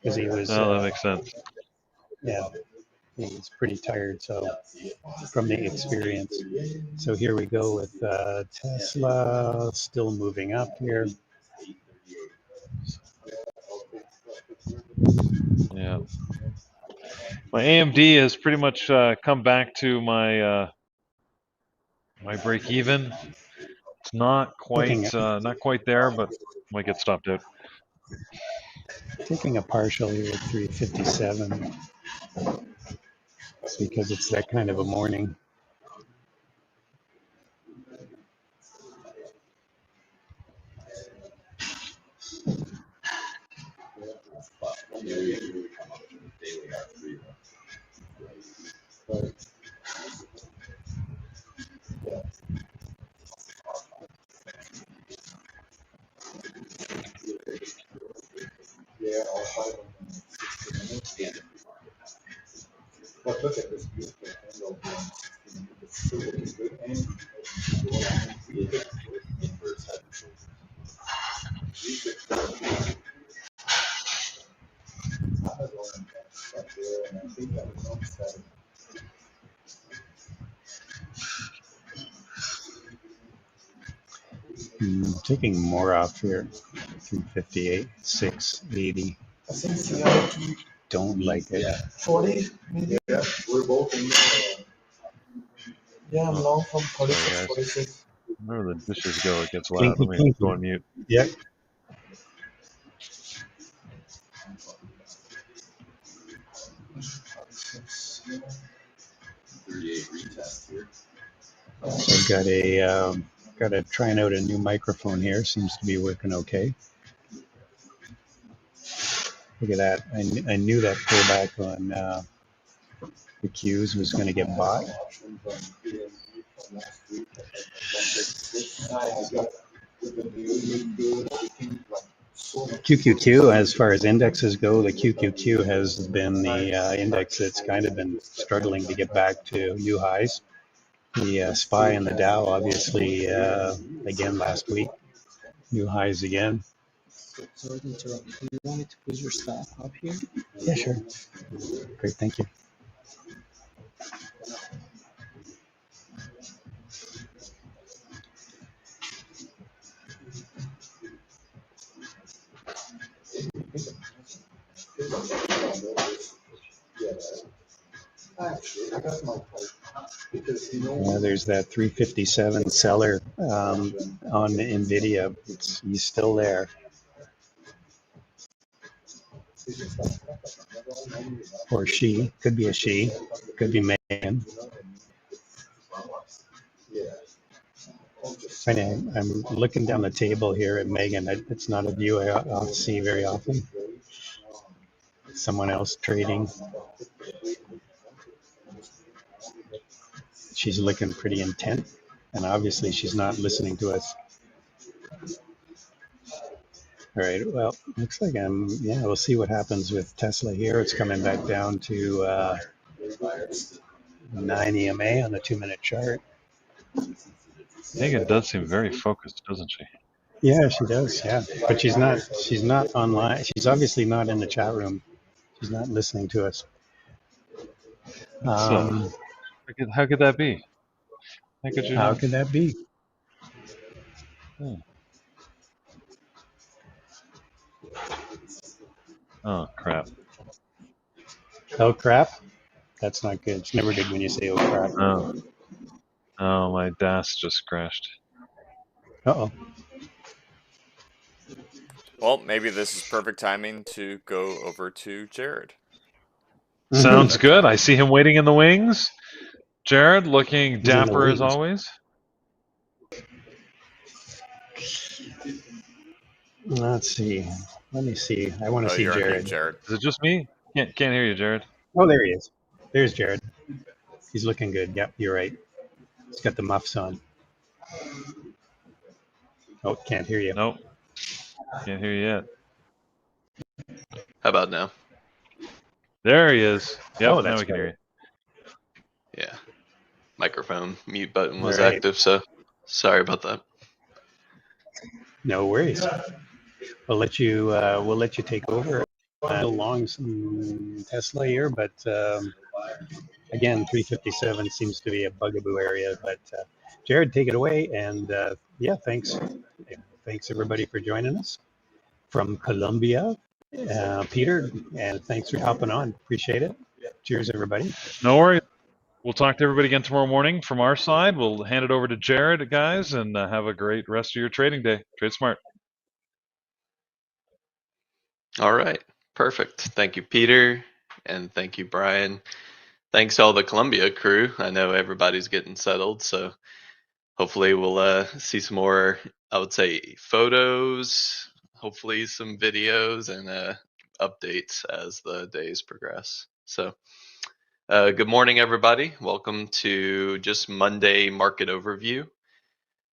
because he was. Oh, that makes sense. Yeah, he's pretty tired. So from the experience. So here we go with Tesla still moving up here. Yeah. My AMD has pretty much come back to my my break even. It's not quite there, but might get stopped out. Taking a partial here at 357. It's because it's that kind of a morning. Taking more off here. 358, 680. SMCI Don't like it. 40 maybe. Yeah, we're both in. Yeah, I'm long from 46, 46. Wherever the dishes go, it gets loud. Let me go on mute. Yep. I've got a trying out a new microphone here. Seems to be working okay. Look at that. I knew that pullback on the Qs was going to get bought. QQQ, as far as indexes go, the QQQ has been the index that's kind of been struggling to get back to new highs. The SPY and the Dow, obviously, again last week, new highs again. Sorry to interrupt. Do you want me to put your stuff up here? Yeah, sure. Great, thank you. There's that 357 seller on NVIDIA. He's still there. Or she. Could be a she. Could be Megan. I'm looking down the table here at Megan. It's not a view I see very often. Someone else trading. She's looking pretty intent, and obviously she's not listening to us. All right, well, looks like we'll see what happens with Tesla here. It's coming back down to 9 EMA on the 2-minute chart. Megan does seem very focused, doesn't she? Yeah, she does, yeah. But she's not online. She's obviously not in the chat room. She's not listening to us. How could that be? How could that be? Oh, crap. Oh, crap? That's not good. It's never good when you say, oh, crap. Oh, my DAS just crashed. Uh-oh. Well, maybe this is perfect timing to go over to Jared. Sounds good. I see him waiting in the wings. Jared, looking dapper as always. Let's see. Let me see. I want to see Jared. Is it just me? Can't hear you, Jared. Oh, there he is. There's Jared. He's looking good. Yep, you're right. He's got the muffs on. Oh, can't hear you. Nope. Can't hear you yet. How about now? There he is. Yep, oh, now we can hear you. Yeah. Microphone mute button was active, so sorry about that. No worries. We'll let you take over. Along some Tesla here, but again, 357 seems to be a bugaboo area. But Jared, take it away, and yeah, thanks everybody for joining us from Colombia. Peter, and thanks for hopping on. Appreciate it. Cheers, everybody. No worries. We'll talk to everybody again tomorrow morning from our side. We'll hand it over to Jared, guys, and have a great rest of your trading day. Trade smart. All right. Perfect. Thank you, Peter. And thank you, Brian. Thanks to all the Columbia crew. I know everybody's getting settled, so hopefully we'll see some more, I would say, photos, hopefully some videos and updates as the days progress. So good morning, everybody. Welcome to just Monday market overview.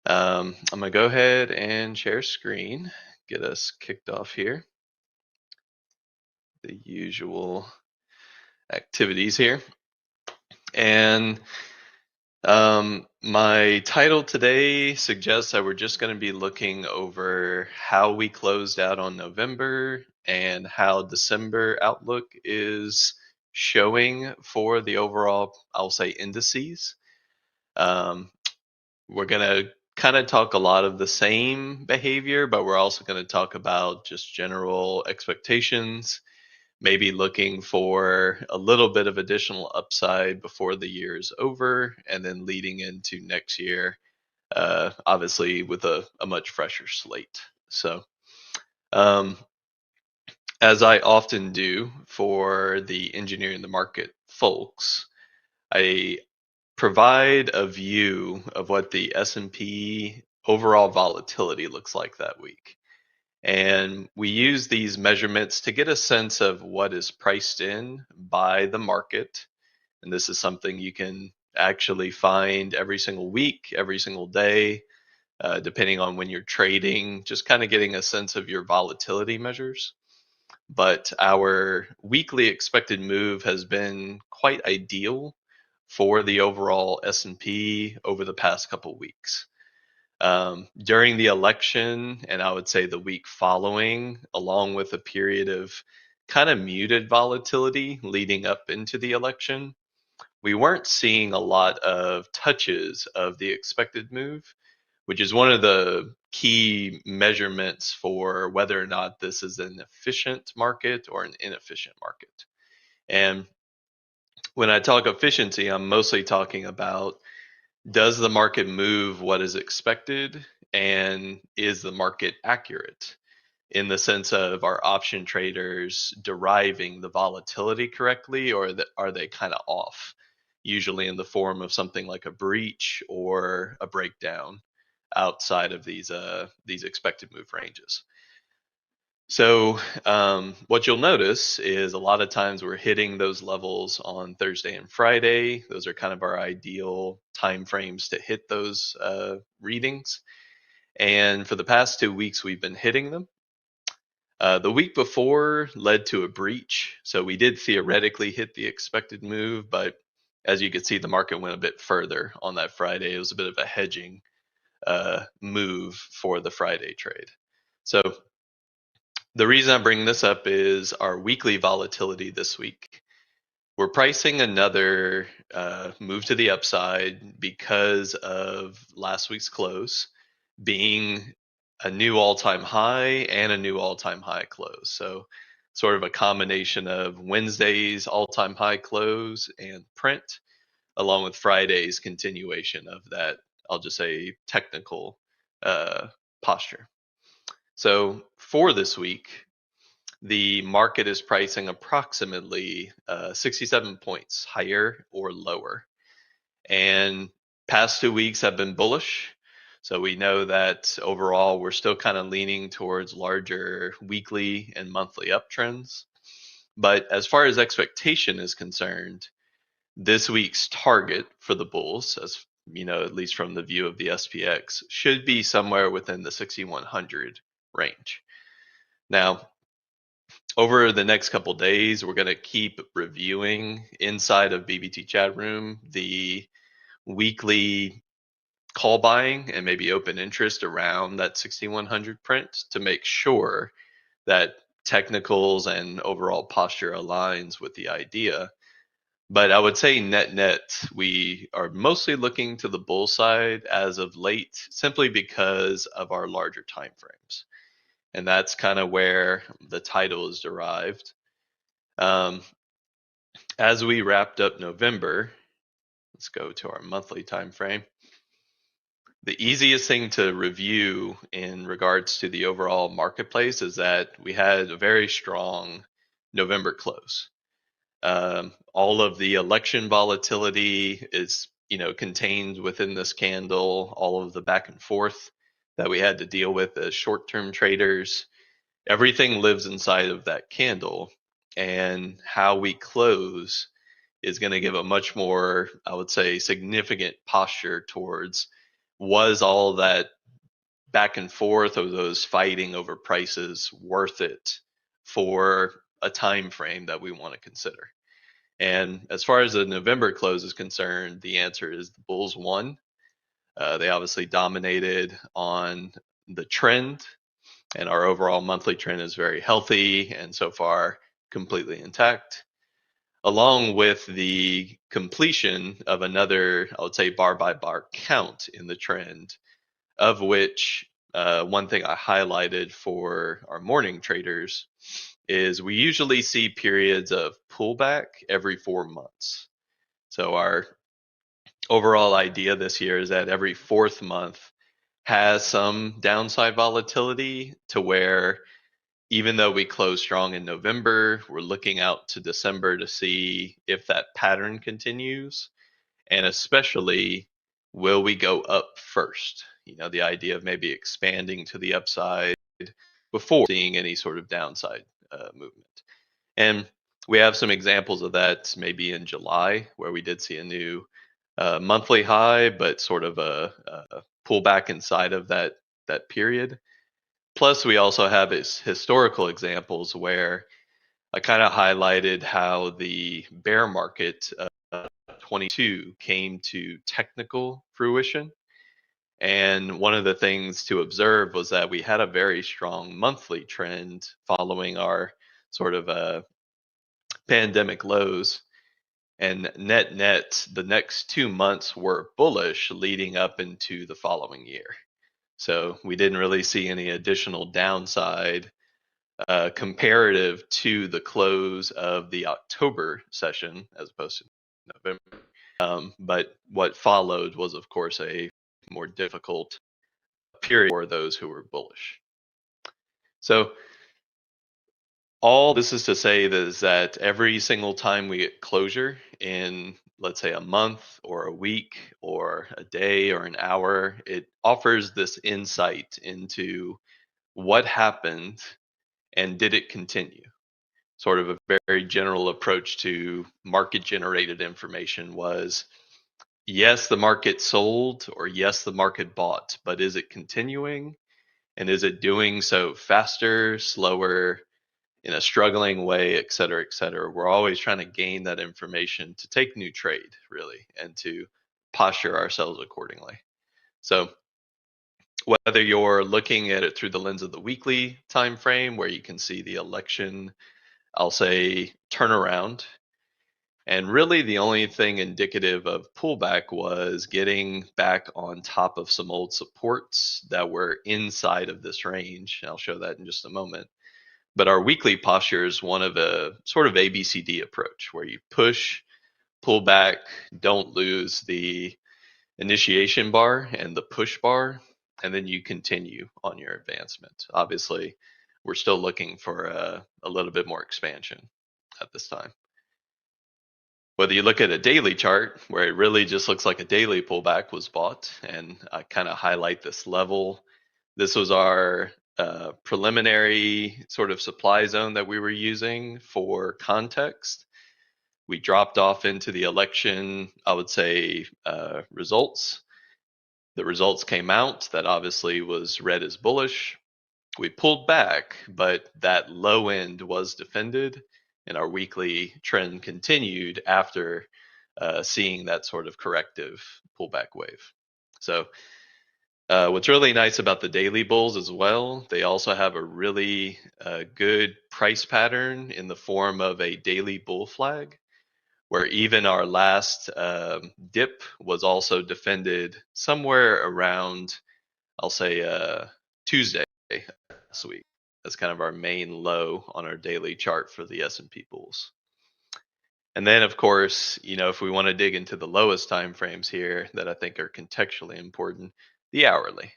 I'm going to go ahead and share screen, get us kicked off here. The usual activities here. And my title today suggests that we're just going to be looking over how we closed out on November and how December outlook is showing for the overall, I'll say, indices. We're going to kind of talk a lot of the same behavior, but we're also going to talk about just general expectations, maybe looking for a little bit of additional upside before the year is over, and then leading into next year, obviously with a much fresher slate. So, as I often do for the engineering the market folks, I provide a view of what the S&P overall volatility looks like that week. And we use these measurements to get a sense of what is priced in by the market. And this is something you can actually find every single week, every single day, depending on when you're trading, just kind of getting a sense of your volatility measures. But our weekly expected move has been quite ideal for the overall S&P over the past couple weeks. During the election, and I would say the week following, along with a period of kind of muted volatility leading up into the election, we weren't seeing a lot of touches of the expected move, which is one of the key measurements for whether or not this is an efficient market or an inefficient market. And when I talk efficiency, I'm mostly talking about, does the market move what is expected, and is the market accurate in the sense of our option traders deriving the volatility correctly, or are they kind of off, usually in the form of something like a breach or a breakdown outside of these expected move ranges. So what you'll notice is a lot of times we're hitting those levels on Thursday and Friday. Those are kind of our ideal time frames to hit those readings. And for the past 2 weeks, we've been hitting them. The week before led to a breach. So we did theoretically hit the expected move, but as you can see, the market went a bit further on that Friday. It was a bit of a hedging move for the Friday trade. So the reason I'm bringing this up is our weekly volatility this week. We're pricing another move to the upside because of last week's close being a new all-time high and a new all-time high close. So sort of a combination of Wednesday's all-time high close and print, along with Friday's continuation of that, I'll just say, technical posture. So for this week, the market is pricing approximately 67 points higher or lower. And past 2 weeks have been bullish. So we know that overall we're still kind of leaning towards larger weekly and monthly uptrends. But as far as expectation is concerned, this week's target for the bulls, as you know, at least from the view of the SPX, should be somewhere within the 6100 range. Now, over the next couple days, we're going to keep reviewing inside of BBT chat room the weekly call buying and maybe open interest around that 6100 print to make sure that technicals and overall posture aligns with the idea. But I would say net, we are mostly looking to the bull side as of late, simply because of our larger time frames. And that's kind of where the title is derived. as we wrapped up November, let's go to our monthly time frame. The easiest thing to review in regards to the overall marketplace is that we had a very strong November close. All of the election volatility is, contained within this candle. All of the back and forth that we had to deal with as short-term traders, everything lives inside of that candle, and how we close is going to give a much more, I would say, significant posture towards, was all that back and forth or those fighting over prices worth it for a time frame that we want to consider? And as far as the November close is concerned, the answer is the bulls won. They obviously dominated on the trend, and our overall monthly trend is very healthy and so far completely intact, along with the completion of another, I would say, bar by bar count in the trend, of which one thing I highlighted for our morning traders is we usually see periods of pullback every 4 months. So our overall idea this year is that every 4th month has some downside volatility, to where even though we close strong in November, we're looking out to December to see if that pattern continues, and especially, will we go up first? The idea of maybe expanding to the upside before seeing any sort of downside movement. And we have some examples of that maybe in July, where we did see a new monthly high, but sort of a pullback inside of that period. Plus, we also have historical examples where I kind of highlighted how the bear market 22 came to technical fruition. And one of the things to observe was that we had a very strong monthly trend following our sort of pandemic lows. And net, the next 2 months were bullish leading up into the following year. So we didn't really see any additional downside comparative to the close of the October session as opposed to November. But what followed was, of course, a more difficult period for those who were bullish. So all this is to say that every single time we get closure in, let's say, a month or a week or a day or an hour, it offers this insight into what happened and did it continue. Sort of a very general approach to market generated information was, yes, the market sold, or yes, the market bought, but is it continuing? And is it doing so faster, slower, in a struggling way, et cetera, et cetera? We're always trying to gain that information to take new trade, really, and to posture ourselves accordingly. So whether you're looking at it through the lens of the weekly time frame, where you can see the election, I'll say, turnaround, and really the only thing indicative of pullback was getting back on top of some old supports that were inside of this range. I'll show that in just a moment. But our weekly posture is one of a sort of ABCD approach, where you push, pull back, don't lose the initiation bar and the push bar, and then you continue on your advancement. Obviously, we're still looking for a little bit more expansion at this time. Whether you look at a daily chart, where it really just looks like a daily pullback was bought, and I kind of highlight this level. This was our preliminary sort of supply zone that we were using for context. We dropped off into the election, I would say, results. The results came out. That obviously was read as bullish. We pulled back, but that low end was defended, and our weekly trend continued after seeing that sort of corrective pullback wave. So what's really nice about the daily bulls as well, they also have a really good price pattern in the form of a daily bull flag, where even our last dip was also defended somewhere around, I'll say, Tuesday this week. That's kind of our main low on our daily chart for the S&P bulls. And then, of course, if we want to dig into the lowest time frames here that I think are contextually important, the hourly.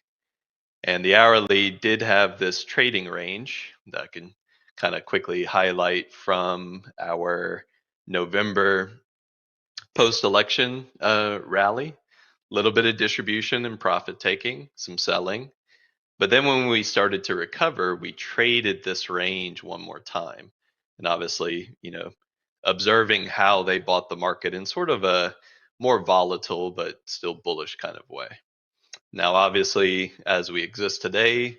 And the hourly did have this trading range that I can kind of quickly highlight from our November post-election rally. A little bit of distribution and profit taking, some selling. But then when we started to recover, we traded this range one more time. And obviously, observing how they bought the market in sort of a more volatile but still bullish kind of way. Now, obviously, as we exist today,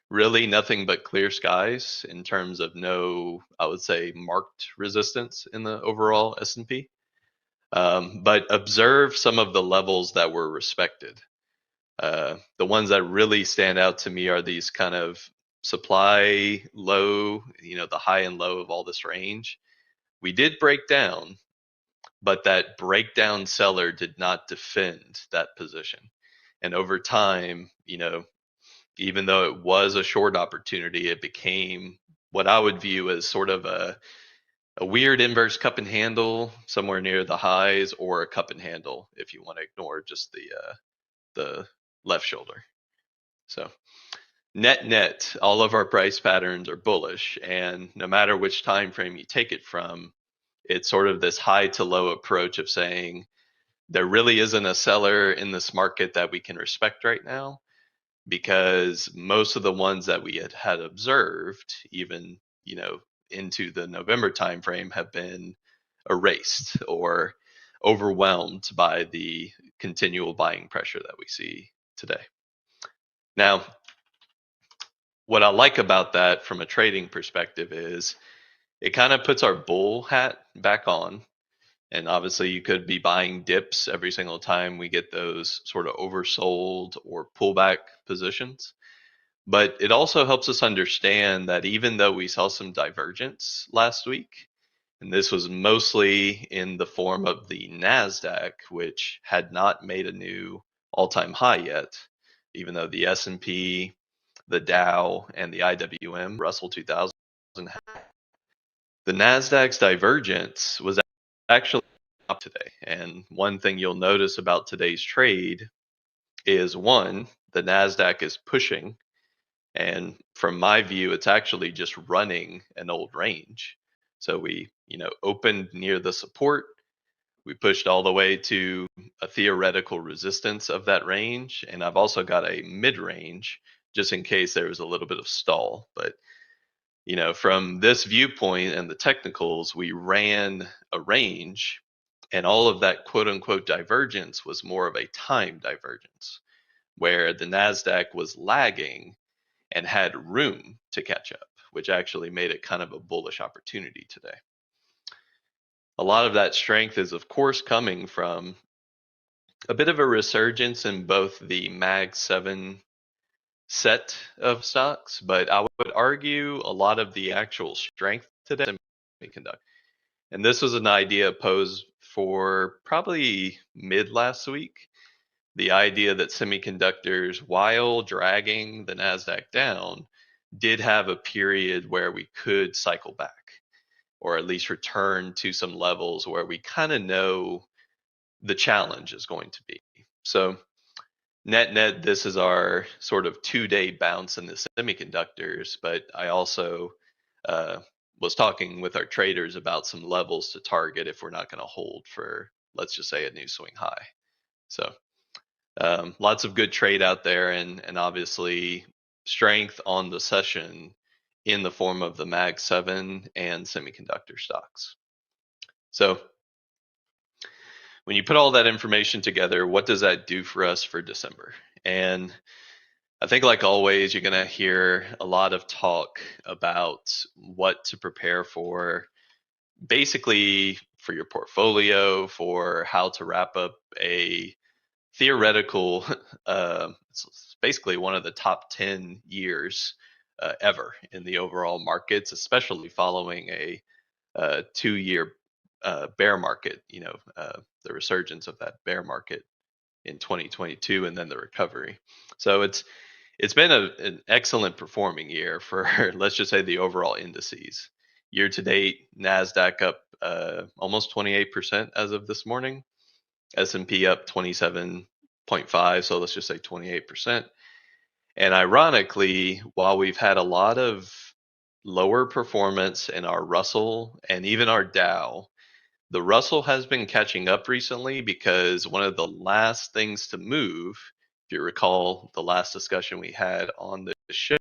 really nothing but clear skies in terms of no, I would say, marked resistance in the overall S&P. But observe some of the levels that were respected. The ones that really stand out to me are these kind of supply low, the high and low of all this range. We did break down, but that breakdown seller did not defend that position. And over time, even though it was a short opportunity, it became what I would view as sort of a weird inverse cup and handle somewhere near the highs, or a cup and handle if you want to ignore just the left shoulder. So net, all of our price patterns are bullish, and no matter which time frame you take it from, it's sort of this high to low approach of saying there really isn't a seller in this market that we can respect right now, because most of the ones that we had observed, even into the November timeframe, have been erased or overwhelmed by the continual buying pressure that we see today. Now, what I like about that from a trading perspective is it kind of puts our bull hat back on. And obviously you could be buying dips every single time we get those sort of oversold or pullback positions. But it also helps us understand that even though we saw some divergence last week, and this was mostly in the form of the NASDAQ, which had not made a new all-time high yet, even though the S&P, the Dow, and the IWM, Russell 2000, the NASDAQ's divergence was actually up today. And one thing you'll notice about today's trade is, one, the NASDAQ is pushing. And from my view, it's actually just running an old range. So we, opened near the support. We pushed all the way to a theoretical resistance of that range. And I've also got a mid-range just in case there was a little bit of stall. But, from this viewpoint and the technicals, we ran a range, and all of that quote unquote divergence was more of a time divergence, where the NASDAQ was lagging and had room to catch up, which actually made it kind of a bullish opportunity today. A lot of that strength is, of course, coming from a bit of a resurgence in both the Mag 7 set of stocks, but I would argue a lot of the actual strength today is semiconductor. And this was an idea posed for probably mid last week. The idea that semiconductors, while dragging the NASDAQ down, did have a period where we could cycle back, or at least return to some levels where we kind of know the challenge is going to be. So net, this is our sort of 2-day bounce in the semiconductors, but I also was talking with our traders about some levels to target if we're not going to hold for, let's just say, a new swing high. So lots of good trade out there, and obviously strength on the session in the form of the Mag 7 and semiconductor stocks. So when you put all that information together, what does that do for us for December? And I think, like always, you're going to hear a lot of talk about what to prepare for, basically for your portfolio, for how to wrap up a theoretical, it's basically one of the top 10 years ever in the overall markets, especially following a 2-year bear market, the resurgence of that bear market in 2022 and then the recovery. So it's been an excellent performing year for, let's just say, the overall indices. Year to date, NASDAQ up almost 28% as of this morning. S&P up 27.5, so let's just say 28%. And ironically, while we've had a lot of lower performance in our Russell and even our Dow, the Russell has been catching up recently because one of the last things to move, if you recall the last discussion we had on the show,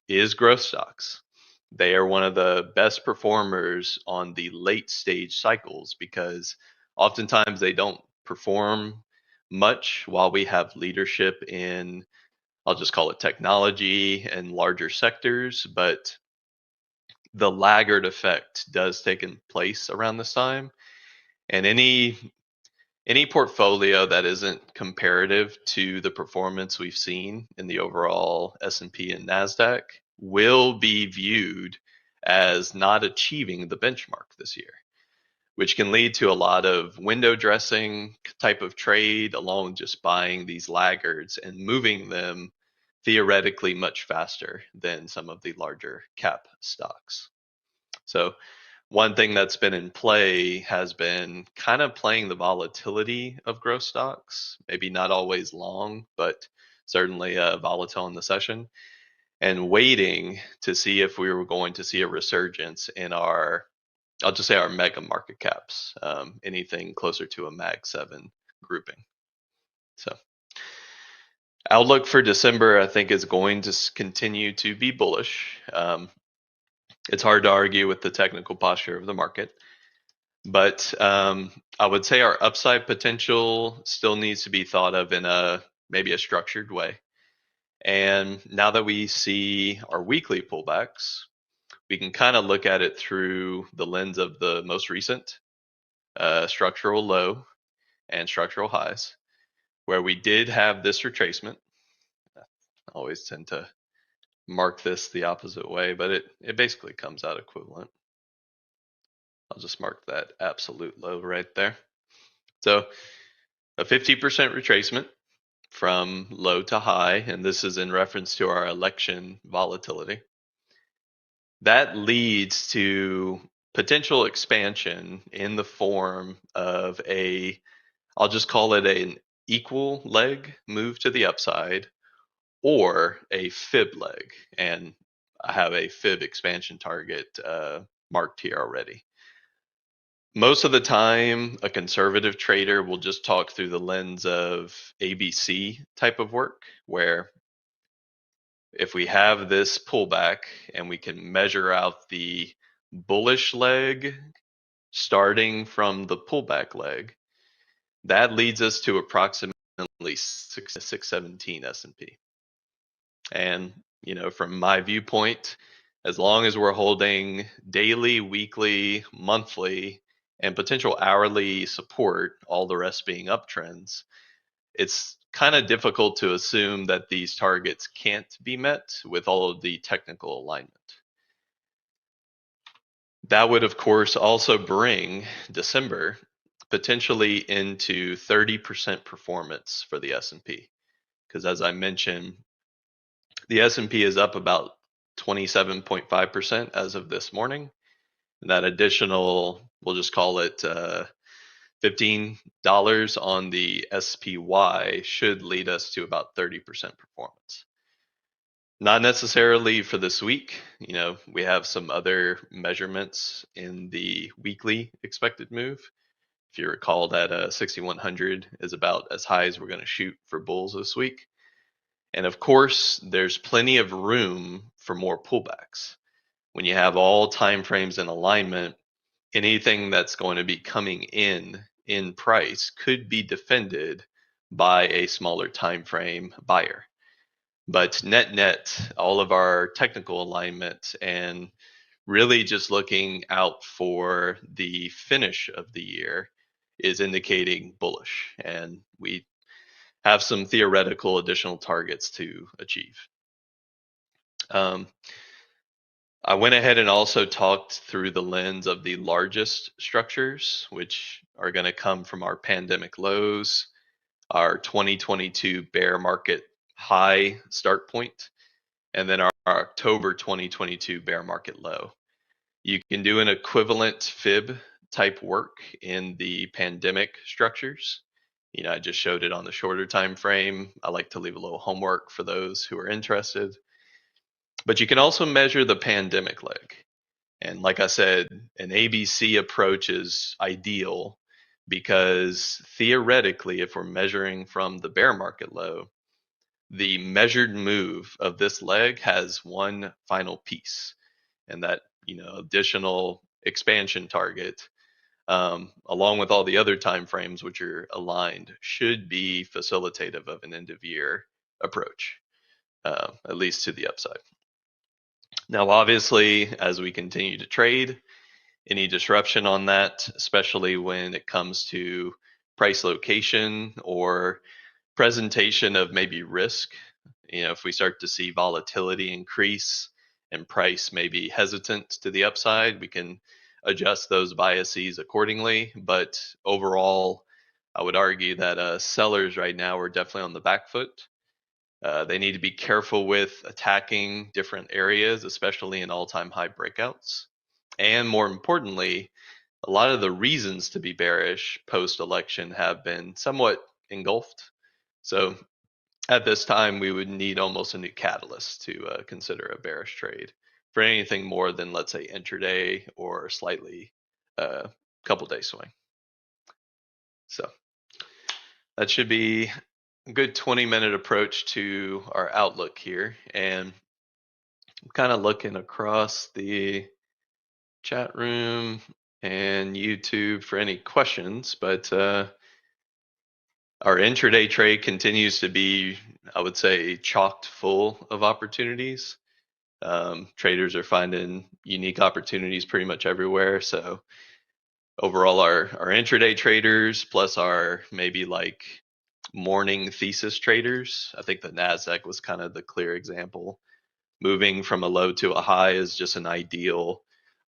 is growth stocks. They are one of the best performers on the late stage cycles because oftentimes they don't perform much while we have leadership in, I'll just call it technology and larger sectors, but the laggard effect does take in place around this time. And any portfolio that isn't comparative to the performance we've seen in the overall S&P and NASDAQ will be viewed as not achieving the benchmark this year, which can lead to a lot of window dressing type of trade, along with just buying these laggards and moving them theoretically much faster than some of the larger cap stocks. So one thing that's been in play has been kind of playing the volatility of growth stocks, maybe not always long, but certainly volatile in the session, and waiting to see if we were going to see a resurgence in our, I'll just say our mega market caps, anything closer to a Mag 7 grouping. So outlook for December, I think, is going to continue to be bullish. It's hard to argue with the technical posture of the market. But I would say our upside potential still needs to be thought of in maybe a structured way. And now that we see our weekly pullbacks, we can kind of look at it through the lens of the most recent structural low and structural highs, where we did have this retracement. I always tend to mark this the opposite way, but it basically comes out equivalent. I'll just mark that absolute low right there. So a 50% retracement from low to high, and this is in reference to our election volatility. That leads to potential expansion in the form of I'll just call it an equal leg move to the upside or a fib leg. And I have a fib expansion target marked here already. Most of the time, a conservative trader will just talk through the lens of ABC type of work, where if we have this pullback and we can measure out the bullish leg starting from the pullback leg, that leads us to approximately 617 S&P. And, from my viewpoint, as long as we're holding daily, weekly, monthly, and potential hourly support, all the rest being uptrends, it's kind of difficult to assume that these targets can't be met with all of the technical alignment. That would, of course, also bring December potentially into 30% performance for the S&P. Because as I mentioned, the S&P is up about 27.5% as of this morning. And that additional, we'll just call it $15 on the SPY should lead us to about 30% performance. Not necessarily for this week. We have some other measurements in the weekly expected move. If you recall that 6,100 is about as high as we're going to shoot for bulls this week. And of course, there's plenty of room for more pullbacks. When you have all time frames in alignment, anything that's going to be coming in price could be defended by a smaller time frame buyer. But net, all of our technical alignment and really just looking out for the finish of the year is indicating bullish. And we have some theoretical additional targets to achieve. I went ahead and also talked through the lens of the largest structures, which are going to come from our pandemic lows, our 2022 bear market high start point, and then our October 2022 bear market low. You can do an equivalent fib type work in the pandemic structures. I just showed it on the shorter time frame. I like to leave a little homework for those who are interested. But you can also measure the pandemic leg. And like I said, an ABC approach is ideal because theoretically, if we're measuring from the bear market low, the measured move of this leg has one final piece, and that additional expansion target, along with all the other time frames which are aligned, should be facilitative of an end of year approach, at least to the upside. Now, obviously, as we continue to trade, any disruption on that, especially when it comes to price location or presentation of maybe risk, if we start to see volatility increase and price maybe hesitant to the upside, we can adjust those biases accordingly. But overall, I would argue that sellers right now are definitely on the back foot. They need to be careful with attacking different areas, especially in all-time high breakouts. And more importantly, a lot of the reasons to be bearish post-election have been somewhat engulfed. So at this time, we would need almost a new catalyst to consider a bearish trade for anything more than, let's say, intraday or slightly couple day swing. So that should be a good 20-minute approach to our outlook here. And I'm kind of looking across the chat room and YouTube for any questions, but our intraday trade continues to be, I would say, chocked full of opportunities. Traders are finding unique opportunities pretty much everywhere. So overall, our intraday traders plus our maybe like morning thesis traders, I think the NASDAQ was kind of the clear example. Moving from a low to a high is just an ideal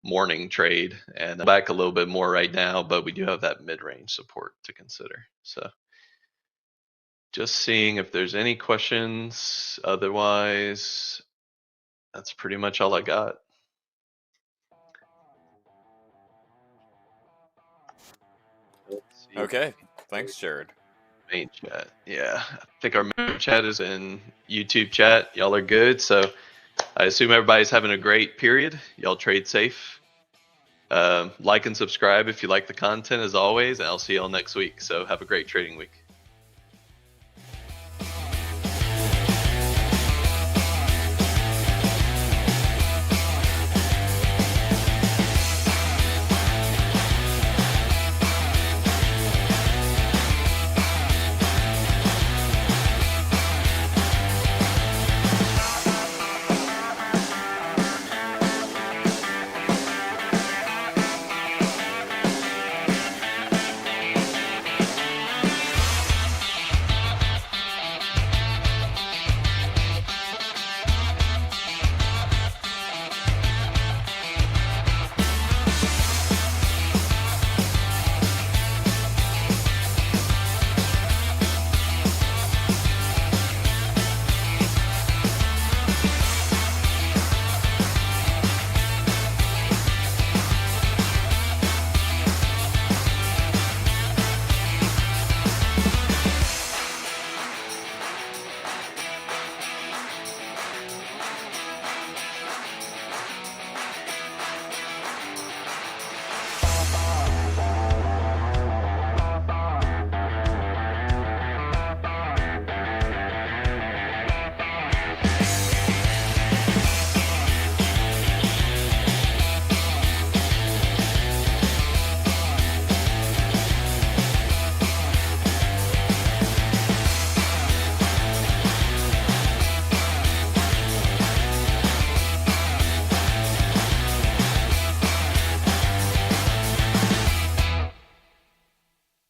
morning trade, and I'm back a little bit more right now, but we do have that mid-range support to consider. So just seeing if there's any questions. Otherwise, that's pretty much all I got. Okay, thanks, Jared. Main chat, yeah. I think our main chat is in YouTube chat. Y'all are good, so I assume everybody's having a great period. Y'all trade safe. Like and subscribe if you like the content, as always, and I'll see y'all next week. So have a great trading week.